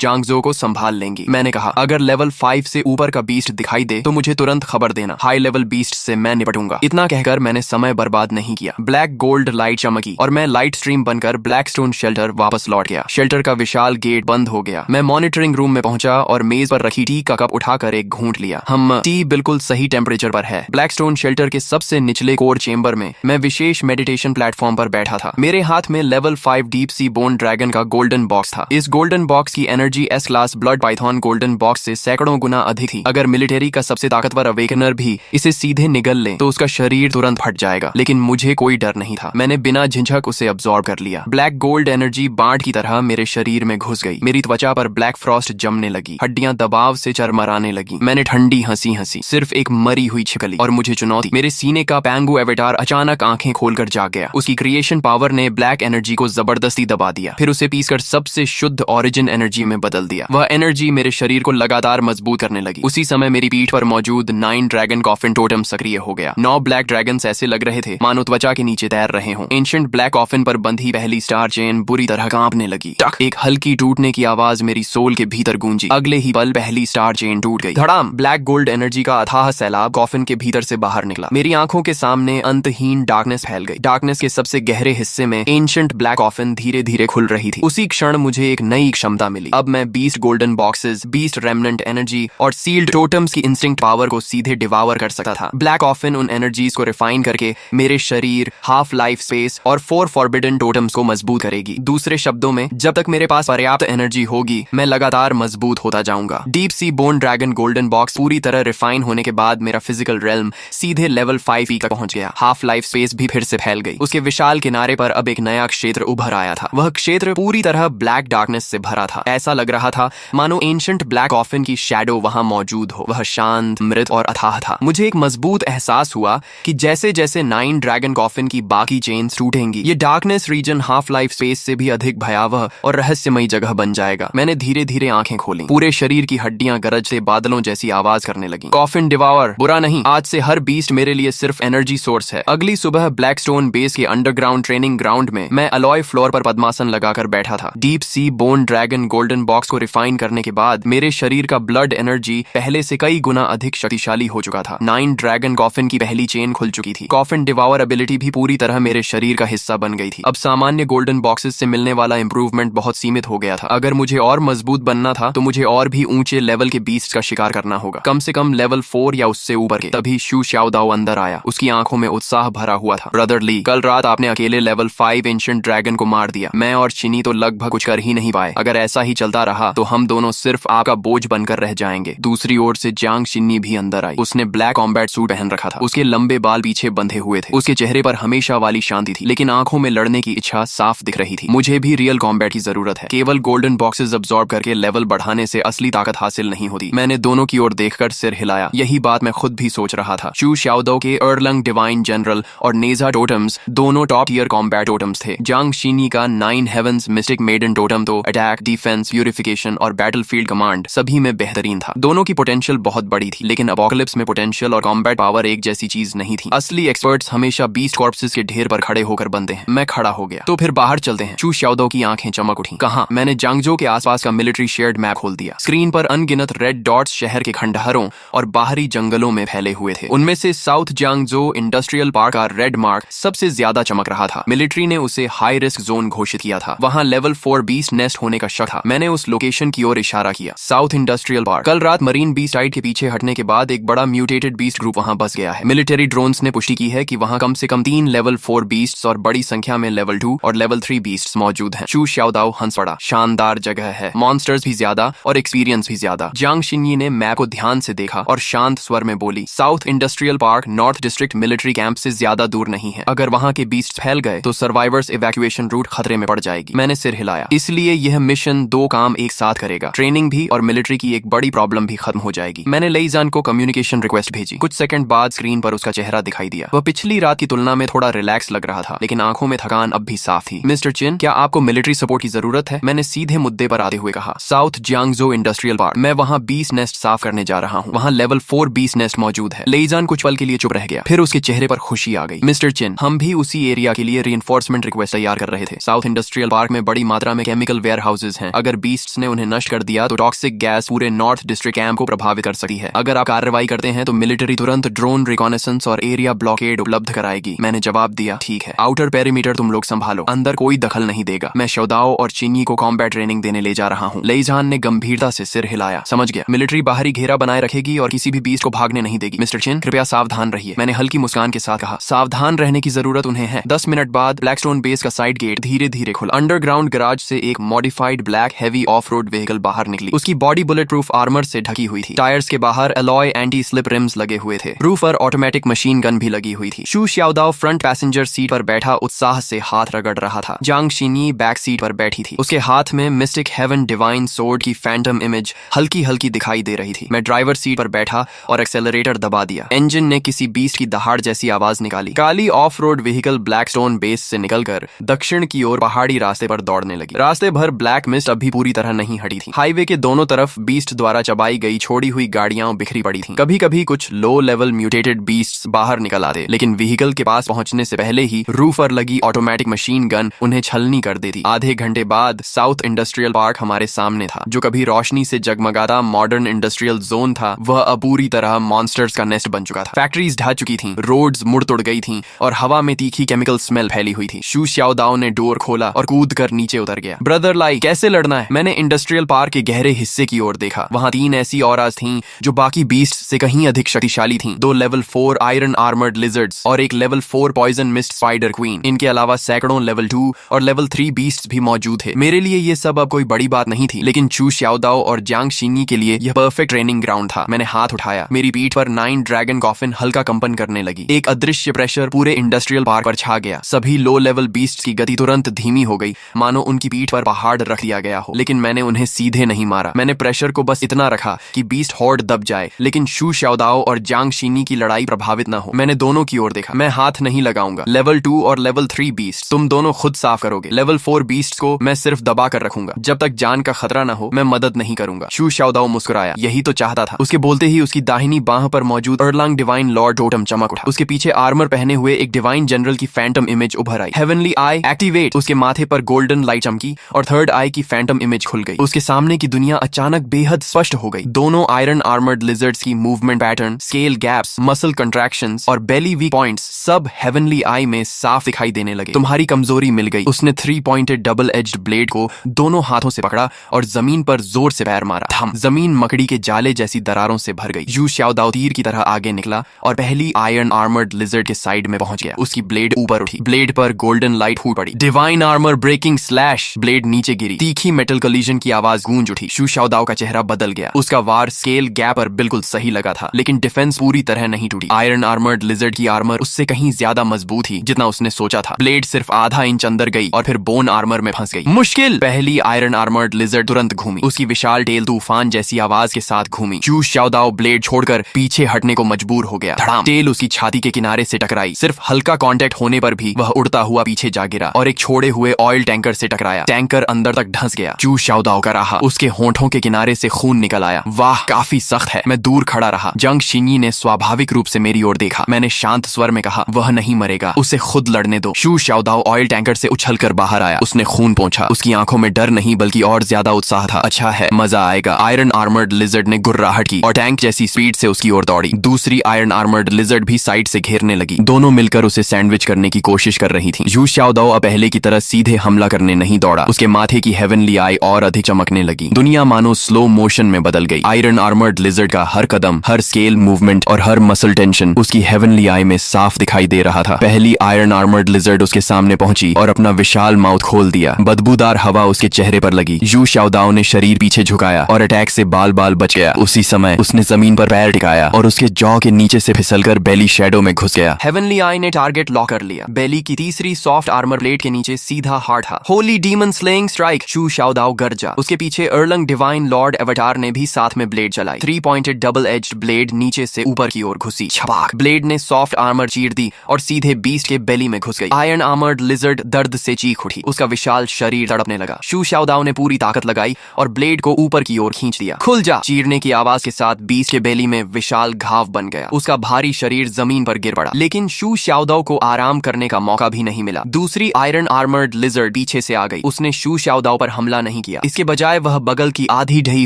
जांगजो को संभाल लेंगी। मैंने कहा, अगर लेवल 5 से ऊपर का बीस्ट दिखाई दे तो मुझे तुरंत खबर देना। हाई लेवल बीस्ट से मैं निपटूंगा। इतना कहकर मैंने समय बर्बाद नहीं किया। ब्लैक गोल्ड लाइट चमकी और मैं लाइट स्ट्रीम बनकर ब्लैकस्टोन शेल्टर वापस लौट गया। शेल्टर का विशाल गेट बंद हो गया। मैं मॉनिटरिंग रूम में पहुंचा और मेज पर रखी टी का कप उठाकर एक घूंट लिया। टी बिल्कुल सही टेम्परेचर पर है। ब्लैकस्टोन शेल्टर के सबसे निचले कोर चेंबर में मैं विशेष मेडिटेशन प्लेटफॉर्म पर बैठा था। मेरे हाथ में level 5 deep sea bone dragon का गोल्डन बॉक्स था। इस गोल्डन बॉक्स की energy S class blood Python golden box से सैकड़ों गुना अधिक थी। अगर मिलिट्री का सबसे ताकतवर अवेकनर भी इसे सीधे निगल ले तो उसका शरीर तुरंत फट जाएगा, लेकिन मुझे कोई डर नहीं था। मैंने बिना झिझक उसे अब्सॉर्ब कर लिया। ब्लैक गोल्ड एनर्जी बाढ़ की तरह मेरे शरीर में घुस गई। मेरी त्वचा पर ब्लैक फ्रॉस्ट जमने लगी, हड्डियां दबाव से चरमराने लगी। मैंने ठंडी हंसी हंसी, सिर्फ एक मरी हुई छिपकली और मुझे चुनौती। मेरे सीने का पैंगो एवेटार अचानक आंखें खोलकर जाग गया। उसकी क्रिएशन पावर ने ब्लैक एनर्जी को जबरदस्ती दबा दिया, फिर उसे पीसकर सबसे शुद्ध ओरिजिन एनर्जी में बदल दिया। वह एनर्जी मेरे शरीर को लगातार मजबूत करने लगी। उसी समय मेरी पीठ पर मौजूद 9 ड्रैगन कॉफिन टोटम सक्रिय हो गया। 9 ब्लैक ड्रैगन्स ऐसे लग रहे थे मानो त्वचा के नीचे तैर रहे हों। एंशिएंट ब्लैक कॉफिन पर बंधी पहली स्टार चेन बुरी तरह कांपने लगी। टक, एक हल्की टूटने की आवाज मेरी सोल के भीतर गूंजी। अगले ही पल पहली स्टार चेन टूट गई। धड़ाम, ब्लैक गोल्ड एनर्जी का अथाह सैलाब कॉफिन के भीतर से बाहर निकला। मेरी आंखों के सामने अंतहीन डार्कनेस फैल गई। डार्कनेस के सबसे गहरे हिस्से में एंशिएंट ब्लैक कॉफिन धीरे धीरे खुल रही थी। उसी क्षण मुझे एक नई क्षमता मिली। अब मैं 20 गोल्डन बॉक्सेस, 20 रेमनेंट एनर्जी और सील्ड टोटम्स की इंस्टिंक्ट पावर को सीधे डिवावर कर सकता था। ब्लैक कॉफिन उन एनर्जीज को रिफाइन करके मेरे शरीर, हाफ लाइफ स्पेस और 4 फॉरबिडन टोटम्स को मजबूत करेगी। दूसरे शब्दों में, जब तक मेरे पास पर्याप्त एनर्जी होगी मैं लगातार मजबूत होता जाऊंगा। Deep sea bone dragon golden box पूरी तरह रिफाइन होने के बाद मेरा फिजिकल रेल्म सीधे लेवल 5 तक पहुंच गया। हाफ लाइफ स्पेस भी फिर से फैल गई। उसके विशाल किनारे पर अब एक नया क्षेत्र उभर आया था। वह क्षेत्र पूरी तरह ब्लैक डार्कनेस से भरा था। ऐसा लग रहा था मानो एंशिएंट ब्लैक कॉफिन की शैडो वहां मौजूद हो। वह शांत, मृत और अथाह था। मुझे एक मजबूत एहसास हुआ कि जैसे जैसे 9 ड्रैगन कॉफिन की बाकी चेन्स टूटेंगी, ये darkness region half life space से भी अधिक भयावह और रहस्यमयी जगह बन जाएगा। मैंने धीरे धीरे आंखें खोली। पूरे शरीर की हड्डियां गरजते बादलों जैसी आवाज करने लगी। कॉफिन डिवावर, बुरा नहीं, आज से हर बीस्ट मेरे लिए सिर्फ एनर्जी सोर्स है। अगली सुबह ब्लैकस्टोन बेस के अंडरग्राउंड ट्रेनिंग ग्राउंड में मैं अलॉय फ्लोर पर पद्मासन लगाकर बैठा था। Deep sea bone dragon golden box को रिफाइन करने के बाद मेरे शरीर का ब्लड एनर्जी पहले से कई गुना अधिक शक्तिशाली हो चुका था। 9 ड्रैगन कॉफिन की पहली चेन खुल चुकी थी। कॉफिन डिवावर एबिलिटी भी पूरी तरह मेरे शरीर का हिस्सा बन गई थी। अब सामान्य गोल्डन बॉक्सेस से मिलने वाला इंप्रूवमेंट बहुत सीमित हो गया था। अगर मुझे और मजबूत बनना था तो मुझे और भी ऊंचे लेवल के बीस्ट का शिकार करना होगा, कम से कम लेवल 4 या उससे ऊपर के। तभी शू शाओदाओ अंदर आया। उसकी आंखों में उत्साह भरा हुआ था। ब्रदर ली, कल रात आपने अकेले लेवल 5 एंशिएंट ड्रैगन को मार दिया। मैं और चिनी तो लगभग कुछ कर ही नहीं पाए। अगर ऐसा ही चलता रहा तो हम दोनों सिर्फ आपका बोझ बनकर रह जाएंगे। दूसरी ओर से जांग शिन्नी भी अंदर आई। उसने ब्लैक कॉम्बैट सूट पहन रखा था। उसके लंबे बाल पीछे बंधे हुए थे। उसके चेहरे पर हमेशा वाली शांति थी, लेकिन आंखों में लड़ने की इच्छा साफ दिख रही थी। मुझे भी रियल कॉम्बैट की जरूरत है। केवल गोल्डन बॉक्सेस अब्सॉर्ब करके लेवल बढ़ाने से असली ताकत हासिल नहीं होती। मैंने दोनों की ओर देखकर सिर हिलाया। यही बात मैं खुद भी सोच रहा था। शू शाओदाओ के अर्लंग डिवाइन जनरल और नेजा टोटम्स दोनों टॉप टियर कॉम्बैट टोटम्स थे। जांग शिनी का 9 हेवंस मिस्टिक मेडन टोटम तो अटैक, डिफेंस, प्यूरिफिकेशन और बैटलफील्ड कमांड सभी में बेहतरीन था। दोनों की पोटेंशियल बहुत बड़ी थी, लेकिन अपोकलिप्स में पोटेंशियल और कॉम्बैट पावर एक जैसी चीज नहीं थी। असली एक्सपर्ट्स हमेशा बीस्ट कॉर्प्सेस के ढेर पर खड़े होकर बनते हैं। मैं खड़ा हो गया। तो फिर बाहर चलते हैं। शू शाओदाओ की आंखें चमक उठी। कहां? मैंने जांगजो के आसपास का मिलिट्री शेयर्ड मैप खोल दिया। स्क्रीन पर अनगिनत रेड डॉट्स शहर के खंडहरों और बाहरी जंगलों में फैले हुए थे। उनमें से साउथ जांगजो इंडस्ट्रियल पार्क का रेड मार्क सबसे ज्यादा चमक रहा था। मिलिट्री ने उसे हाई रिस्क जोन घोषित किया था। वहां लेवल 4 बीस्ट नेस्ट होने का शक था। मैंने उस लोकेशन की ओर इशारा किया। South industrial park. कल रात मरीन बीस्ट साइड के पीछे हटने के बाद एक बड़ा म्यूटेटेड बीस्ट ग्रुप वहां बस गया है। मिलिट्री ड्रोन्स ने पुष्टि की है कि वहां कम से कम 3 लेवल 4 बीस्ट्स और बड़ी संख्या में लेवल 2 और लेवल 3 बीस्ट्स मौजूद हैं। शू शाओदाओ हंस पड़ा। शानदार जगह है, मॉन्स्टर्स भी ज्यादा और एक्सपीरियंस भी ज्यादा। जांग शिन्नी ने मैप को ध्यान से देखा और शांत स्वर में बोली, south industrial park north district military camp से ज्यादा दूर नहीं है। अगर वहां के बीस्ट फैल गए तो सर्वाइवर्स इवैक्यूएशन रूट खतरे में पड़ जाएगी। मैंने सिर हिलाया। इसलिए यह मिशन 2 काम एक साथ करेगा। ट्रेनिंग भी और मिलिट्री की एक बड़ी प्रॉब्लम भी खत्म हो जाएगी। मैंने लेईजान को कम्युनिकेशन रिक्वेस्ट भेजी। कुछ सेकंड बाद स्क्रीन पर उसका चेहरा दिखाई दिया। वह पिछली रात की तुलना में थोड़ा रिलैक्स लग रहा था, लेकिन आंखों में थकान अब भी साफ थी। मिस्टर चिन, क्या आपको मिलिट्री सपोर्ट की जरूरत है? मैंने सीधे मुद्दे पर आते हुए कहा। साउथ जांगजो इंडस्ट्रियल पार्क मैं वहाँ बीस्ट नेस्ट साफ करने जा रहा हूँ। वहाँ लेवल 4 बीस्ट नेस्ट मौजूद है। लेईजान कुछ पल के लिए चुप रह गया, फिर उसके चेहरे पर खुशी आ गई। मिस्टर चिन, हम भी उसी एरिया के लिए रीइंफोर्समेंट रिक्वेस्ट तैयार कर रहे थे। साउथ इंडस्ट्रियल पार्क में बड़ी मात्रा में केमिकल वेयर हाउसेज हैं। अगर बीस्ट्स ने उन्हें नष्ट कर दिया तो टॉक्सिक गैस पूरे नॉर्थ डिस्ट्रिक्ट कैंप को प्रभावित कर सकती है। अगर आप कार्रवाई करते हैं तो मिलिट्री तुरंत ड्रोन रिकॉनेसेंस और एरिया ब्लॉकेड उपलब्ध कराएगी। मैंने जवाब दिया, ठीक है, आउटर पेरीमीटर तुम लोग संभालो, अंदर कोई दखल नहीं देगा। मैं शौदाओ और चीनी को कॉम्बैट ट्रेनिंग देने ले जा रहा हूँ। लेईजान ने गंभीरता से सिर हिलाया। समझ गया, मिलिट्री बाहरी घेरा बनाए रखेगी और किसी भी बीस्ट को भागने नहीं देगी। मिस्टर चिन, कृपया सावधान रहिए, मैंने हल्की मुस्कान के साथ कहा। सावधान रहने की जरूरत उन्हें है। 10 मिनट बाद ब्लैकस्टोन बेस का साइड गेट धीरे धीरे खुला। अंडरग्राउंड गैराज से एक modified black heavy of road vehicle बाहर निकली। उसकी बॉडी बुलेट प्रूफ आर्मर से ढकी हुई थी। टायर्स के बाहर एलॉय एंटी स्लिप रिम्स लगे हुए थे। रूफ पर ऑटोमेटिक मशीन गन भी लगी हुई थी। शू शाओदाओ फ्रंट पैसेंजर सीट पर बैठा उत्साह से हाथ रगड़ रहा था। जांग शिनी बैक सीट पर बैठी थी। उसके हाथ में मिस्टिक हेवन डिवाइन सोर्ड की फैंटम इमेज हल्की हल्की दिखाई दे रही थी। मैं ड्राइवर सीट पर बैठा और एक्सेलरेटर दबा दिया। इंजन ने किसी बीस्ट की दहाड़ जैसी आवाज निकाली। काली off road vehicle Blackstone base से निकलकर दक्षिण की ओर पहाड़ी रास्ते पर दौड़ने लगी। रास्ते भर ब्लैक मिस्ट अभी पूरी तरह नहीं हटी थी। हाईवे के दोनों तरफ बीस्ट द्वारा चबाई गई छोड़ी हुई गाड़ियां बिखरी पड़ी थीं। कभी कभी कुछ लो लेवल म्यूटेटेड बीस्ट्स बाहर निकल आते, लेकिन व्हीकल के पास पहुंचने से पहले ही रूफ पर लगी ऑटोमेटिक मशीन गन उन्हें छलनी कर देती। आधे घंटे बाद साउथ इंडस्ट्रियल पार्क हमारे सामने था। जो कभी रोशनी से जगमगाता मॉडर्न इंडस्ट्रियल जोन था, वह अब पूरी तरह मॉन्स्टर्स का नेस्ट बन चुका था। फैक्ट्रीज ढह चुकी थीं, रोड्स मुड़ तुड़ गई थीं और हवा में तीखी केमिकल स्मेल फैली हुई थी। शू शाओदाओ ने डोर खोला और कूद कर नीचे उतर गया। ब्रदर लाई, कैसे लड़ना है? मैंने इंडस्ट्रियल पार्क के गहरे हिस्से की ओर देखा। वहां 3 ऐसी ऑराज थीं जो बाकी बीस्ट से कहीं अधिक शक्तिशाली थीं। 2 लेवल 4 आयरन आर्मर्ड लिजर्ड्स और एक level 4 poison mist spider queen. इनके अलावा सैकड़ों लेवल 2 और लेवल 3 बीस्ट्स भी मौजूद थे। मेरे लिए ये सब अब कोई बड़ी बात नहीं थी, लेकिन शू शाओदाओ और जांग शिनी के लिए यह परफेक्ट ट्रेनिंग ग्राउंड था। मैंने हाथ उठाया। मेरी पीठ पर 9 ड्रैगन कॉफिन हल्का कंपन करने लगी। एक अदृश्य प्रेशर पूरे इंडस्ट्रियल पार्क पर छा गया। सभी लो लेवल बीस्ट्स की गति तुरंत धीमी हो गई, मानो उनकी पीठ पर पहाड़ रख दिया गया हो। लेकिन मैंने उन्हें सीधे नहीं मारा। मैंने प्रेशर को बस इतना रखा कि बीस्ट हॉर्ड दब जाए, लेकिन शू शाओदाओ और जांग शिनी की लड़ाई प्रभावित न हो। मैंने दोनों की ओर देखा। मैं हाथ नहीं लगाऊंगा। लेवल 2 और लेवल 3 बीस्ट तुम दोनों खुद साफ करोगे। लेवल 4 बीस्ट को मैं सिर्फ दबा कर रखूंगा। जब तक जान का खतरा न हो, मैं मदद नहीं करूंगा। शू शाओदाओ मुस्कुराया। यही तो चाहता था। उसके बोलते ही उसकी दाहिनी बाह पर मौजूद अर्लांग डिवाइन लॉर्ड टोटम चमक उठा। उसके पीछे आर्मर पहने हुए एक डिवाइन जनरल की फैंटम इमेज उभर आई। हेवनली आई एक्टिवेट। उसके माथे पर गोल्डन लाइट चमकी और थर्ड आई की फैंटम इमेज खुल गई। उसके सामने की दुनिया अचानक बेहद स्पष्ट हो गई। दोनों आयरन आर्मर्ड लिजर्ड्स की movement pattern, scale gaps, muscle contractions और बेली वीक पॉइंट्स सब हेवनली आई में साफ दिखाई देने लगे। तुम्हारी कमजोरी मिल गई। उसने 3 पॉइंटेड डबल एज्ड ब्लेड को दोनों हाथों से पकड़ा और जमीन पर जोर से पैर मारा। थम। जमीन मकड़ी के जाले जैसी दरारों से भर गई। यू शाओदाओ तीर की तरह आगे निकला और पहली आयरन आर्मर्ड लिजर्ड के साइड में पहुंच गया। उसकी ब्लेड ऊपर उठी। ब्लेड पर गोल्डन लाइट फूट पड़ी। Divine armour breaking slash. Blade नीचे गिरी। तीखी मेटल कलीजन की आवाज गूंज उठी। शू शाओदाओ का चेहरा बदल गया। उसका वार स्केल गैप पर बिल्कुल सही लगा था, लेकिन डिफेंस पूरी तरह नहीं टूटी। आयरन आर्मर्ड लिजर्ड की आर्मर उससे कहीं ज्यादा मजबूत थी जितना उसने सोचा था। ब्लेड सिर्फ आधा इंच अंदर गई और फिर बोन आर्मर में फंस गई। मुश्किल। पहली आयरन आर्मर्ड लिजर्ड तुरंत घूमी। उसकी विशाल टेल तूफान जैसी आवाज के साथ घूमी। शू शाओदाओ ब्लेड छोड़कर पीछे हटने को मजबूर हो गया। धड़ाम। टेल उसकी छाती के किनारे से टकराई। सिर्फ हल्का कांटेक्ट होने पर भी वह उड़ता हुआ पीछे जा गिरा और एक छोड़े हुए ऑयल टैंकर से टकराया। टैंकर अंदर तक धंस गया। शू शाओदाओ का रहा। उसके होंठों के किनारे से खून निकल आया। वाह, काफी सख्त है। मैं दूर खड़ा रहा। जांग शिनी ने स्वाभाविक रूप से मेरी ओर देखा। मैंने शांत स्वर में कहा, वह नहीं मरेगा, उसे खुद लड़ने दो। शू शाओदाओ ऑयल टैंकर से उछलकर बाहर आया। उसने खून पोंछा। उसकी आंखों में डर नहीं बल्कि और ज्यादा उत्साह था। अच्छा है, मजा आएगा। आयरन आर्मर्ड लिजर्ड ने गुर्राहट की और टैंक जैसी स्पीड से उसकी ओर दौड़ी। दूसरी आयरन आर्मर्ड लिजर्ड भी साइड से घेरने लगी। दोनों मिलकर उसे सैंडविच करने की कोशिश कर रही थी। यू शाओदाओ अब पहले की तरह सीधे हमला करने नहीं दौड़ा। उसके माथे की हेवनली आई और अधिक चमकने लगी। दुनिया मानो स्लो मोशन में बदल गई। आयरन आर्मर्ड लिजर्ड का हर कदम, हर स्केल मूवमेंट और हर मसल टेंशन उसकी हेवनली आई में साफ दिखाई दे रहा था। पहली आयरन आर्मर्ड लिजर्ड उसके सामने पहुंची और अपना विशाल माउथ खोल दिया। बदबूदार हवा उसके चेहरे पर लगी। यू शाओदाओ ने शरीर पीछे झुकाया और अटैक से बाल बाल बच गया। उसी समय उसने जमीन पर पैर टिकाया और उसके जॉ के नीचे से फिसलकर बेली शैडो में घुस गया। हेवनली आई ने टारगेट लॉक कर लिया। बेली की तीसरी सॉफ्ट आर्मर प्लेट के नीचे सीधा हार्ट था। Holy demon slaying strike. Xu Shaodao गरजा। उसके पीछे अर्लंग डिवाइन लॉर्ड एवेटार ने भी साथ में ब्लेड चलाई। 3 पॉइंटेड डबल एज्ड ब्लेड नीचे से ऊपर की ओर घुसी। छपाक। ब्लेड ने सॉफ्ट आर्मर चीर दी और सीधे बीस्ट के बेली में घुस गई। आयरन आर्मर्ड लिजर्ड दर्द से चीख उठी। उसका विशाल शरीर तड़पने लगा। शू शाओदाओ ने पूरी ताकत लगाई और ब्लेड को ऊपर की ओर ओर खींच दिया। खुल जा! चीरने की आवाज के साथ बीस्ट के बेली में विशाल घाव बन गया। उसका भारी शरीर जमीन पर गिर पड़ा, लेकिन शू शाओदाओ को आराम करने का मौका भी नहीं मिला। दूसरी आयरन आर्मर्ड लिजर्ड पीछे से आ गई। उसने शू शाओदाओ पर हमला नहीं किया, इसके बजाय वह बगल की आधी ढही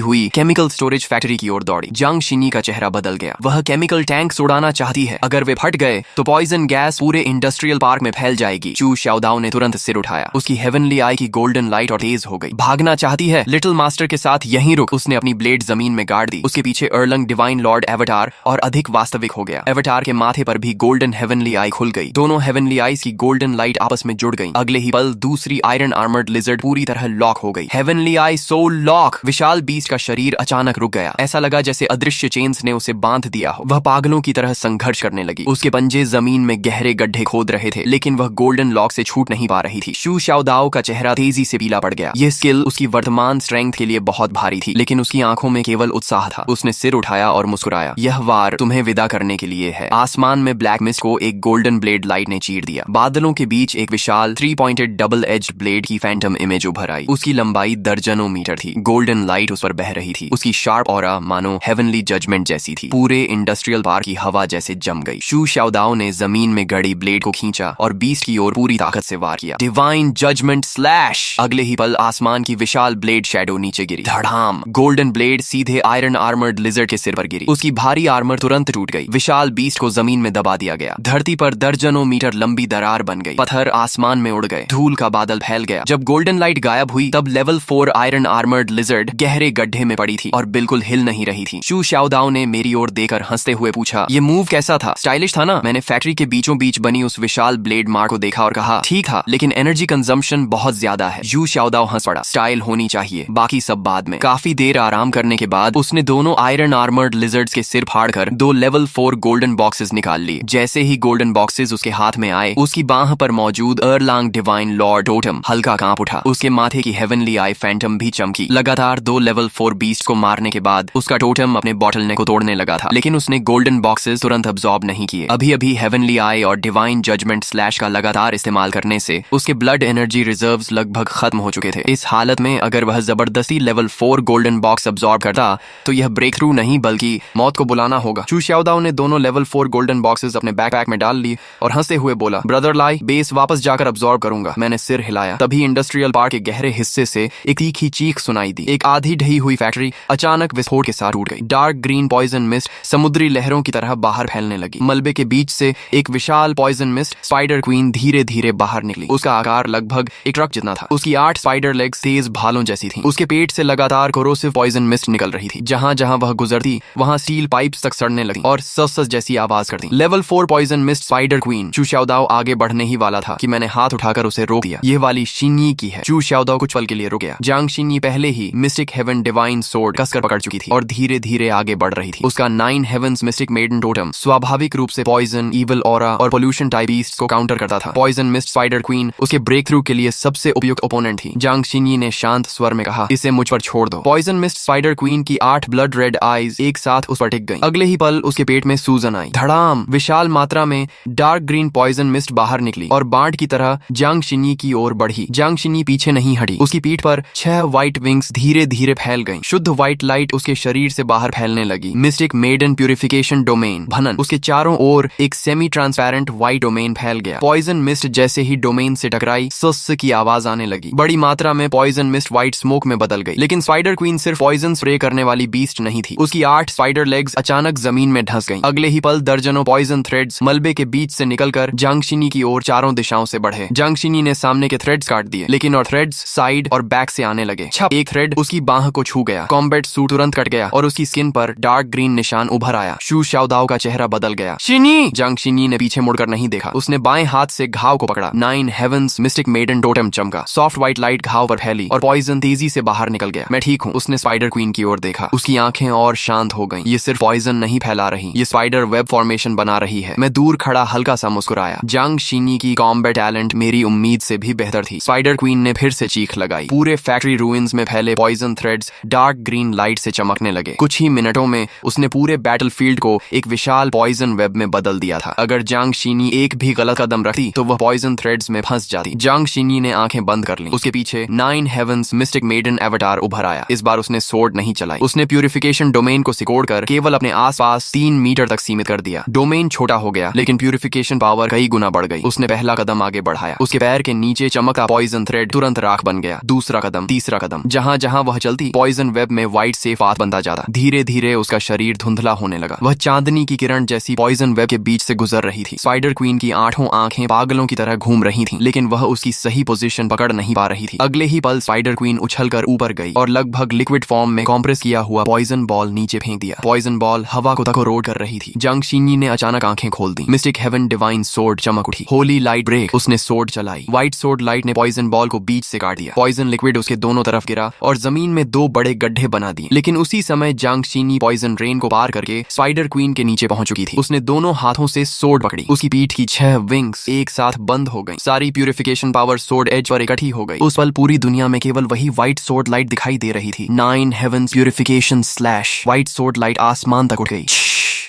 हुई केमिकल स्टोरेज फैक्ट्री की ओर दौड़ी। जांग शिनी का चेहरा बदल गया। वह केमिकल टैंक उड़ाना चाहती है। अगर वे फट गए तो पॉइजन गैस पूरे इंडस्ट्रियल पार्क में फैल जाएगी। शू शाओदाओ ने तुरंत सिर उठाया। उसकी हेवनली आई की गोल्डन लाइट और तेज हो गई। भागना चाहती है? लिटिल मास्टर के साथ यहीं रुक। उसने अपनी ब्लेड जमीन में गाड़ दी। उसके पीछे अर्लंग डिवाइन लॉर्ड एवटार और अधिक वास्तविक हो गया। एवटार के माथे पर भी गोल्डन हेवनली आई खुल गई। दोनों हेवनली आईज की गोल्डन लाइट आपस में जुड़ गई। अगले ही पल दूसरी आयरन आर्मर्ड लिजर्ड पूरी तरह लॉक हो गई। हेवनली आई सोल लॉक। विशाल बीस्ट का शरीर अचानक रुक गया। ऐसा लगा जैसे अदृश्य चेन्स ने उसे बांध दिया हो। वह पागलों की तरह संघर्ष करने लगी। उसके पंजे जमीन में गहरे गड्ढे खोद रहे थे, लेकिन वह गोल्डन लॉक से छूट नहीं पा रही थी। शू शाओदाओ का चेहरा तेजी से पीला पड़ गया। यह स्किल उसकी वर्तमान स्ट्रेंथ के लिए बहुत भारी थी, लेकिन उसकी आंखों में केवल उत्साह था। उसने सिर उठाया और मुस्कुराया। यह वार तुम्हें विदा करने के लिए है। आसमान में ब्लैक मिस्ट को एक गोल्डन ब्लेड लाइट ने चीर दिया। बादलों के बीच एक विशाल 3 पॉइंटेड डबल एज्ड ब्लेड की फैंटम इमेज उभर आई। उसकी लंबाई दर्जनों मीटर थी। गोल्डन लाइट उस पर बह रही थी। उसकी शार्प ऑरा मानो हेवनली जजमेंट जैसी थी। पूरे इंडस्ट्रियल पार्क की हवा जैसे जम गई। शू शाओदाओ ने जमीन में गड़ी ब्लेड को खींचा और बीस्ट की ओर पूरी ताकत से वार किया। Divine judgment slash! अगले ही पल आसमान की विशाल ब्लेड शैडो नीचे गिरी। धड़ाम! गोल्डन ब्लेड सीधे आयरन आर्मर्ड लिजर्ड के सिर पर गिरी। उसकी भारी आर्मर तुरंत टूट गई। विशाल बीस्ट को जमीन में दबा दिया गया। धरती पर दर्जनों मीटर लंबी दरार बन गई। पत्थर आसमान में उड़ गए। धूल का बादल फैल गया। जब गोल्डन लाइट गायब हुई तब लेवल 4 आयरन आर्मर्ड लिजर्ड गहरे गड्ढे में पड़ी थी और बिल्कुल हिल नहीं रही थी। शू शाओदाओ ने मेरी ओर देकर हंसते हुए पूछा, ये मूव कैसा था? स्टाइलिश था ना? मैंने फैक्ट्री के बीचों बीच बनी उस विशाल ब्लेड मार्क को देखा और कहा, ठीक था, लेकिन एनर्जी कंजम्पशन बहुत ज्यादा है। शू शाओदाओ हंस पड़ा। स्टाइल होनी चाहिए, बाकी सब बाद में। काफी देर आराम करने के बाद उसने दोनों आयरन आर्मर्ड लिजर्ड्स के सिर फाड़कर 2 लेवल 4 गोल्डन बॉक्सेस निकाल लिए। जैसे ही गोल्डन बॉक्सेस उसके हाथ में आए, उसकी बाह पर मौजूद अर्लांग डिवाइन लॉर्ड टोटम हल्का कांप उठा। उसके माथे की हेवनली आई फैंटम भी चमकी। लगातार 2 लेवल 4 बीस्ट को मारने के बाद उसका टोटम अपने बॉटल नेक को तोड़ने लगा था, लेकिन उसने गोल्डन बॉक्सेस तुरंत अब्सॉर्ब नहीं किए। अभी अभी हेवनली आई और डिवाइन जजमेंट स्लैश का लगातार इस्तेमाल करने से उसके ब्लड एनर्जी रिजर्व्स लगभग खत्म हो चुके थे। इस हालत में अगर वह जबरदस्ती लेवल 4 गोल्डन बॉक्स अब्सॉर्ब करता तो यह ब्रेक थ्रू नहीं बल्कि मौत को बुलाना होगा। शू शाओदाओ ने दोनों लेवल 4 गोल्डन बॉक्सेस अपने बैकपैक में डाल ली और हंसते हुए बोला, ब्रदर लाई, बेस वापस जाकर अब्सॉर्ब करूंगा। मैंने सिर हिलाया। तभी इंडस्ट्रियल पार्क के गहरे हिस्से से एक तीखी चीख सुनाई दी। एक आधी ढही हुई फैक्ट्री अचानक विस्फोट के साथ टूट गई। डार्क ग्रीन पॉइजन मिस्ट समुद्री लहरों की तरह बाहर फैलने लगी। मलबे के बीच से एक विशाल पॉइजन मिस्ट स्पाइडर क्वीन धीरे धीरे बाहर निकली। उसका आकार लगभग एक ट्रक जितना था। उसकी 8 स्पाइडर लेग्स तेज भालों जैसी थीं। उसके पेट से लगातार कोरोसिव पॉइजन मिस्ट निकल रही थी। जहां जहां वह गुजरती वहां स्टील पाइप्स तक सड़ने लगी और सस जैसी आवाज करती। Level 4 poison mist spider queen. Xu Shaodao आगे बढ़ने ही वाला था कि मैंने हाथ उठाकर उसे रोक दिया। ये वाली शिन्यी की है। शू शाओदाओ कुछ पल के लिए रुक गया। जांग शिन्यी पहले ही मिस्टिक हेवन डिवाइन सोर्ड कसकर पकड़ चुकी थी और धीरे धीरे आगे बढ़ रही थी। उसका 9 हेवंस मिस्टिक मेडन टोटम स्वाभाविक रूप से पॉइजन, ईविल ऑरा और पोल्यूशन टाइप बीस्ट्स को काउंटर करता था। पॉइजन मिस्ट स्पाइडर क्वीन उसके ब्रेक थ्रू के लिए सबसे उपयुक्त ओपोनेंट थी। जांग शिन्यी ने शांत स्वर में कहा, इसे मुझ पर छोड़ दो। पॉइजन मिस्ट स्पाइडर क्वीन की 8 ब्लड रेड आईज एक साथ उस पर टिक गईं। अगले ही पल उसके पेट में सूजन आई। धड़ाम! विशाल मात्रा में डार्क ग्रीन पॉइजन मिस्ट बाहर निकली और बांट की तरह जांग शिन्यी की ओर बढ़ी। जांग शिन्यी पीछे नहीं हटी। उसकी पीठ पर 6 व्हाइट विंग्स धीरे धीरे फैल गईं। शुद्ध व्हाइट लाइट उसके शरीर से बाहर फैलने लगी। मिस्टिक मेडन प्यूरिफिकेशन डोमेन भनन। उसके चारों ओर एक सेमी ट्रांसपेरेंट व्हाइट डोमेन फैल गया। पॉइजन मिस्ट जैसे ही डोमेन से टकराई, सस की आवाज आने लगी। बड़ी मात्रा में पॉइजन मिस्ट व्हाइट स्मोक में बदल गई। लेकिन स्पाइडर क्वीन सिर्फ पॉइजन स्प्रे करने वाली बीस्ट नहीं थी। उसकी 8 स्पाइडर लेग्स अचानक जमीन में धंस गईं। अगले ही पल दर्जनों पॉइजन थ्रेड्स मलबे के बीच से निकलकर जांग शिन्यी की ओर चारों दिशाओं से बढ़े। जांग शिन्यी ने सामने के थ्रेड्स काट दिए, लेकिन और थ्रेड्स साइड और बैक से आने लगे। छप! एक थ्रेड उसकी बाह को छू गया। कॉम्बैट सूट तुरंत कट गया और उसकी स्किन पर डार्क ग्रीन निशान उभर आया। शू शाओदाओ का चेहरा बदल गया। शिन्यी! जांग शिन्यी ने पीछे मुड़कर नहीं देखा। उसने बाएं हाथ से घाव को पकड़ा। 9 हेवंस मिस्टिक मेडन टोटम चमका। सॉफ्ट व्हाइट लाइट घाव पर फैली और पॉइजन तेजी से बाहर निकल गया। मैं ठीक हूँ। उसने स्पाइडर क्वीन की ओर देखा। उसकी आंखें और शांत हो गईं। ये सिर्फ पॉइजन नहीं फैला रही, ये स्पाइडर वेब फॉर्मेशन बना रही है। मैं दूर खड़ा हल्का सा मुस्कुराया। जांग शिन्यी की कॉम्बैट टैलेंट मेरी उम्मीद से भी बेहतर थी। स्पाइडर क्वीन ने फिर से चीख लगाई। पूरे फैक्ट्री रूइंस में फैले poison threads dark green light से चमकने लगे। कुछ ही मिनटों में उसने पूरे बैटलफील्ड को एक विशाल पॉइजन वेब में बदल दिया था। अगर जांग शिन्यी एक भी गलत कदम रखती तो वह पॉइजन थ्रेड्स में फंस जाती। जांग शिन्यी ने आंखें बंद कर लीं। उसके पीछे 9 हेवंस मिस्टिक मेडन एवटार उभर आया। इस बार उसने सोर्ड नहीं चलाई। उसने प्यूरिफिकेशन डोमेन को सिकोड़कर केवल अपने आसपास 3 मीटर तक सीमित कर दिया। डोमेन छोटा हो गया लेकिन प्यूरिफिकेशन पावर कई गुना बढ़ गई। उसने पहला कदम आगे बढ़ाया। उसके पैर के नीचे चमका पॉइजन थ्रेड तुरंत राख बन गया। दूसरा कदम, तीसरा कदम, जहां जहां वह चलती पॉइजन वेब में व्हाइट से पाथ बनता जाता। धीरे धीरे उसका शरीर धुंधला होने लगा। वह चांदनी की किरण जैसी पॉइजन वेब के बीच से गुजर रही थी। स्पाइडर क्वीन की 8 आंखें पागलों की तरह घूम रही थीं, लेकिन वह उसकी सही पोजीशन पकड़ नहीं पा रही थी। अगले ही पल स्पाइडर क्वीन उछलकर ऊपर गई और लगभग लिक्विड फॉर्म में कॉम्प्रेस किया हुआ पॉइजन बॉल नीचे फेंक दिया। पॉइजन बॉल हवा को रोड कर रही थी। जांग शिन्यी ने अचानक आंखें खोल दी। मिस्टिक हेवन डिवाइन सोर्ड चमक उठी। होली लाइट ब्रेक, उसने सोर्ड चलाई। व्हाइट सोर्ड लाइट ने पॉइजन बॉल को बीच से काट दिया। पॉइजन लिक्विड उसके दोनों तरफ गिरा और जमीन में 2 बड़े गड्ढे बना दिए। लेकिन उसी समय जांग शिन्यी पॉइजन रेन को पार करके स्पाइडर क्वीन के नीचे पहुंच चुकी थी। उसने दोनों हाथों से सोर्ड पकड़ी। उसकी पीठ की 6 विंग्स एक साथ बंद हो गई। सारी purification power sword as per इकट्ठी हो गई। उस पल पूरी दुनिया में केवल वही व्हाइट सोर्ड लाइट दिखाई दे रही थी। 9 heavens purification slash. White sword light आसमान तक उठ गई।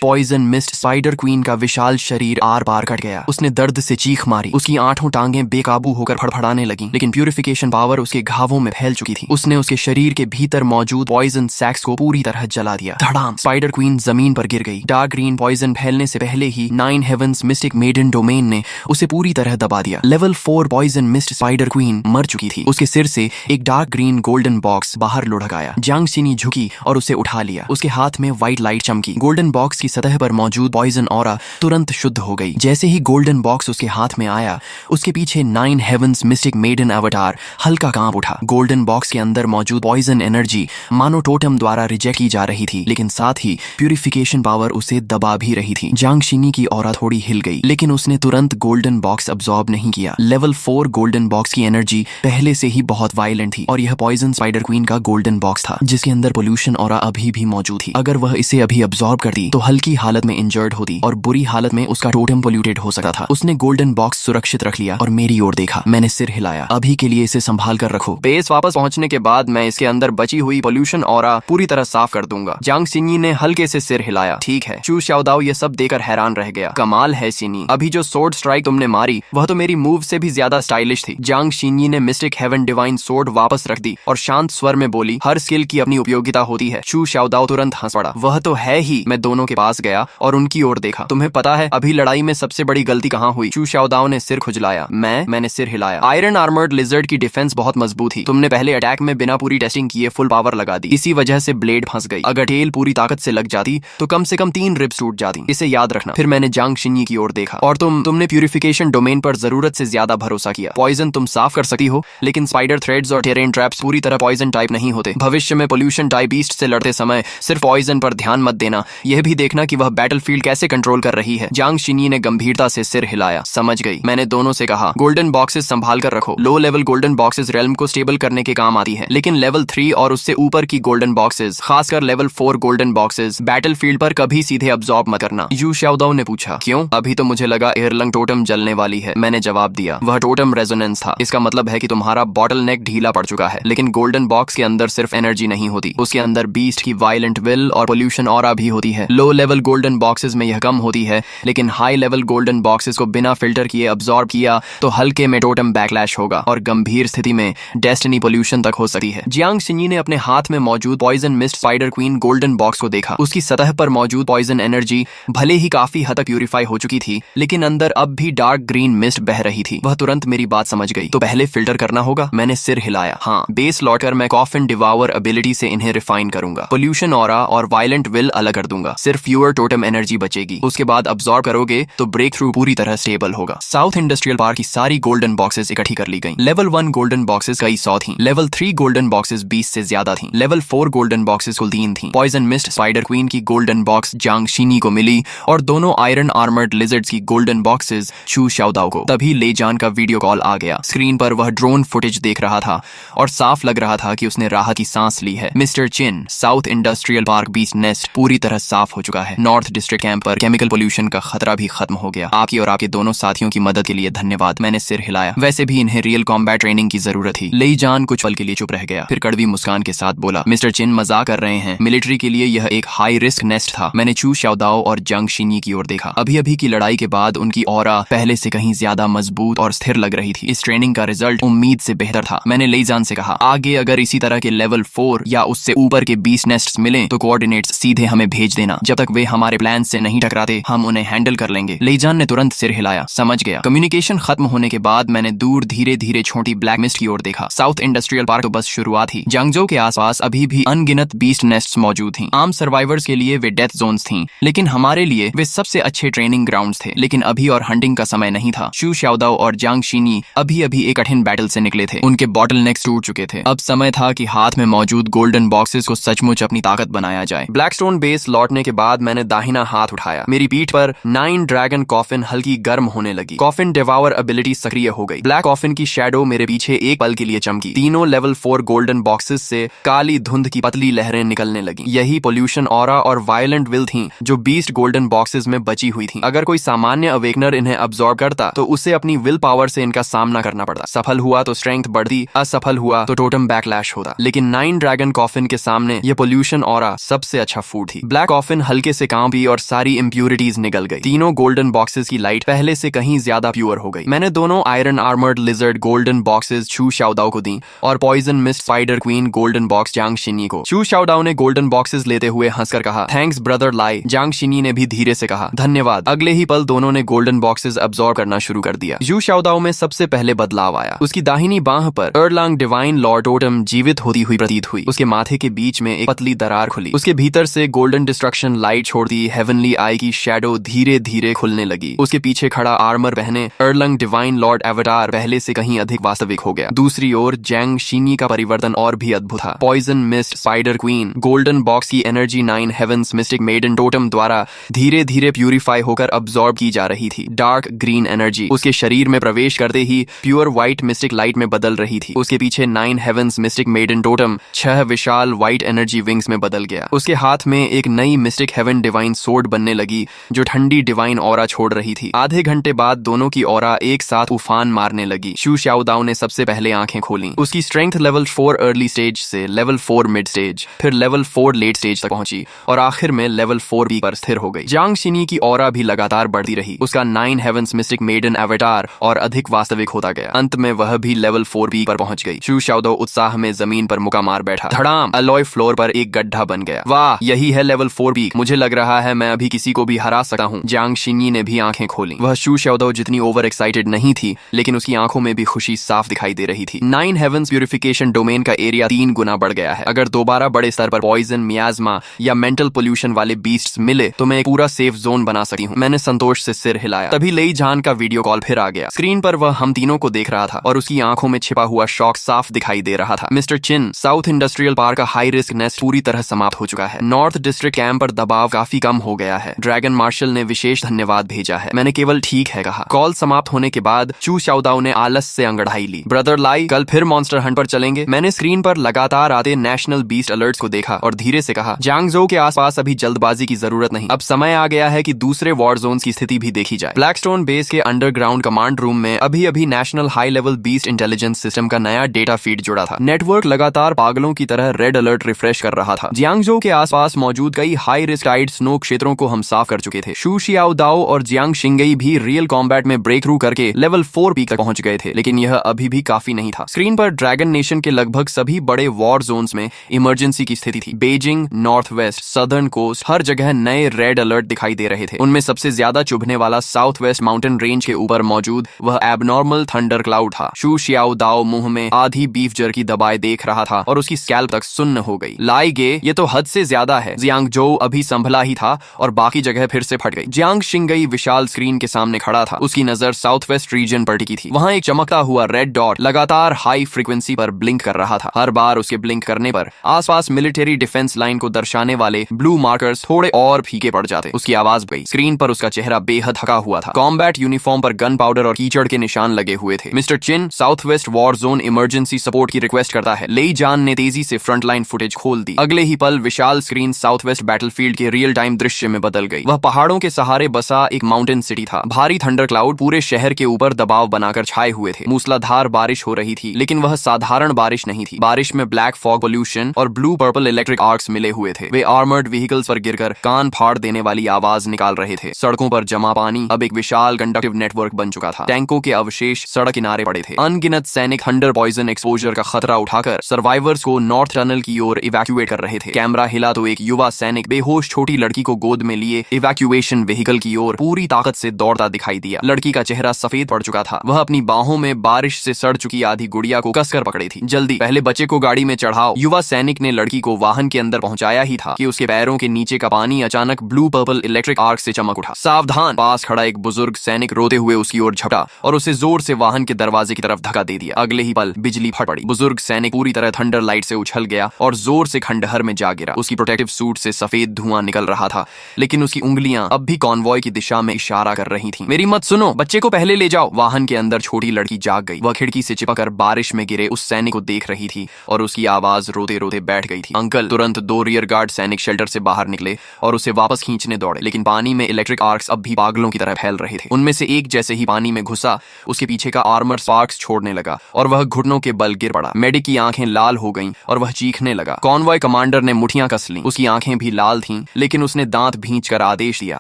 पॉइजन मिस्ट स्पाइडर क्वीन का विशाल शरीर आर पार कट गया। उसने दर्द से चीख मारी। उसकी 8 टांगें बेकाबू होकर फड़फड़ाने लगीं, लेकिन प्यूरिफिकेशन पावर उसके घावों में फैल चुकी थी। उसने उसके शरीर के भीतर मौजूद पॉइजन सैक्स को पूरी तरह जला दिया। धड़ाम! स्पाइडर क्वीन जमीन पर गिर गई। डार्क ग्रीन पॉइजन फैलने से पहले ही 9 हेवंस मिस्टिक मेडन डोमेन ने उसे पूरी तरह दबा दिया। Level 4 poison mist spider queen मर चुकी थी। उसके सिर से एक डार्क ग्रीन गोल्डन बॉक्स बाहर लुढ़क आया। जांग शिन्यी झुकी और उसे उठा लिया। उसके हाथ में व्हाइट लाइट चमकी। गोल्डन बॉक्स की सतह पर मौजूद पॉइजन ऑरा तुरंत शुद्ध हो गई। जैसे ही गोल्डन बॉक्स उसके हाथ में आया, उसके पीछे 9 हेवंस मिस्टिक मेडन अवतार हल्का कांप उठा। गोल्डन बॉक्स के अंदर मौजूद पॉइजन एनर्जी मानो टोटम द्वारा रिजेक्ट की जा रही थी, लेकिन साथ ही प्यूरिफिकेशन पावर उसे दबा भी रही थी। जांग शिन्यी की ऑरा थोड़ी हिल गई, लेकिन उसने तुरंत गोल्डन बॉक्स अब्सॉर्ब नहीं किया। लेवल 4 गोल्डन बॉक्स की एनर्जी पहले से ही बहुत वायलेंट थी और यह पॉइजन स्पाइडर क्वीन का गोल्डन बॉक्स था, जिसके अंदर पोल्यूशन ऑरा अभी भी मौजूद थी। अगर वह इसे अभी अब्सॉर्ब करती तो हल्की हालत में इंजर्ड होती और बुरी हालत में उसका टोटम पोल्यूटेड हो सकता था। उसने गोल्डन बॉक्स सुरक्षित रख लिया और मेरी ओर देखा। मैंने सिर हिलाया। अभी के लिए इसे संभाल कर रखो। बेस वापस पहुंचने के बाद मैं इसके अंदर बची हुई पोल्यूशन ऑरा पूरी तरह साफ कर दूंगा। जांग शिन्यी ने हल्के से सिर हिलाया। ठीक है। चू शाओदाओ ये सब देकर हैरान रह गया। कमाल है शिन्यी, अभी जो सोर्ड स्ट्राइक तुमने मारी वह तो मेरी मूव से भी ज्यादा स्टाइलिश थी। जांग शिन्यी ने मिस्टिक हेवन डिवाइन सोर्ड वापस रख दी और शांत स्वर में बोली, हर स्किल की अपनी उपयोगिता होती है। चू शाओदाओ तुरंत हंस पड़ा। वह तो है ही। मैं दोनों के पास गया और उनकी ओर देखा। तुम्हें पता है अभी लड़ाई में सबसे बड़ी गलती कहाँ हुई? चू शाओदाओ ने सिर खुजलाया। मैंने सिर हिलाया। आयरन आर्मर्ड लिजर्ड की डिफेंस बहुत मजबूत थी। तुमने पहले अटैक में बिना पूरी टेस्टिंग किए फुल पावर लगा दी। इसी वजह से ब्लेड फंस गई। अगर टेल पूरी ताकत से लग जाती तो कम से कम 3 रिब्स टूट जाती। इसे याद रखना। फिर मैंने जांग शिन्यी की ओर देखा। और तुमने प्यूरिफिकेशन डोमेन पर जरूरत से ज्यादा भरोसा किया। पॉइजन तुम साफ कर सकती हो, लेकिन स्पाइडर थ्रेड्स और टेरेन ट्रैप्स पूरी तरह पॉइजन टाइप नहीं होते। भविष्य में पोल्यूशन टाइप ईस्ट से लड़ते समय सिर्फ पॉइजन पर ध्यान मत देना, यह भी देखना कि वह बैटलफील्ड कैसे कंट्रोल कर रही है। जांग शिन्यी ने गंभीरता से सिर हिलाया। समझ गई। मैंने दोनों से कहा, गोल्डन बॉक्सेस संभाल कर रखो। Low level golden boxes realm को स्टेबल करने के काम आती है, लेकिन लेवल 3 और उससे ऊपर की गोल्डन बॉक्सेस, खासकर लेवल 4 गोल्डन बॉक्सेस, बैटलफील्ड पर कभी सीधे अब्सॉर्ब मत करना। यू शाओदाओ ने पूछा, क्यों? अभी तो मुझे लगा एयरलंग टोटम जलने वाली है। मैंने जवाब दिया, वह टोटम रेजोनेंस था। इसका मतलब है कि तुम्हारा बॉटल नेक ढीला पड़ चुका है। लेकिन गोल्डन बॉक्स के अंदर सिर्फ एनर्जी नहीं होती, उसके अंदर बीस्ट की वायलेंट विल और पोल्यूशन ऑरा भी होती है। लो लेवल गोल्डन बॉक्सेस में यह कम होती है, लेकिन हाई लेवल गोल्डन बॉक्सेस को बिना फिल्टर किए अब्सॉर्ब किया तो हल्के में टोटम बैकलैश होगा और गंभीर स्थिति में डेस्टिनी पोल्यूशन तक हो सकती है। जियांग शिन्यी ने अपने हाथ में मौजूद poison mist spider queen golden box को देखा। उसकी सतह पर मौजूद पॉइजन एनर्जी भले ही काफी हद तक प्यूरिफाई हो चुकी थी, लेकिन अंदर अब भी डार्क ग्रीन मिस्ट बह रही थी। वह तुरंत मेरी बात समझ गई। तो पहले फिल्टर करना होगा। मैंने सिर हिलाया। हाँ, बेस लौटकर मैं कॉफिन डिवावर एबिलिटी से इन्हें रिफाइन करूंगा। पोल्यूशन ऑरा और वायलेंट विल अलग कर दूंगा। सिर्फ फ्यूअर टोटम एनर्जी बचेगी। उसके बाद अब्सॉर्ब करोगे तो ब्रेक थ्रू पूरी तरह स्टेबल होगा। साउथ इंडस्ट्रियल पार्क की सारी गोल्डन बॉक्सेस इकट्ठी कर ली गई। लेवल 1 गोल्डन बॉक्सेस कई 100 थी। लेवल 3 गोल्डन बॉक्सेस 20 से ज्यादा थी। लेवल 4 गोल्डन बॉक्सेस कुल 3 थी। पॉइजन मिस्ट स्पाइडर क्वीन की गोल्डन बॉक्स जांग शिन्यी को मिली और दोनों आयरन आर्मर्ड लिजर्ड्स की गोल्डन बॉक्सेस चू शाओदाओ को। तभी ले जान का वीडियो कॉल आ गया। स्क्रीन पर वह ड्रोन फुटेज देख रहा था और साफ लग रहा था कि उसने राहत की सांस ली है। Mister Chin, south industrial park beast nest पूरी तरह साफ हो चुका है। है। नॉर्थ डिस्ट्रिक्ट कैंप पर केमिकल पोल्यूशन का खतरा भी खत्म हो गया। आपकी और आपके दोनों साथियों की मदद के लिए धन्यवाद। मैंने सिर हिलाया। वैसे भी इन्हें रियल कॉम्बैट ट्रेनिंग की जरूरत थी। लेई जान कुछ पल के लिए चुप रह गया, फिर कड़वी मुस्कान के साथ बोला, मिस्टर चिन मजाक कर रहे हैं। मिलिट्री के लिए यह एक हाई रिस्क नेस्ट था। मैंने चू शाओदाओ और जंग शिन्यी की ओर देखा। अभी अभी की लड़ाई के बाद उनकी ऑरा पहले से कहीं ज्यादा मजबूत और स्थिर लग रही थी। इस ट्रेनिंग का रिजल्ट उम्मीद से बेहतर था। मैंने लेई जान से कहा, आगे अगर इसी तरह के लेवल 4 या उससे ऊपर के 20 नेस्ट्स मिले तो कोऑर्डिनेट्स सीधे हमें भेज देना। जब तक वे हमारे प्लान से नहीं टकराते हम उन्हें हैंडल कर लेंगे। लेई जान ने तुरंत सिर हिलाया, समझ गया। कम्युनिकेशन खत्म होने के बाद मैंने दूर धीरे धीरे छोटी ब्लैक मिस्ट की ओर देखा। साउथ इंडस्ट्रियल पार्क तो बस शुरुआत ही। जांगजो के आसपास अभी भी अनगिनत बीस्ट नेस्ट्स मौजूद थी। आम सर्वाइवर्स के लिए वे डेथ जोन्स थीं, लेकिन हमारे लिए वे सबसे अच्छे ट्रेनिंग ग्राउंड्स थे। लेकिन अभी और हंटिंग का समय नहीं था। शू शाओदाओ और जांग शिन्यी अभी अभी एक कठिन बैटल से निकले थे। उनके बॉटल नेक्स टूट चुके थे। अब समय था कि हाथ में मौजूद गोल्डन बॉक्सेस को सचमुच अपनी ताकत बनाया जाए। ब्लैकस्टोन बेस लौटने के बाद मैंने दाहिना हाथ उठाया। मेरी पीठ पर 9 ड्रैगन कॉफिन हल्की गर्म होने लगी। कॉफिन डिवावर एबिलिटी सक्रिय हो गई। ब्लैक कॉफिन की शैडो मेरे पीछे एक पल के लिए चमकी। तीनों लेवल 4 गोल्डन बॉक्सेस से काली धुंध की पतली लहरें निकलने लगी। यही पोल्यूशन ऑरा और वायलेंट विल थी जो बीस्ट गोल्डन बॉक्सेस में बची हुई थी। अगर कोई सामान्य अवेकनर इन्हें अब्सॉर्ब करता तो उसे अपनी विल पावर से इनका सामना करना पड़ता। सफल हुआ तो स्ट्रेंथ बढ़ती, असफल हुआ तो टोटम बैकलैश होता। लेकिन 9 ड्रैगन कॉफिन के सामने ये पोल्यूशन ऑरा सबसे अच्छा फूड थी। ब्लैक कॉफिन हल्के से कांपी और सारी इंप्यूरिटीज निकल गई। तीनों गोल्डन बॉक्सेस की लाइट पहले से कहीं ज्यादा प्योर हो गई। मैंने दोनों iron armoured lizard golden boxes Chu Shaodao को दी और poison mist spider queen golden box Zhang Xinyi को। चू शाओदाओ ने गोल्डन बॉक्सेस लेते हुए हंसकर कहा, थैंक्स ब्रदर लाई। जांग शिन्यी ने भी धीरे से कहा, धन्यवाद। अगले ही पल दोनों ने गोल्डन बॉक्सेस अब्सॉर्ब करना शुरू कर दिया। चू शाओदाओ में सबसे पहले बदलाव आया। उसकी दाहिनी बांह पर एर्लांग डिवाइन लॉर्ड टोटम जीवित होती हुई प्रतीत हुई। उसके माथे के बीच में एक पतली दरार खुली। उसके भीतर से गोल्डन डिस्ट्रक्शन लाइट छोड़ती हेवनली आई की शैडो धीरे धीरे खुलने लगी। उसके पीछे खड़ा आर्मर पहने एर्लंग डिवाइन लॉर्ड एवटार पहले से कहीं अधिक वास्तविक हो गया। दूसरी ओर जैंग शिन्यी का परिवर्तन और भी अद्भुत था। Poison mist spider queen golden box की energy 9 heavens mystic maiden totem द्वारा धीरे धीरे प्यूरिफाई होकर अब्सॉर्ब की जा रही थी। डार्क ग्रीन एनर्जी उसके शरीर में प्रवेश करते ही प्योर व्हाइट मिस्टिक लाइट में बदल रही थी। उसके पीछे 9 हेवंस मिस्टिक मेडन टोटम 6 विशाल व्हाइट एनर्जी विंग्स में बदल गया। उसके हाथ में एक नई मिस्टिक हेवन डिवाइन सोर्ड बनने लगी जो ठंडी डिवाइन ऑरा छोड़ रही थी। आधे घंटे बाद दोनों की ऑरा एक साथ उफान मारने लगी। शू शाओदाओ ने सबसे पहले आंखें खोली। उसकी स्ट्रेंथ लेवल 4 अर्ली स्टेज से लेवल 4 मिड स्टेज, फिर लेवल 4 लेट स्टेज तक पहुंची और आखिर में लेवल 4 पीक पर स्थिर हो गई। जांग शिन्यी की ऑरा भी लगातार बढ़ती रही। उसका 9 हेवंस मिस्टिक मेडन एवटार और अधिक वास्तविक होता गया। अंत में वह भी लेवल 4 पीक पर पहुंच गई। शू शाओदाओ उत्साह में जमीन पर मुका मार बैठा। धड़ाम, अलॉय फ्लोर पर एक गड्ढा बन गया। वाह, यही है लेवल 4 पीक। मुझे लग रहा है मैं अभी किसी को भी हरा सकता हूँ। जांग शिन्यी ने भी आंखें खोली। वह शू शाओदाओ जितनी ओवर एक्साइटेड नहीं थी, लेकिन उसकी आंखों में भी खुशी साफ दिखाई दे रही थी। 9 हेवंस प्यूरिफिकेशन डोमेन का एरिया 3 गुना बढ़ गया है। अगर दोबारा बड़े स्तर पर पॉइजन, मियाज्मा या मेंटल पोल्यूशन वाले बीस्ट्स मिले तो मैं एक पूरा सेफ जोन बना सकती हूँ। मैंने संतोष से सिर हिलाया। तभी लेई जान का वीडियो कॉल फिर आ गया। स्क्रीन पर वह हम तीनों को देख रहा था और उसकी आंखों में छिपा हुआ शौक साफ दिखाई दे रहा था। Mister Chin, south industrial park का हाई रिस्क नेस्ट पूरी तरह समाप्त हो चुका है। नॉर्थ डिस्ट्रिक्ट कैंप पर दबाव काफी कम हो गया है। ड्रैगन मार्शल ने विशेष धन्यवाद भेजा है। मैंने केवल ठीक है कहा। कॉल समाप्त होने के बाद चू शाओदाओ ने आलस से अंगड़ाई ली। ब्रदर लाई, कल फिर मॉन्स्टर हंट पर चलेंगे। मैंने स्क्रीन पर लगातार आते नेशनल बीस्ट अलर्ट्स को देखा और धीरे से कहा, जांगजो के आसपास अभी जल्दबाजी की जरूरत नहीं। अब समय आ गया है कि दूसरे वॉर जोन्स की स्थिति भी देखी जाए। ब्लैकस्टोन बेस के अंडरग्राउंड कमांड रूम में अभी अभी national high level beast intelligence system का नया डेटा फीड जुड़ा था। नेटवर्क लगातार पागलों की तरह रेड अलर्ट रिफ्रेश कर रहा था। जियांगजो के आसपास मौजूद कई हाई रिस्क टाइड स्नो क्षेत्रों को हम साफ कर चुके थे। शू शाओदाओ और जियांग शिंगई भी रियल कॉम्बैट में ब्रेक थ्रू करके लेवल 4 पीक तक पहुंच गए थे, लेकिन यह अभी भी काफी नहीं था। स्क्रीन पर ड्रैगन नेशन के लगभग सभी बड़े वॉर जोन्स में इमरजेंसी की स्थिति थी। Beijing, north west, southern coast, हर जगह नए रेड अलर्ट दिखाई दे रहे थे। उनमें सबसे ज्यादा चुभने वाला साउथ वेस्ट माउंटेन रेंज के ऊपर मौजूद वह एबनॉर्मल थंडर क्लाउड था। शू शाओदाओ मुंह में आधी बीफ जर्की दबाए देख रहा था और उसकी स्कैल्प तक सुन्न हो गई। लाई गे, ये तो हद से ज्यादा है। जियांगजो अभी संभला ही था और बाकी जगह फिर से फट गई। जियांग शिंगई विशाल स्क्रीन के सामने खड़ा था। उसकी नजर साउथ वेस्ट रीजन पर टिकी थी। वहां एक चमकता हुआ रेड डॉट लगातार हाई फ्रीक्वेंसी पर ब्लिंक कर रहा था। हर बार उसके ब्लिंक करने पर आसपास मिलिट्री डिफेंस लाइन को दर्शाने वाले ब्लू मार्कर्स थोड़े और फीके पड़ जाते। उसकी आवाज गई। स्क्रीन पर उसका चेहरा बेहद थका हुआ था। कॉम्बैट यूनिफॉर्म पर गन पाउडर और कीचड़ के निशान लगे हुए थे। Mister Chin, south west war zone emergency support की रिक्वेस्ट करता है। लेई जान ने तेजी से फ्रंटलाइन फुटेज खोल दी। अगले ही पल विशाल स्क्रीन साउथ वेस्ट बैटलफील्ड के रियल टाइम दृश्य में बदल गई। वह पहाड़ों के सहारे बसा एक माउंटेन सिटी था। भारी थंडर क्लाउड पूरे शहर के ऊपर दबाव बनाकर छाए हुए थे। मूसलाधार बारिश हो रही थी, लेकिन वह साधारण बारिश नहीं थी। बारिश में ब्लैक फॉग, पोल्यूशन और ब्लू पर्पल इलेक्ट्रिक आर्क्स मिले हुए थे। वे आर्मर्ड व्हीकल्स पर गिरकर कान फाड़ देने वाली आवाज निकाल रहे थे। सड़कों पर जमा पानी अब एक विशाल कंडक्टिव नेटवर्क बन चुका था। टैंकों के अवशेष सड़क किनारे पड़े थे। अनगिनत सैनिक थंडर पॉइजन एक्सपोजर का खतरा उठाकर सर्वाइवर्स को नॉर्थ टनल की ओर इवैक्यूएट कर रहे थे। कैमरा हिला तो एक युवा सैनिक बेहोश छोटी लड़की को गोद में लिए इवैक्यूएशन व्हीकल की ओर पूरी ताकत से दौड़ता दिखाई दिया। लड़की का चेहरा सफेद पड़ चुका था। वह अपनी बाहों में बारिश से सड़ चुकी आधी गुड़िया को कसकर पकड़ी थी। जल्दी, पहले बच्चे को गाड़ी में चढ़ाओ। युवा सैनिक ने लड़की को वाहन के अंदर पहुंचाया ही था कि उसके पैरों के नीचे का पानी अचानक ब्लू पर्पल इलेक्ट्रिक आर्क से चमक उठा। सावधान! पास खड़ा एक बुजुर्ग सैनिक रोते हुए उसकी ओर झपटा और उसे जोर से वाहन के दरवाजे की तरफ धक्का दे दिया। अगले ही पल बिजली फट पड़ी। बुजुर्ग सैनिक पूरी तरह थंडर लाइट से उछल गया और जोर से खंडहर में जा गिरा। उसकी प्रोटेक्टिव सूट से सफेद धुआं निकल रहा था, लेकिन उसकी उंगलियां अब भी कॉन्वॉय की दिशा में इशारा कर रही थीं। मेरी मत सुनो, बच्चे को पहले ले जाओ। वाहन के अंदर छोटी लड़की जाग गई। वह खिड़की से चिपकर बारिश में गिरे उस सैनिक को देख रही थी और उसकी आवाज रोते रोते बैठ गई थी। अंकल! तुरंत 2 रियर गार्ड सैनिक शेल्टर से बाहर निकले और उसे वापस खींचने दौड़े, लेकिन पानी में इलेक्ट्रिक आर्क्स अब भी पागलों की तरह फैल रहे थे। उनमें से एक जैसे ही पानी में घुसा, उसके पीछे का आर्मर स्पार्क्स छोड़ने लगा और वह घुटनों के बल गिर पड़ा। मेडिक की आंखें लाल हो गईं और वह चीखने लगा। कॉन्वॉय कमांडर ने मुठियां कस लीं। उसकी आंखें भी लाल थीं, लेकिन उसने दांत भींचकर आदेश दिया,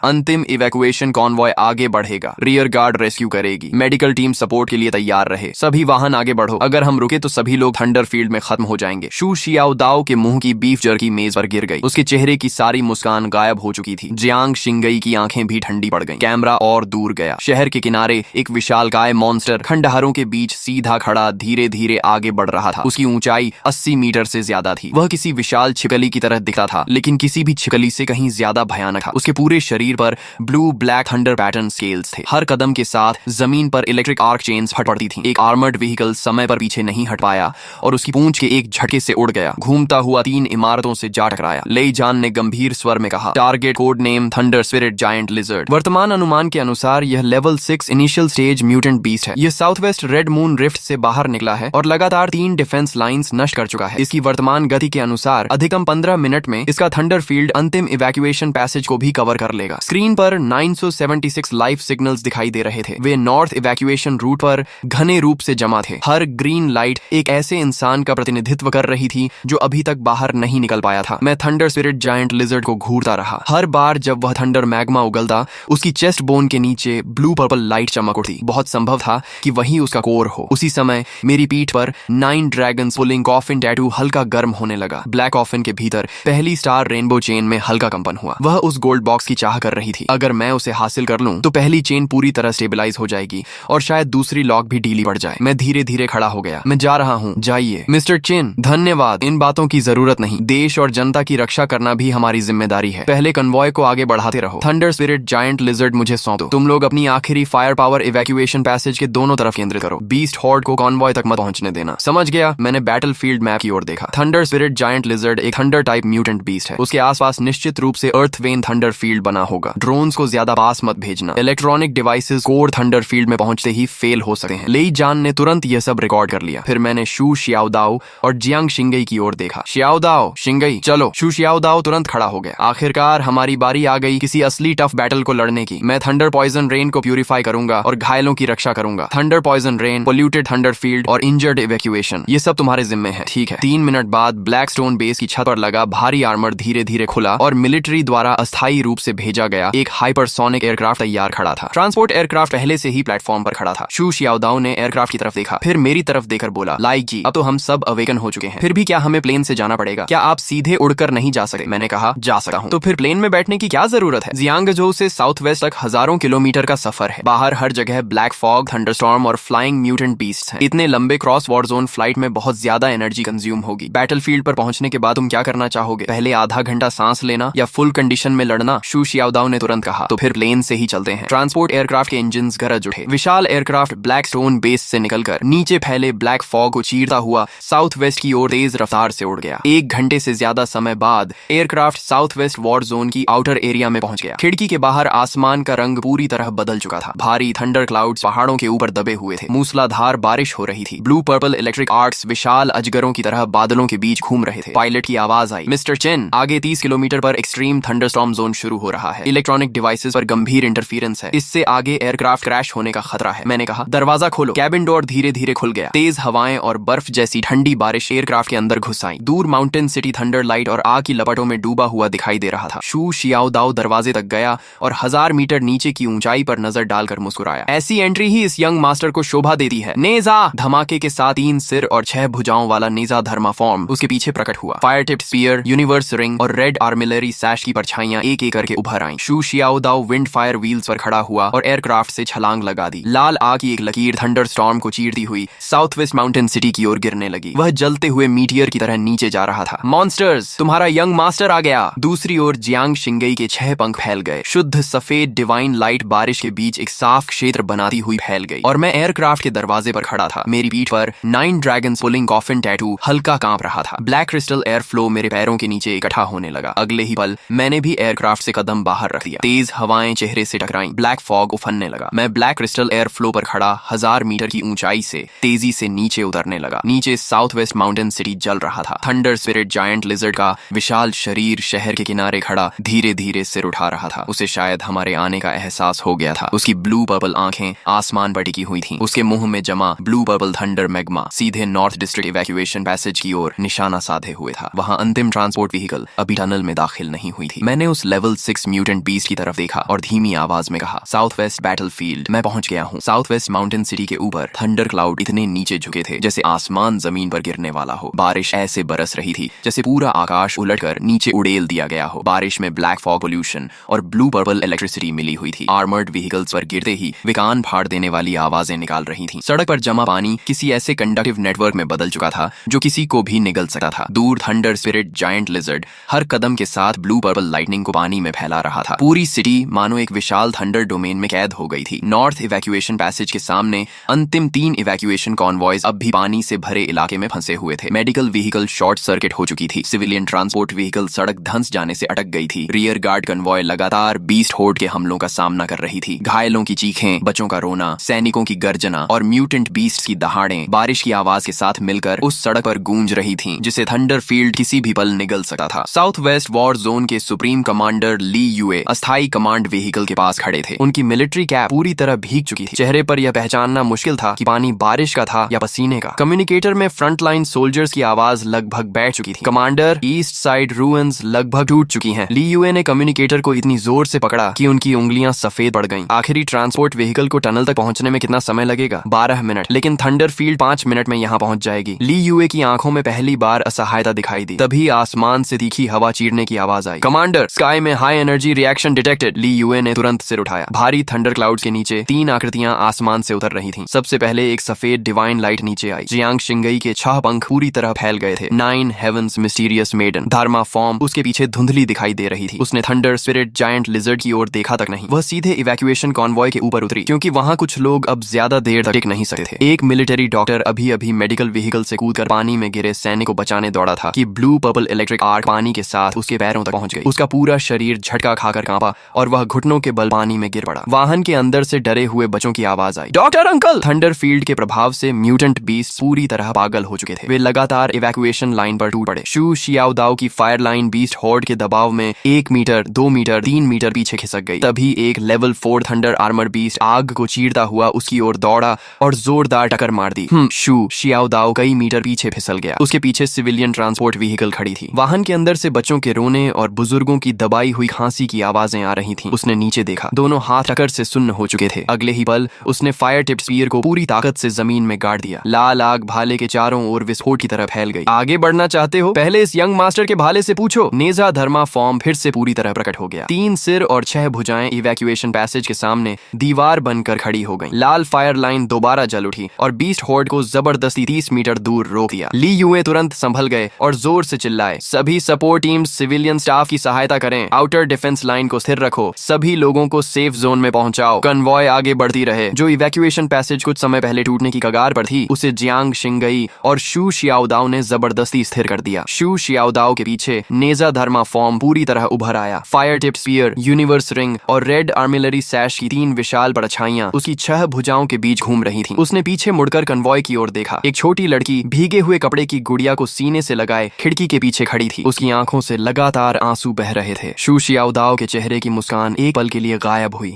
अंतिम इवैक्यूएशन कॉन्वॉय आगे बढ़ेगा। रियर गार्ड रेस्क्यू करेगी। मेडिकल टीम सपोर्ट के लिए तैयार रहे। सभी वाहन आगे बढ़ो। अगर हम रुके तो सभी लोग थंडर फील्ड में खत्म हो जाएंगे। शू शियाओदाओ के मुंह की बीफ जर्की मेज पर गिर गई। उसके चेहरे की सारी मुस्कान गायब हो चुकी थी। जियांग शिंगई की आंखें भी ठंडी पड़ गईं। कैमरा और दूर गया। शहर के किनारे एक विशालकाय मॉन्स्टर खंडहरों के बीच सीधा खड़ा धीरे धीरे आगे बढ़ रहा था। उसकी ऊंचाई 80 मीटर से ज्यादा थी। वह किसी विशाल छिपकली की तरह दिखता था, लेकिन किसी भी छिपकली से कहीं ज्यादा भयानक था। उसके पूरे शरीर पर blue black thunder pattern scales थे। हर कदम के साथ जमीन पर इलेक्ट्रिक आर्क चेन्स फट पड़ती थीं। एक आर्मर्ड व्हीकल समय पर पीछे नहीं हट पाया और उसकी पूंछ के एक झटके से उड़ गया। घूमता हुआ 3 इमारतों से जा टकराया। लेई जान ने गंभीर स्वर में कहा, target code name thunder spirit giant lizard. वर्तमान अनुमान के अनुसार यह level 6 initial stage mutant beast है। यह south west red moon rift से बाहर निकला है और लगातार 3 डिफेंस लाइंस नष्ट कर चुका है। इसकी वर्तमान गति के अनुसार अधिकतम 15 मिनट में इसका थंडर फील्ड अंतिम इवैक्यूएशन पैसेज को भी कवर कर लेगा। स्क्रीन पर 976 लाइफ सिग्नल्स दिखाई दे रहे थे। वे नॉर्थ इवैक्यूएशन रूट पर घने रूप से जमा थे। हर ग्रीन लाइट एक ऐसे इंसान का प्रतिनिधित्व कर रही थी जो अभी तक बाहर नहीं निकल पाया था। मैं थंडर स्पिरिट जायंट लिजर्ड को घूरता रहा। हर बार जब वह थंडर मैग्मा उगलता, उसकी चेस्ट बोन के नीचे ब्लू पर्पल लाइट चमक उठती। बहुत संभव था कि वही उसका कोर हो। उसी समय मेरी पीठ पर 9 ड्रैगन्स पुलिंग कॉफिन टैटू हल्का गर्म होने लगा। ब्लैक कॉफिन के भीतर पहली स्टार रेनबो चेन में हल्का कंपन हुआ। वह उस गोल्ड बॉक्स की चाह कर रही थी। अगर मैं उसे हासिल कर लूं तो पहली चेन पूरी तरह स्टेबलाइज हो जाएगी और शायद दूसरी लॉक भी ढीली पड़ जाए। मैं धीरे धीरे खड़ा हो गया। मैं जा रहा हूँ, जाइए। मिस्टर चिन, धन्यवाद। इन बातों की जरूरत नहीं। देश और जनता की रक्षा करना भी हमारी जिम्मेदारी है। पहले कन्वॉय को आगे बढ़ाते रहो। थंडर स्पिरिट जायंट लिजर्ड मुझे सौंप दो। तुम लोग अपनी आखिरी फायर पावर इवैक्यूएशन पैसेज के दोनों तरफ केंद्रित करो। बीस्ट हॉर्ड को कॉन्वॉय तक मत पहुंचने देना। समझ गया। मैंने बैटलफील्ड मैप की ओर देखा। थंडर स्पिरिट जायंट लिजर्ड एक थंडर टाइप म्यूटेंट बीस्ट है। उसके आसपास निश्चित रूप से अर्थ वेन थंडर फील्ड बना होगा। ड्रोन्स को ज्यादा पास मत भेजना। Electronic devices core thunder field में पहुंचते ही फेल हो सकते हैं। लेई जान ने तुरंत यह सब रिकॉर्ड कर लिया। फिर मैंने शू शियाओदाओ और जियांग शिंगई की ओर देखा। शियाओदाओ, शिंगई, चलो। शू शियाओदाओ तुरंत खड़ा हो गया। आखिरकार हमारी बारी आ गई किसी असली टफ बैटल को लड़ने की। मैं थंडर पॉइजन रेन को प्यूरिफाई करूंगा और घायलों की रक्षा करूंगा। Thunder poison rain, polluted thunder field और इंजर्ड इवैक्यूएशन, ये सब तुम्हारे जिम्मे है। ठीक है। 3 मिनट बाद ब्लैक स्टोन बेस की छत पर लगा भारी आर्मर धीरे धीरे खुला और मिलिट्री द्वारा अस्थायी रूप से भेजा गया एक हाइपरसोनिक एयरक्राफ्ट तैयार खड़ा था। ट्रांसपोर्ट एयरक्राफ्ट पहले से ही प्लेटफॉर्म पर खड़ा था। शू शियाओदाओ ने एयरक्राफ्ट की तरफ देखा, फिर मेरी तरफ देखकर बोला, लाइक जी, अब तो हम सब अवेकन हो चुके हैं। फिर भी क्या हमें प्लेन से जाना पड़ेगा? क्या आप सीधे उड़कर नहीं जा सकते? मैंने कहा, जा सकता हूँ। तो फिर प्लेन में बैठने की क्या जरूरत है? जियांगजो से साउथ वेस्ट तक हजारों किलोमीटर का सफर है। बाहर हर जगह ब्लैक फॉग, थंडरस्टॉर्म और फ्लाइंग म्यूटेंट बीस्ट्स हैं। इतने लंबे क्रॉस वॉर जोन फ्लाइट में बहुत ज्यादा एनर्जी कंज्यूम होगी। बैटलफील्ड पर पहुंचने के बाद तुम क्या करना चाहोगे? पहले आधा घंटा सांस लेना या फुल कंडीशन में लड़ना? शू शियाओदाओ ने तुरंत कहा, तो फिर प्लेन से ही चलते हैं। ट्रांसपोर्ट एयरक्राफ्ट के इंजन गरज उठे। विशाल एयरक्राफ्ट ब्लैक स्टोन बेस से निकलकर नीचे फैले ब्लैक फॉग को चीरता हुआ साउथ वेस्ट की ओर तेज रफ्तार से उड़ गया। 1 घंटे से ज्यादा समय बाद aircraft south west war zone की आउटर एरिया में पहुंच गया। खिड़की के बाहर आसमान का रंग पूरी तरह बदल चुका था। भारी थंडर क्लाउड्स पहाड़ों के ऊपर दबे हुए थे। मूसलाधार बारिश हो रही थी। ब्लू पर्पल इलेक्ट्रिक आर्क्स विशाल अजगरों की तरह बादलों के बीच घूम रहे थे। पायलट की आवाज आई, मिस्टर चिन, आगे 30 किलोमीटर पर पर एक्सट्रीम थंडरस्टॉर्म जोन शुरू हो रहा है। इलेक्ट्रॉनिक डिवाइसेस पर गंभीर इंटरफेरेंस है। इससे आगे एयरक्राफ्ट क्रैश होने का खतरा है। मैंने कहा, दरवाजा खोलो। कैबिन डोर धीरे धीरे खुल गया। तेज हवाएं और बर्फ जैसी ठंडी बारिश एयरक्राफ्ट के अंदर घुस आई। दूर माउंटेन सिटी थंडर लाइट और आग की लपटों में डूबा हुआ दिखाई दे रहा था। शू शियाओदाओ दरवाजे तक गया और 1000 मीटर नीचे की ऊंचाई पर नजर डालकर मुस्कुराया। ऐसी एंट्री ही इस यंग मास्टर को शोभा देती है। नेजा! धमाके के साथ 3 सिर और 6 भुजाओं वाला नेजा धर्मा फॉर्म उसके पीछे प्रकट हुआ। Fire tipped spear, universe ring और रेड आर्मिलरी सैश की परछाइयां एक एक करके उभर आईं। शू शियाओदाओ विंड फायर व्हील्स पर खड़ा हुआ और एयरक्राफ्ट से छलांग लगा दी। लाल आग की एक लकीर थंडर स्टॉर्म को चीरती हुई साउथ वेस्ट माउंटेन सिटी की ओर गिरने लगी। वह जलते हुए मीटियर की तरह नीचे जा रहा था। मॉन्स्टर्स, तुम्हारा यंग मास्टर आ गया। दूसरी ओर जियांग शिंगई के 6 पंख फैल गए। शुद्ध सफेद डिवाइन लाइट बारिश के बीच एक साफ क्षेत्र बनाती हुई फैल गई और मैं एयरक्राफ्ट के दरवाजे पर खड़ा था। मेरी पीठ पर 9 ड्रैगन्स पुलिंग कॉफिन टैटू हल्का कांप रहा था। ब्लैक क्रिस्टल एयर फ्लो मेरे पैरों के नीचे इकट्ठा होने लगा। अगले ही पल मैंने भी एयरक्राफ्ट से कदम बाहर रख दिया। तेज हवाएं चेहरे से टकराईं। ब्लैक फॉग उफनने लगा। मैं ब्लैक क्रिस्टल एयर फ्लो पर खड़ा 1000 मीटर की ऊंचाई से तेजी से नीचे उतरने लगा। नीचे साउथ वेस्ट माउंटेन सिटी जल रहा था। थंडर स्पिरिट जायंट लिजर्ड का विशाल शरीर शहर के किनारे खड़ा धीरे धीरे सिर उठा रहा था। उसे शायद हमारे आने का एहसास हो गया था। उसकी ब्लू पर्पल आंखें आसमान पर टिकी हुई थीं। उसके मुंह में जमा ब्लू पर्पल थंडर मैग्मा सीधे नॉर्थ डिस्ट्रिक्ट इवैक्यूएशन पैसेज की ओर निशाना साधे हुए था। वहां अंतिम ट्रांसपोर्ट व्हीकल अभी टनल में दाखिल नहीं हुई थी। मैंने उस लेवल 6 म्यूटेंट बीस्ट की तरफ देखा और धीमी आवाज में कहा, साउथ वेस्ट बैटलफील्ड, मैं पहुंच गया हूं। साउथ वेस्ट माउंटेन सिटी के ऊपर थंडर क्लाउड इतने नीचे झुके थे जैसे आसमान जमीन पर गिरने वाला हो। बारिश ऐसे बरस रही थी जैसे पूरा आकाश उलटकर नीचे उड़ेल दिया गया हो। बारिश में ब्लैक फॉग पोल्यूशन और ब्लू पर्पल इलेक्ट्रिसिटी मिली हुई थी। आर्मर्ड व्हीकल्स पर गिरते ही वे कान फाड़ देने वाली आवाजें निकाल रही थीं। सड़क पर जमा पानी किसी ऐसे कंडक्टिव नेटवर्क में बदल चुका था जो किसी को भी निगल सकता था। दूर थंडर स्पिरिट जायंट लिजर्ड हर कदम के साथ ब्लू पर्पल लाइटनिंग को पानी में फैला रहा था। पूरी सिटी मानो एक विशाल थंडर डोमेन में कैद हो गई थी। नॉर्थ इवैक्यूएशन पैसेज के सामने अंतिम 3 इवैक्यूएशन कॉन्वॉयज अब भी पानी से भरे इलाके में फंसे हुए थे। मेडिकल व्हीकल शॉर्ट सर्किट हो चुकी थी। सिविलियन ट्रांसपोर्ट व्हीकल सड़क धंस जाने से अटक गई थी। रियर गार्ड कन्वॉय लगातार बीस्ट होर्ड के हमलों का सामना कर रही थी। घायलों की चीखें, बच्चों का रोना, सैनिकों की गर्जना और म्यूटेंट बीस्ट की दहाड़ें बारिश की आवाज के साथ मिलकर उस सड़क पर गूंज रही थीं जिसे थंडर फील्ड किसी भी पल निगल सकता था। साउथ वेस्ट वॉर जोन के सुप्रीम कमांडर ली यूए अस्थायी कमांड व्हीकल के पास खड़े थे। उनकी मिलिट्री कैप पूरी तरह भीग चुकी थी। चेहरे पर यह पहचानना मुश्किल था कि पानी बारिश का था या पसीने का। कम्युनिकेटर में फ्रंट लाइन सोल्जर्स की आवाज लगभग बैठ चुकी थी। कमांडर, ईस्ट साइड रूइंस लगभग टूट चुकी हैं। ली यूए ने कम्युनिकेटर को इतनी जोर से पकड़ा कि उनकी उंगलियां सफेद पड़ गईं। आखिरी ट्रांसपोर्ट व्हीकल को टनल तक पहुंचने में कितना समय लगेगा? 12 मिनट, लेकिन थंडर फील्ड 5 मिनट में यहाँ पहुंच जाएगी। ली यूए की आंखों में पहली बार असहायता दिखाई दी। तभी आसमान से तीखी हवा चीरने की आवाज आई। कमांडर, स्काई में हाई एनर्जी रिएक्शन डिटेक्टेड। ली यूए ने तुरंत सिर उठाया। भारी थंडर क्लाउड्स के नीचे 3 आकृतियां आसमान से उतर रही थीं। सबसे पहले एक सफेद डिवाइन लाइट नीचे आई। जियांग शिंगई के 6 पंख पूरी तरह फैल गए थे। 9 हेवंस मिस्टीरियस मेडन धर्मा फॉर्म उसके पीछे धुंधली दिखाई दे रही थी। उसने थंडर स्पिरिट जायंट लिजर्ड की ओर देखा तक नहीं। वह सीधे इवैक्यूएशन कॉन्वॉय के ऊपर उतरी क्योंकि वहां कुछ लोग अब ज्यादा देर तक टिक नहीं सकते थे। एक मिलिट्री डॉक्टर अभी अभी मेडिकल व्हीकल से कूदकर पानी में गिरे सैनिक को बचाने दौड़ा था कि ब्लू पर्पल इलेक्ट्रिक आर्क पानी के साथ उसके पैरों तक पहुंच गई। उसका पूरा शरीर झटका खाकर कांपा और वह घुटनों के बल पानी में गिर पड़ा। वाहन के अंदर से डरे हुए बच्चों की आवाज आई, डॉक्टर अंकल! थंडर फील्ड के प्रभाव से म्यूटेंट बीस्ट पूरी तरह पागल हो चुके थे। वे लगातार इवैक्यूएशन लाइन पर टूट पड़े। शू शियाओदाओ की फायर लाइन बीस्ट हॉर्ड के दबाव में 1 मीटर, 2 मीटर, 3 मीटर पीछे खिसक गई। तभी एक लेवल 4 थंडर आर्मर बीस्ट आग को चीरता हुआ उसकी ओर दौड़ा और जोरदार टक्कर मार दी। शू शियाओदाओ कई मीटर पीछे फिसल गया। उसके पीछे सिविलियन ट्रांसपोर्ट व्हीकल खड़ी थी। वाहन के अंदर से बच्चों के रोने और बुजुर्गों की दबाई हुई खांसी की आवाजें आ रही थीं। उसने नीचे देखा। दोनों हाथ टक्कर से सुन्न हो चुके थे। अगले ही पल उसने फायर टिप्ड स्पीयर को पूरी ताकत से जमीन में गाड़ दिया। लाल आग भाले के चारों ओर विस्फोट की तरह फैल गई। आगे बढ़ना चाहते हो? पहले इस यंग मास्टर के भाले से पूछो। नेजा धर्मा फॉर्म फिर से पूरी तरह प्रकट हो गया। 3 सिर और 6 भुजाएं इवैक्यूएशन पैसेज के सामने दीवार बनकर खड़ी हो गईं। लाल फायर लाइन दोबारा जल उठी और बीस्ट हॉर्ड को जबरदस्ती 30 मीटर दूर रोक दिया। ली यूए तुरंत संभल गए और जोर से चिल्लाए, सभी सपोर्ट टीम्स सिविलियन स्टाफ की सहायता करें। आउटर डिफेंस लाइन को स्थिर रखो। सभी लोगों को सेफ जोन में पहुंचाओ। कन्वॉय आगे बढ़ती रहे। जो इवैक्यूएशन पैसेज कुछ समय पहले टूटने की कगार पर थी उसे जियांग शिंगई और शू शियाओदाओ ने जबरदस्ती स्थिर कर दिया। शू शियाओदाओ के पीछे नेजा धर्मा फॉर्म पूरी तरह उभर आया। Fire tipped spear, universe ring और रेड आर्मिलरी सैश की 3 विशाल परछाइयां उसकी 6 भुजाओं के बीच घूम रही थीं। उसने पीछे मुड़कर कन्वॉय की ओर देखा। एक छोटी लड़की भीगे हुए कपड़े की गुड़िया को सीने से लगाए खिड़की के पीछे खड़ी थी। उसकी आंखों से लगातार लगातार आंसू बह रहे थे। शू शियाओदाओ के चेहरे की मुस्कान एक पल के लिए गायब हुई।